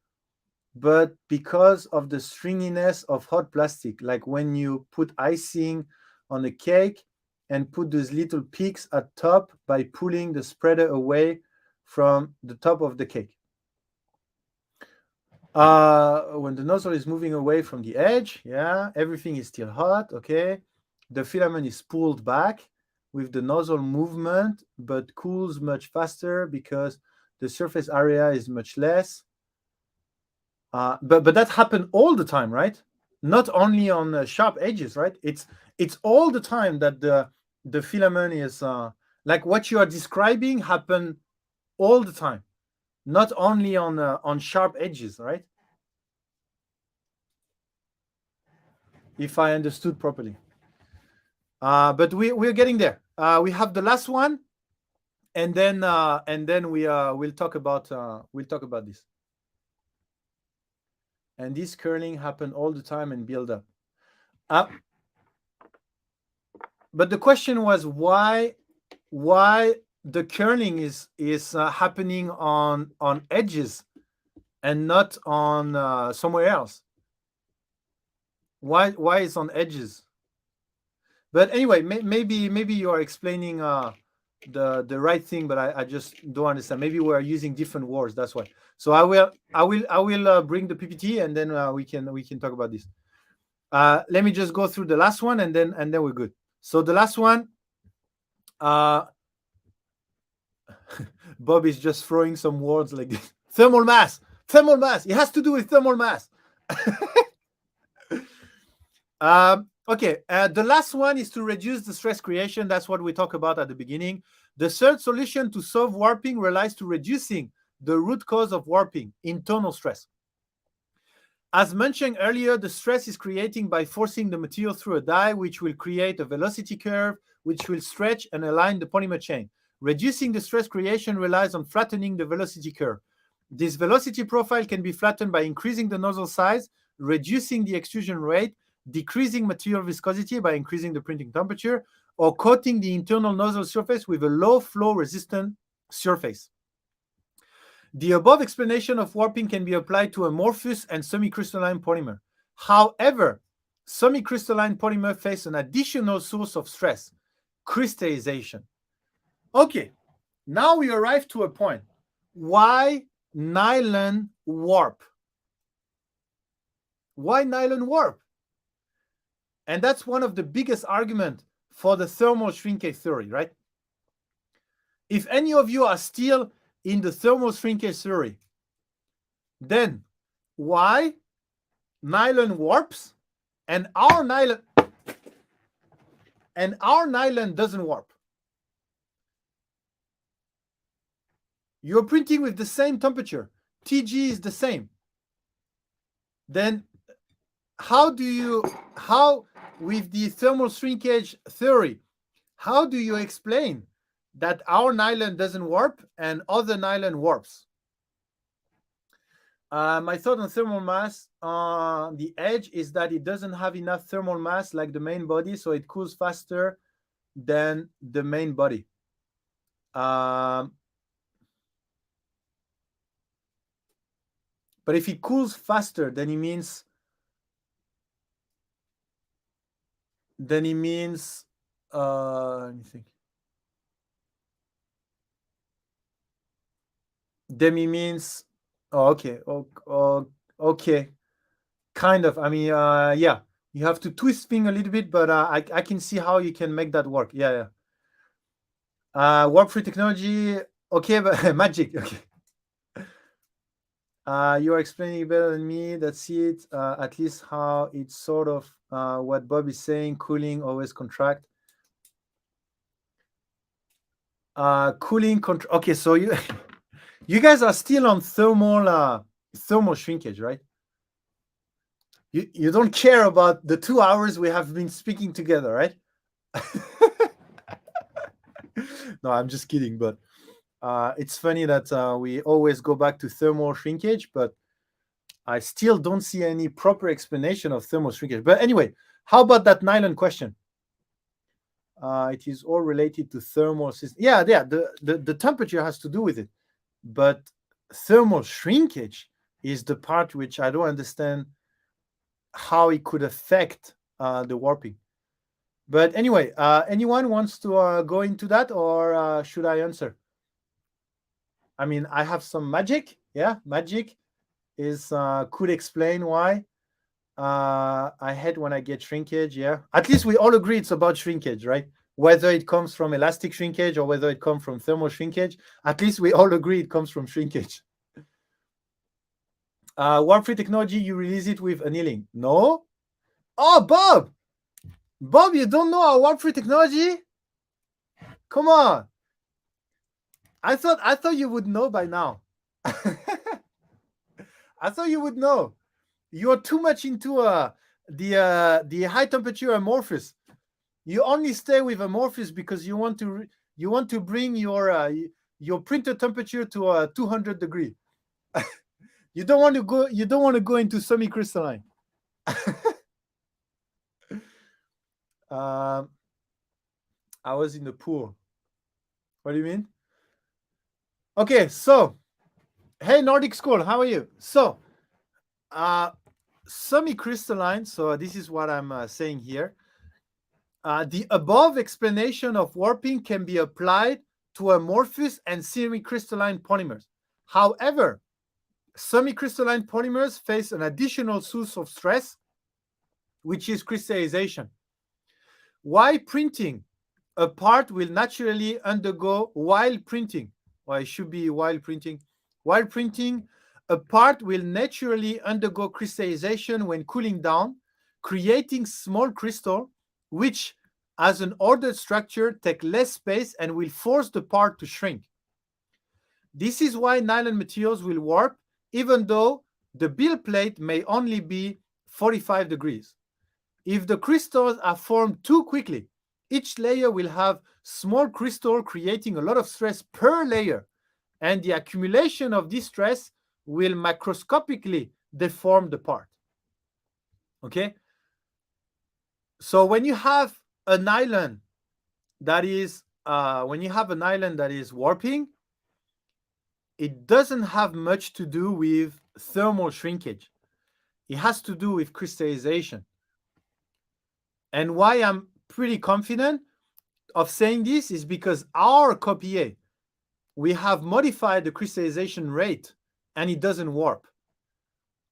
A: but because of the stringiness of hot plastic, like when you put icing on a cake and put those little peaks at top by pulling the spreader away from the top of the cake. When the nozzle is moving away from the edge, yeah, everything is still hot, okay? The filament is pulled back with the nozzle movement, but cools much faster because the surface area is much less. But that happened all the time, right? Not only on sharp edges, right? It's all the time that the filament is like what you are describing happen all the time, not only on sharp edges, right? If I understood properly. But we're getting there. We have the last one, and then we'll talk about this. And this curling happen all the time and build up. But the question was why the curling is happening on edges and not on somewhere else. Why it's on edges? But anyway, maybe you are explaining the right thing, but I just don't understand. Maybe we are using different words. That's why. So I will bring the PPT and then we can talk about this. Let me just go through the last one and then we're good. So the last one, Bob is just throwing some words like this. Thermal mass. Thermal mass. It has to do with thermal mass. Okay, the last one is to reduce the stress creation. That's what we talked about at the beginning. The third solution to solve warping relies to reducing the root cause of warping, internal stress. As mentioned earlier, the stress is created by forcing the material through a die, which will create a velocity curve, which will stretch and align the polymer chain. Reducing the stress creation relies on flattening the velocity curve. This velocity profile can be flattened by increasing the nozzle size, reducing the extrusion rate, decreasing material viscosity by increasing the printing temperature, or coating the internal nozzle surface with a low flow resistant surface. The above explanation of warping can be applied to amorphous and semi-crystalline polymer. However, semi-crystalline polymer face an additional source of stress, crystallization. Okay, now we arrive to a point. Why nylon warp? Why nylon warp? And that's one of the biggest arguments for the thermal shrinkage theory, right? If any of you are still in the thermal shrinkage theory, then why nylon warps and our nylon doesn't warp? You're printing with the same temperature. TG is the same. Then how with the thermal shrinkage theory, how do you explain that our nylon doesn't warp and other nylon warps? My thought on thermal mass on the edge is that it doesn't have enough thermal mass like the main body, so it cools faster than the main body. But if it cools faster, then it means let me think. Then it means okay. Kind of. I mean, yeah. You have to twist things a little bit, but I can see how you can make that work. Yeah. Warp-free technology. Okay, but magic. Okay. You're explaining better than me. That's it. At least how it's sort of what Bob is saying. Cooling always contract. Cooling control. Okay, so you you guys are still on thermal shrinkage, right? You don't care about the 2 hours we have been speaking together, right? No, I'm just kidding. But it's funny that we always go back to thermal shrinkage, but I still don't see any proper explanation of thermal shrinkage. But anyway, how about that nylon question? It is all related to thermal system. Yeah. The temperature has to do with it, but thermal shrinkage is the part which I don't understand how it could affect the warping. But anyway, anyone wants to go into that, or should I answer? I mean, I have some magic. Yeah, magic is could explain why I hate when I get shrinkage. Yeah, at least we all agree it's about shrinkage, right? Whether it comes from elastic shrinkage or whether it comes from thermal shrinkage, at least we all agree it comes from shrinkage. Warp-free technology, you release it with annealing. No? Oh, Bob! Bob, you don't know our warp-free technology? Come on. I thought you would know by now. I thought you would know. You're too much into the high temperature amorphous. You only stay with amorphous because you want to bring your printer temperature to 200 degrees. You don't want to go into semi-crystalline. I was in the pool. What do you mean? Okay, so hey, Nordic School, how are you? So semi-crystalline, so this is what I'm saying here. The above explanation of warping can be applied to amorphous and semi-crystalline polymers. However, semi-crystalline polymers face an additional source of stress, which is crystallization. While printing, a part will naturally undergo while printing. Well, it should be while printing. While printing, a part will naturally undergo crystallization when cooling down, creating small crystal, which, as an ordered structure, take less space and will force the part to shrink. This is why nylon materials will warp, even though the build plate may only be 45 degrees. If the crystals are formed too quickly, each layer will have small crystal creating a lot of stress per layer, and the accumulation of this stress will macroscopically deform the part. Okay? So when you have a nylon that is warping, it doesn't have much to do with thermal shrinkage. It has to do with crystallization. And why I'm pretty confident of saying this is because our copier, we have modified the crystallization rate and it doesn't warp.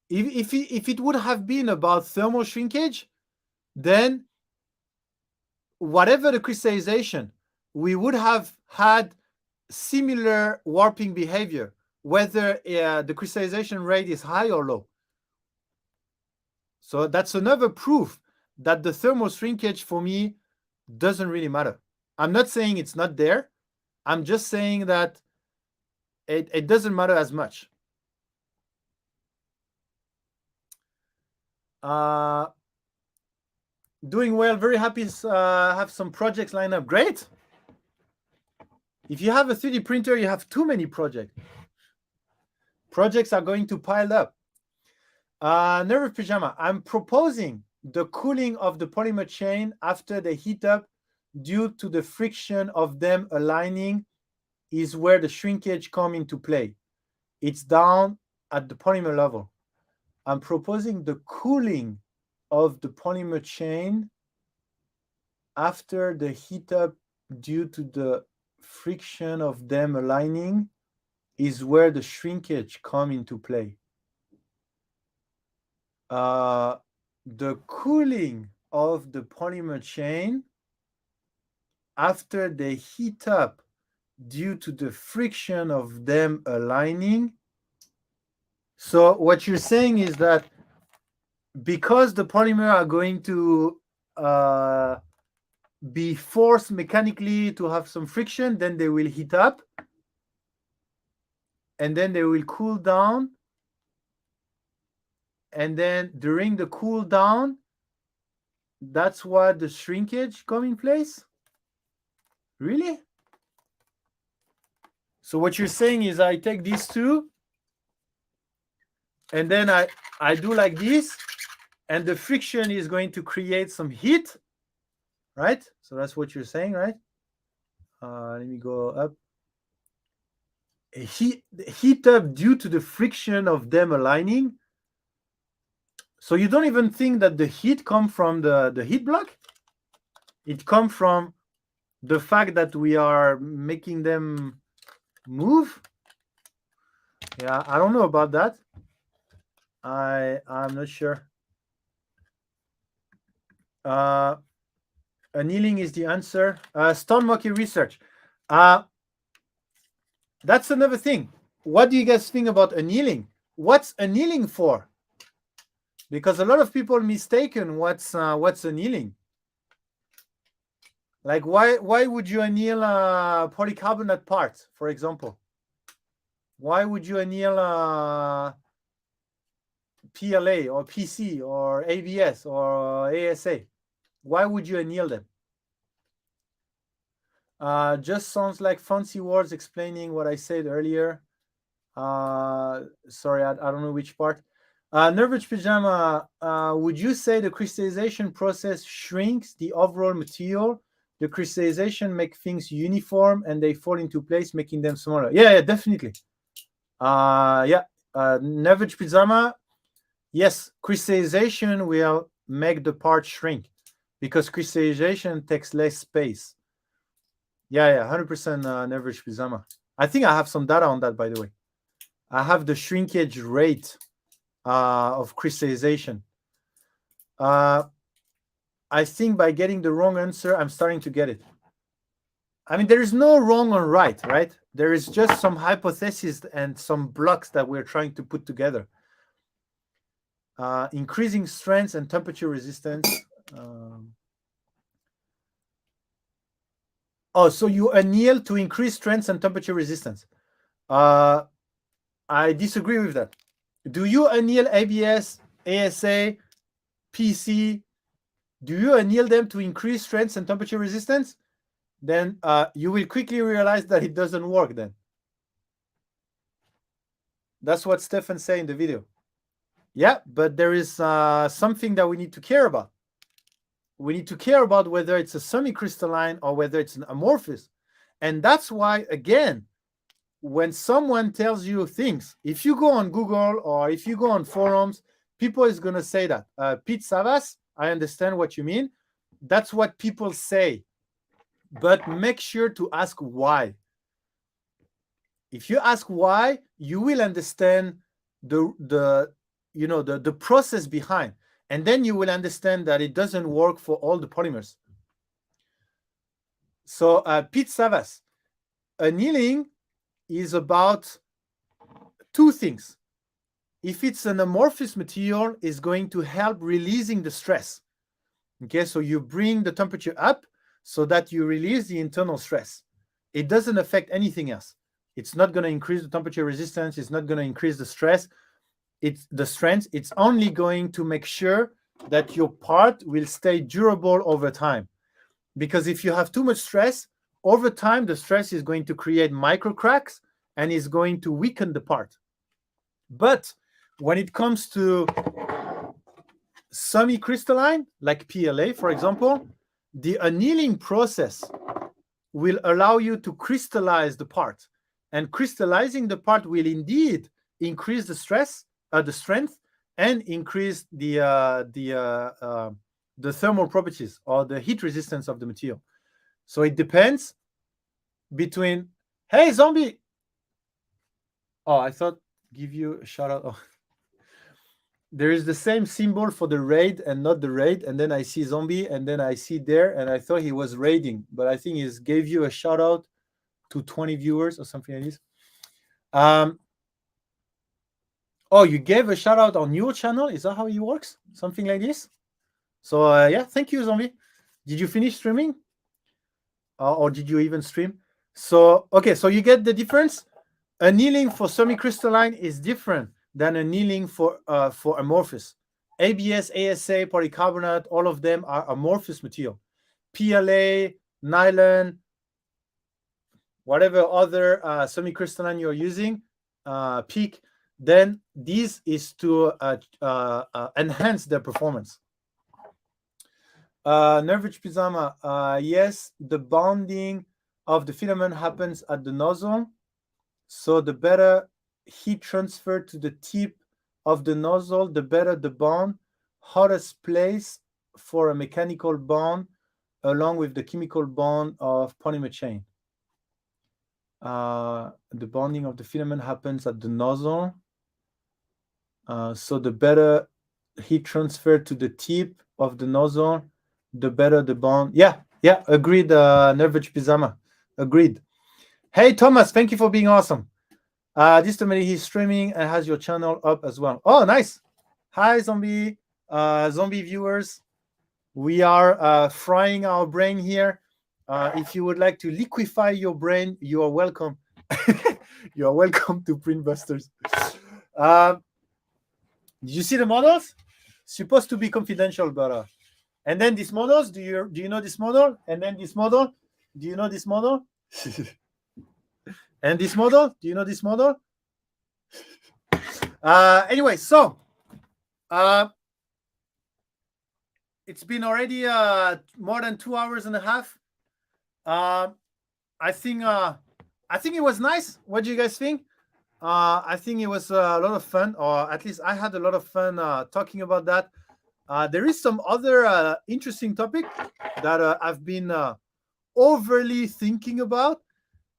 A: If it would have been about thermal shrinkage, then whatever the crystallization, we would have had similar warping behavior, whether the crystallization rate is high or low. So that's another proof that the thermal shrinkage for me doesn't really matter. I'm not saying it's not there. I'm just saying that it doesn't matter as much. Doing well, very happy to have some projects lined up. Great. If you have a 3D printer, you have too many projects. Projects are going to pile up. Nervous Pajama, I'm proposing the cooling of the polymer chain after they heat up due to the friction of them aligning is where the shrinkage come into play. It's down at the polymer level. I'm proposing the cooling of the polymer chain after the heat up due to the friction of them aligning is where the shrinkage come into play. The cooling of the polymer chain after they heat up due to the friction of them aligning. So what you're saying is that because the polymer are going to be forced mechanically to have some friction, then they will heat up and then they will cool down. And then during the cool down, that's why the shrinkage come in place? Really? So what you're saying is I take these two and then I do like this, and the friction is going to create some heat, right? So that's what you're saying, right? Let me go up. Heat up due to the friction of them aligning. So you don't even think that the heat come from the heat block? It comes from the fact that we are making them move? Yeah, I don't know about that. I'm not sure. Annealing is the answer. Stone Monkey research. That's another thing. What do you guys think about annealing? What's annealing for? Because a lot of people mistaken what's annealing. Like why would you anneal a polycarbonate part, for example? Why would you anneal a PLA or PC or ABS or ASA? Why would you anneal them? Just sounds like fancy words explaining what I said earlier. Sorry, I don't know which part. Nervous Pajama, would you say the crystallization process shrinks the overall material? The crystallization makes things uniform and they fall into place, making them smaller. Yeah, definitely. Nervous Pajama, yes, crystallization will make the part shrink because crystallization takes less space. Yeah, 100% Nervous Pajama. I think I have some data on that, by the way. I have the shrinkage rate of crystallization. I think by getting the wrong answer, I'm starting to get it. I mean, there is no wrong or right? There is just some hypothesis and some blocks that we're trying to put together. Increasing strength and temperature resistance. So you anneal to increase strength and temperature resistance. I disagree with that. Do you anneal ABS, ASA, PC? Do you anneal them to increase strength and temperature resistance? Then you will quickly realize that it doesn't work then. That's what Stefan said in the video. Yeah, but there is something that we need to care about. We need to care about whether it's a semi-crystalline or whether it's an amorphous. And that's why, again, when someone tells you things, if you go on Google or if you go on forums, people is going to say that. Pete Savas, I understand what you mean. That's what people say. But make sure to ask why. If you ask why, you will understand the process behind. And then you will understand that it doesn't work for all the polymers. So Pete Savas, annealing is about two things. If it's an amorphous material, it's going to help releasing the stress. Okay, so you bring the temperature up so that you release the internal stress. It doesn't affect anything else. It's not going to increase the temperature resistance. It's not going to increase the stress. It's the strength. It's only going to make sure that your part will stay durable over time. Because if you have too much stress, over time, the stress is going to create micro cracks and is going to weaken the part. But when it comes to semi-crystalline, like PLA, for example, the annealing process will allow you to crystallize the part. And crystallizing the part will indeed increase the stress, the strength, and increase the thermal properties or the heat resistance of the material. So it depends between, hey, zombie. Oh, I thought give you a shout out. Oh. There is the same symbol for the raid and not the raid. And then I see zombie and then I see there and I thought he was raiding, but I think he gave you a shout out to 20 viewers or something like this. Oh, you gave a shout out on your channel? Is that how it works? Something like this? So yeah, thank you, zombie. Did you finish streaming? Or did you even stream? So, okay, so you get the difference. Annealing for semi-crystalline is different than annealing for amorphous. ABS, ASA, polycarbonate, all of them are amorphous material. PLA, nylon, whatever other semi-crystalline you're using, PEEK, then this is to enhance their performance. Nervage Pizama, yes, the bonding of the filament happens at the nozzle. So the better heat transfer to the tip of the nozzle, the better the bond. Hottest place for a mechanical bond along with the chemical bond of polymer chain. The bonding of the filament happens at the nozzle. So the better heat transfer to the tip of the nozzle, the better the bond. Yeah, agreed, Nervage Pizama. Agreed. Hey, Thomas, thank you for being awesome. This time he's streaming and has your channel up as well. Oh, nice. Hi, zombie viewers. We are frying our brain here. If you would like to liquefy your brain, you are welcome. You are welcome to Printbusters. Did you see the models? Supposed to be confidential, but and then these models. Do you know this model? And then this model. Do you know this model? And this model. Do you know this model? Anyway, so it's been already more than 2 hours and a half. I think it was nice. What do you guys think? I think it was a lot of fun, or at least I had a lot of fun talking about that. There is some other interesting topic that I've been overly thinking about,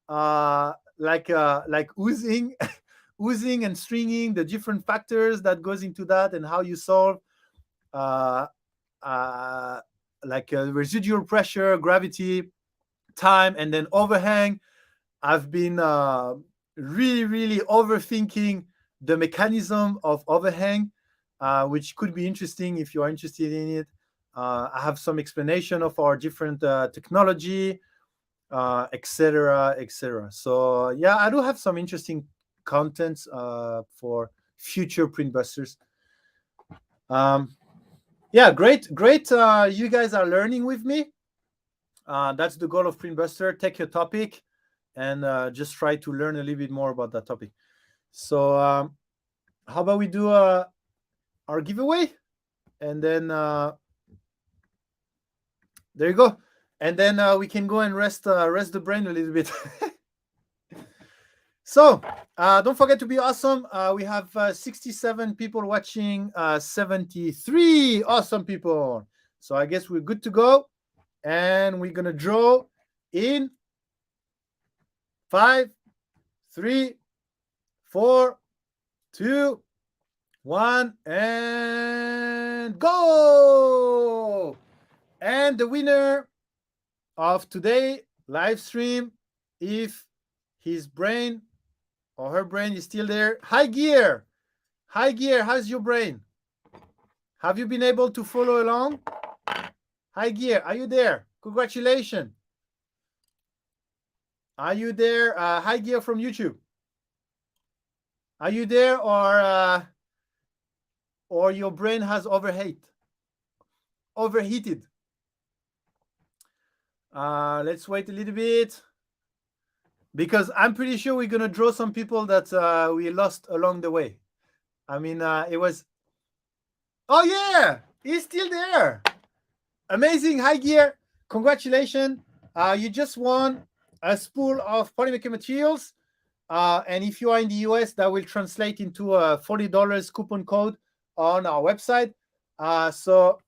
A: like oozing, oozing and stringing, the different factors that goes into that, and how you solve, residual pressure, gravity, time, and then overhang. I've been really overthinking the mechanism of overhang, which could be interesting if you are interested in it. I have some explanation of our different technology, etc. So yeah, I do have some interesting contents for future Printbusters. Yeah, great. You guys are learning with me. That's the goal of Printbuster. Take your topic and just try to learn a little bit more about that topic. So how about we do our giveaway, and then there you go, and then we can go and rest the brain a little bit. So don't forget to be awesome. We have 67 people watching, 73 awesome people. So I guess we're good to go, and we're gonna draw in 5, 3, 4, 2, 1, and go! And the winner of today live stream if his brain or her brain is still there. Hi Gear, how's your brain? Have you been able to follow along? Hi Gear, are you there? Congratulations. Are you there? Hi Gear from YouTube. Are you there, or your brain has overheated? Let's wait a little bit, because I'm pretty sure we're gonna draw some people that we lost along the way. I mean, it was. Oh yeah, he's still there. Amazing. Hi Gear, congratulations. You just won a spool of polymaker materials. And if you are in the US, that will translate into a $40 coupon code on our website. So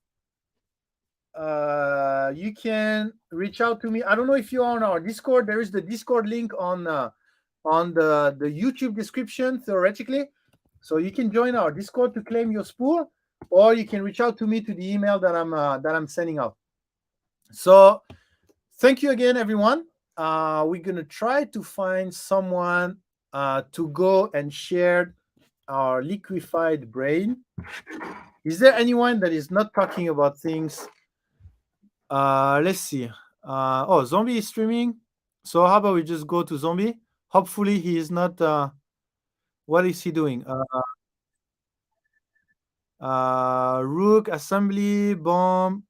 A: you can reach out to me. I don't know if you're on our Discord. There is the Discord link on the YouTube description, theoretically. So you can join our Discord to claim your spool, or you can reach out to me to the email that I'm sending out. So thank you again, everyone. We're gonna try to find someone to go and share our liquefied brain. Is there anyone that is not talking about things? Let's see. Oh, Zombie is streaming. So how about we just go to Zombie? Hopefully he is not. What is he doing? Rook assembly bomb.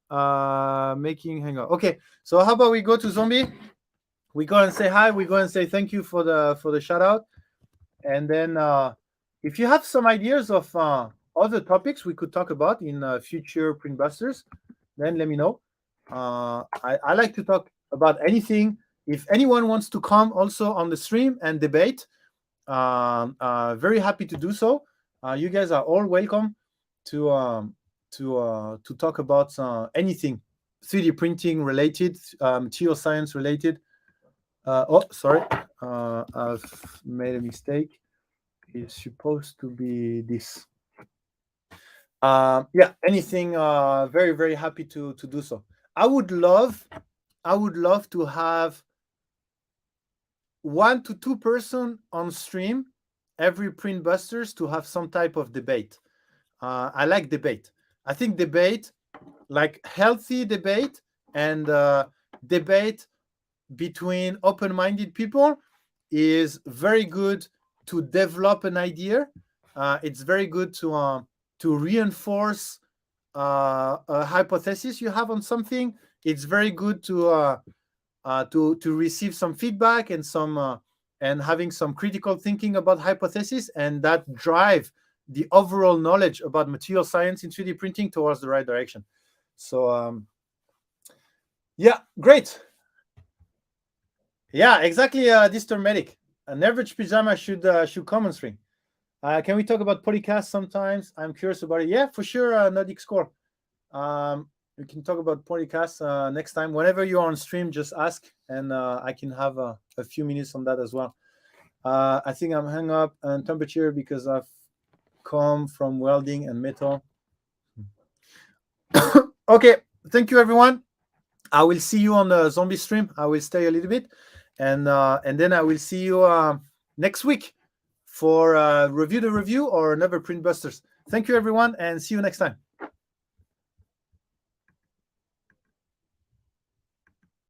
A: Making hangout. Okay. So how about we go to Zombie? We go and say hi. We go and say thank you for the shout out. And then if you have some ideas of other topics we could talk about in future Printbusters, then let me know. I like to talk about anything. If anyone wants to come also on the stream and debate, very happy to do so. You guys are all welcome to talk about anything 3D printing related, material science related. Oh, sorry, I've made a mistake. It's supposed to be this. Yeah, anything. Very, very happy to do so. I would love to have 1 to 2 person on stream every Printbusters to have some type of debate. I like debate. I think debate, like healthy debate and debate between open-minded people, is very good to develop an idea. It's very good to reinforce a hypothesis you have on something. It's very good to receive some feedback and some and having some critical thinking about hypothesis, and that drive the overall knowledge about material science in 3D printing towards the right direction. So yeah, great. Yeah, exactly. This Medic. An average pajama should come on stream. Can we talk about polycast sometimes? I'm curious about it. Yeah, for sure. Nordic Score. We can talk about polycast next time. Whenever you're on stream, just ask, and I can have a few minutes on that as well. I think I'm hung up on temperature because I've come from welding and metal. Okay, thank you, everyone. I will see you on the Zombie stream. I will stay a little bit, and then I will see you next week for review or another Printbusters. Thank you, everyone, and see you next time.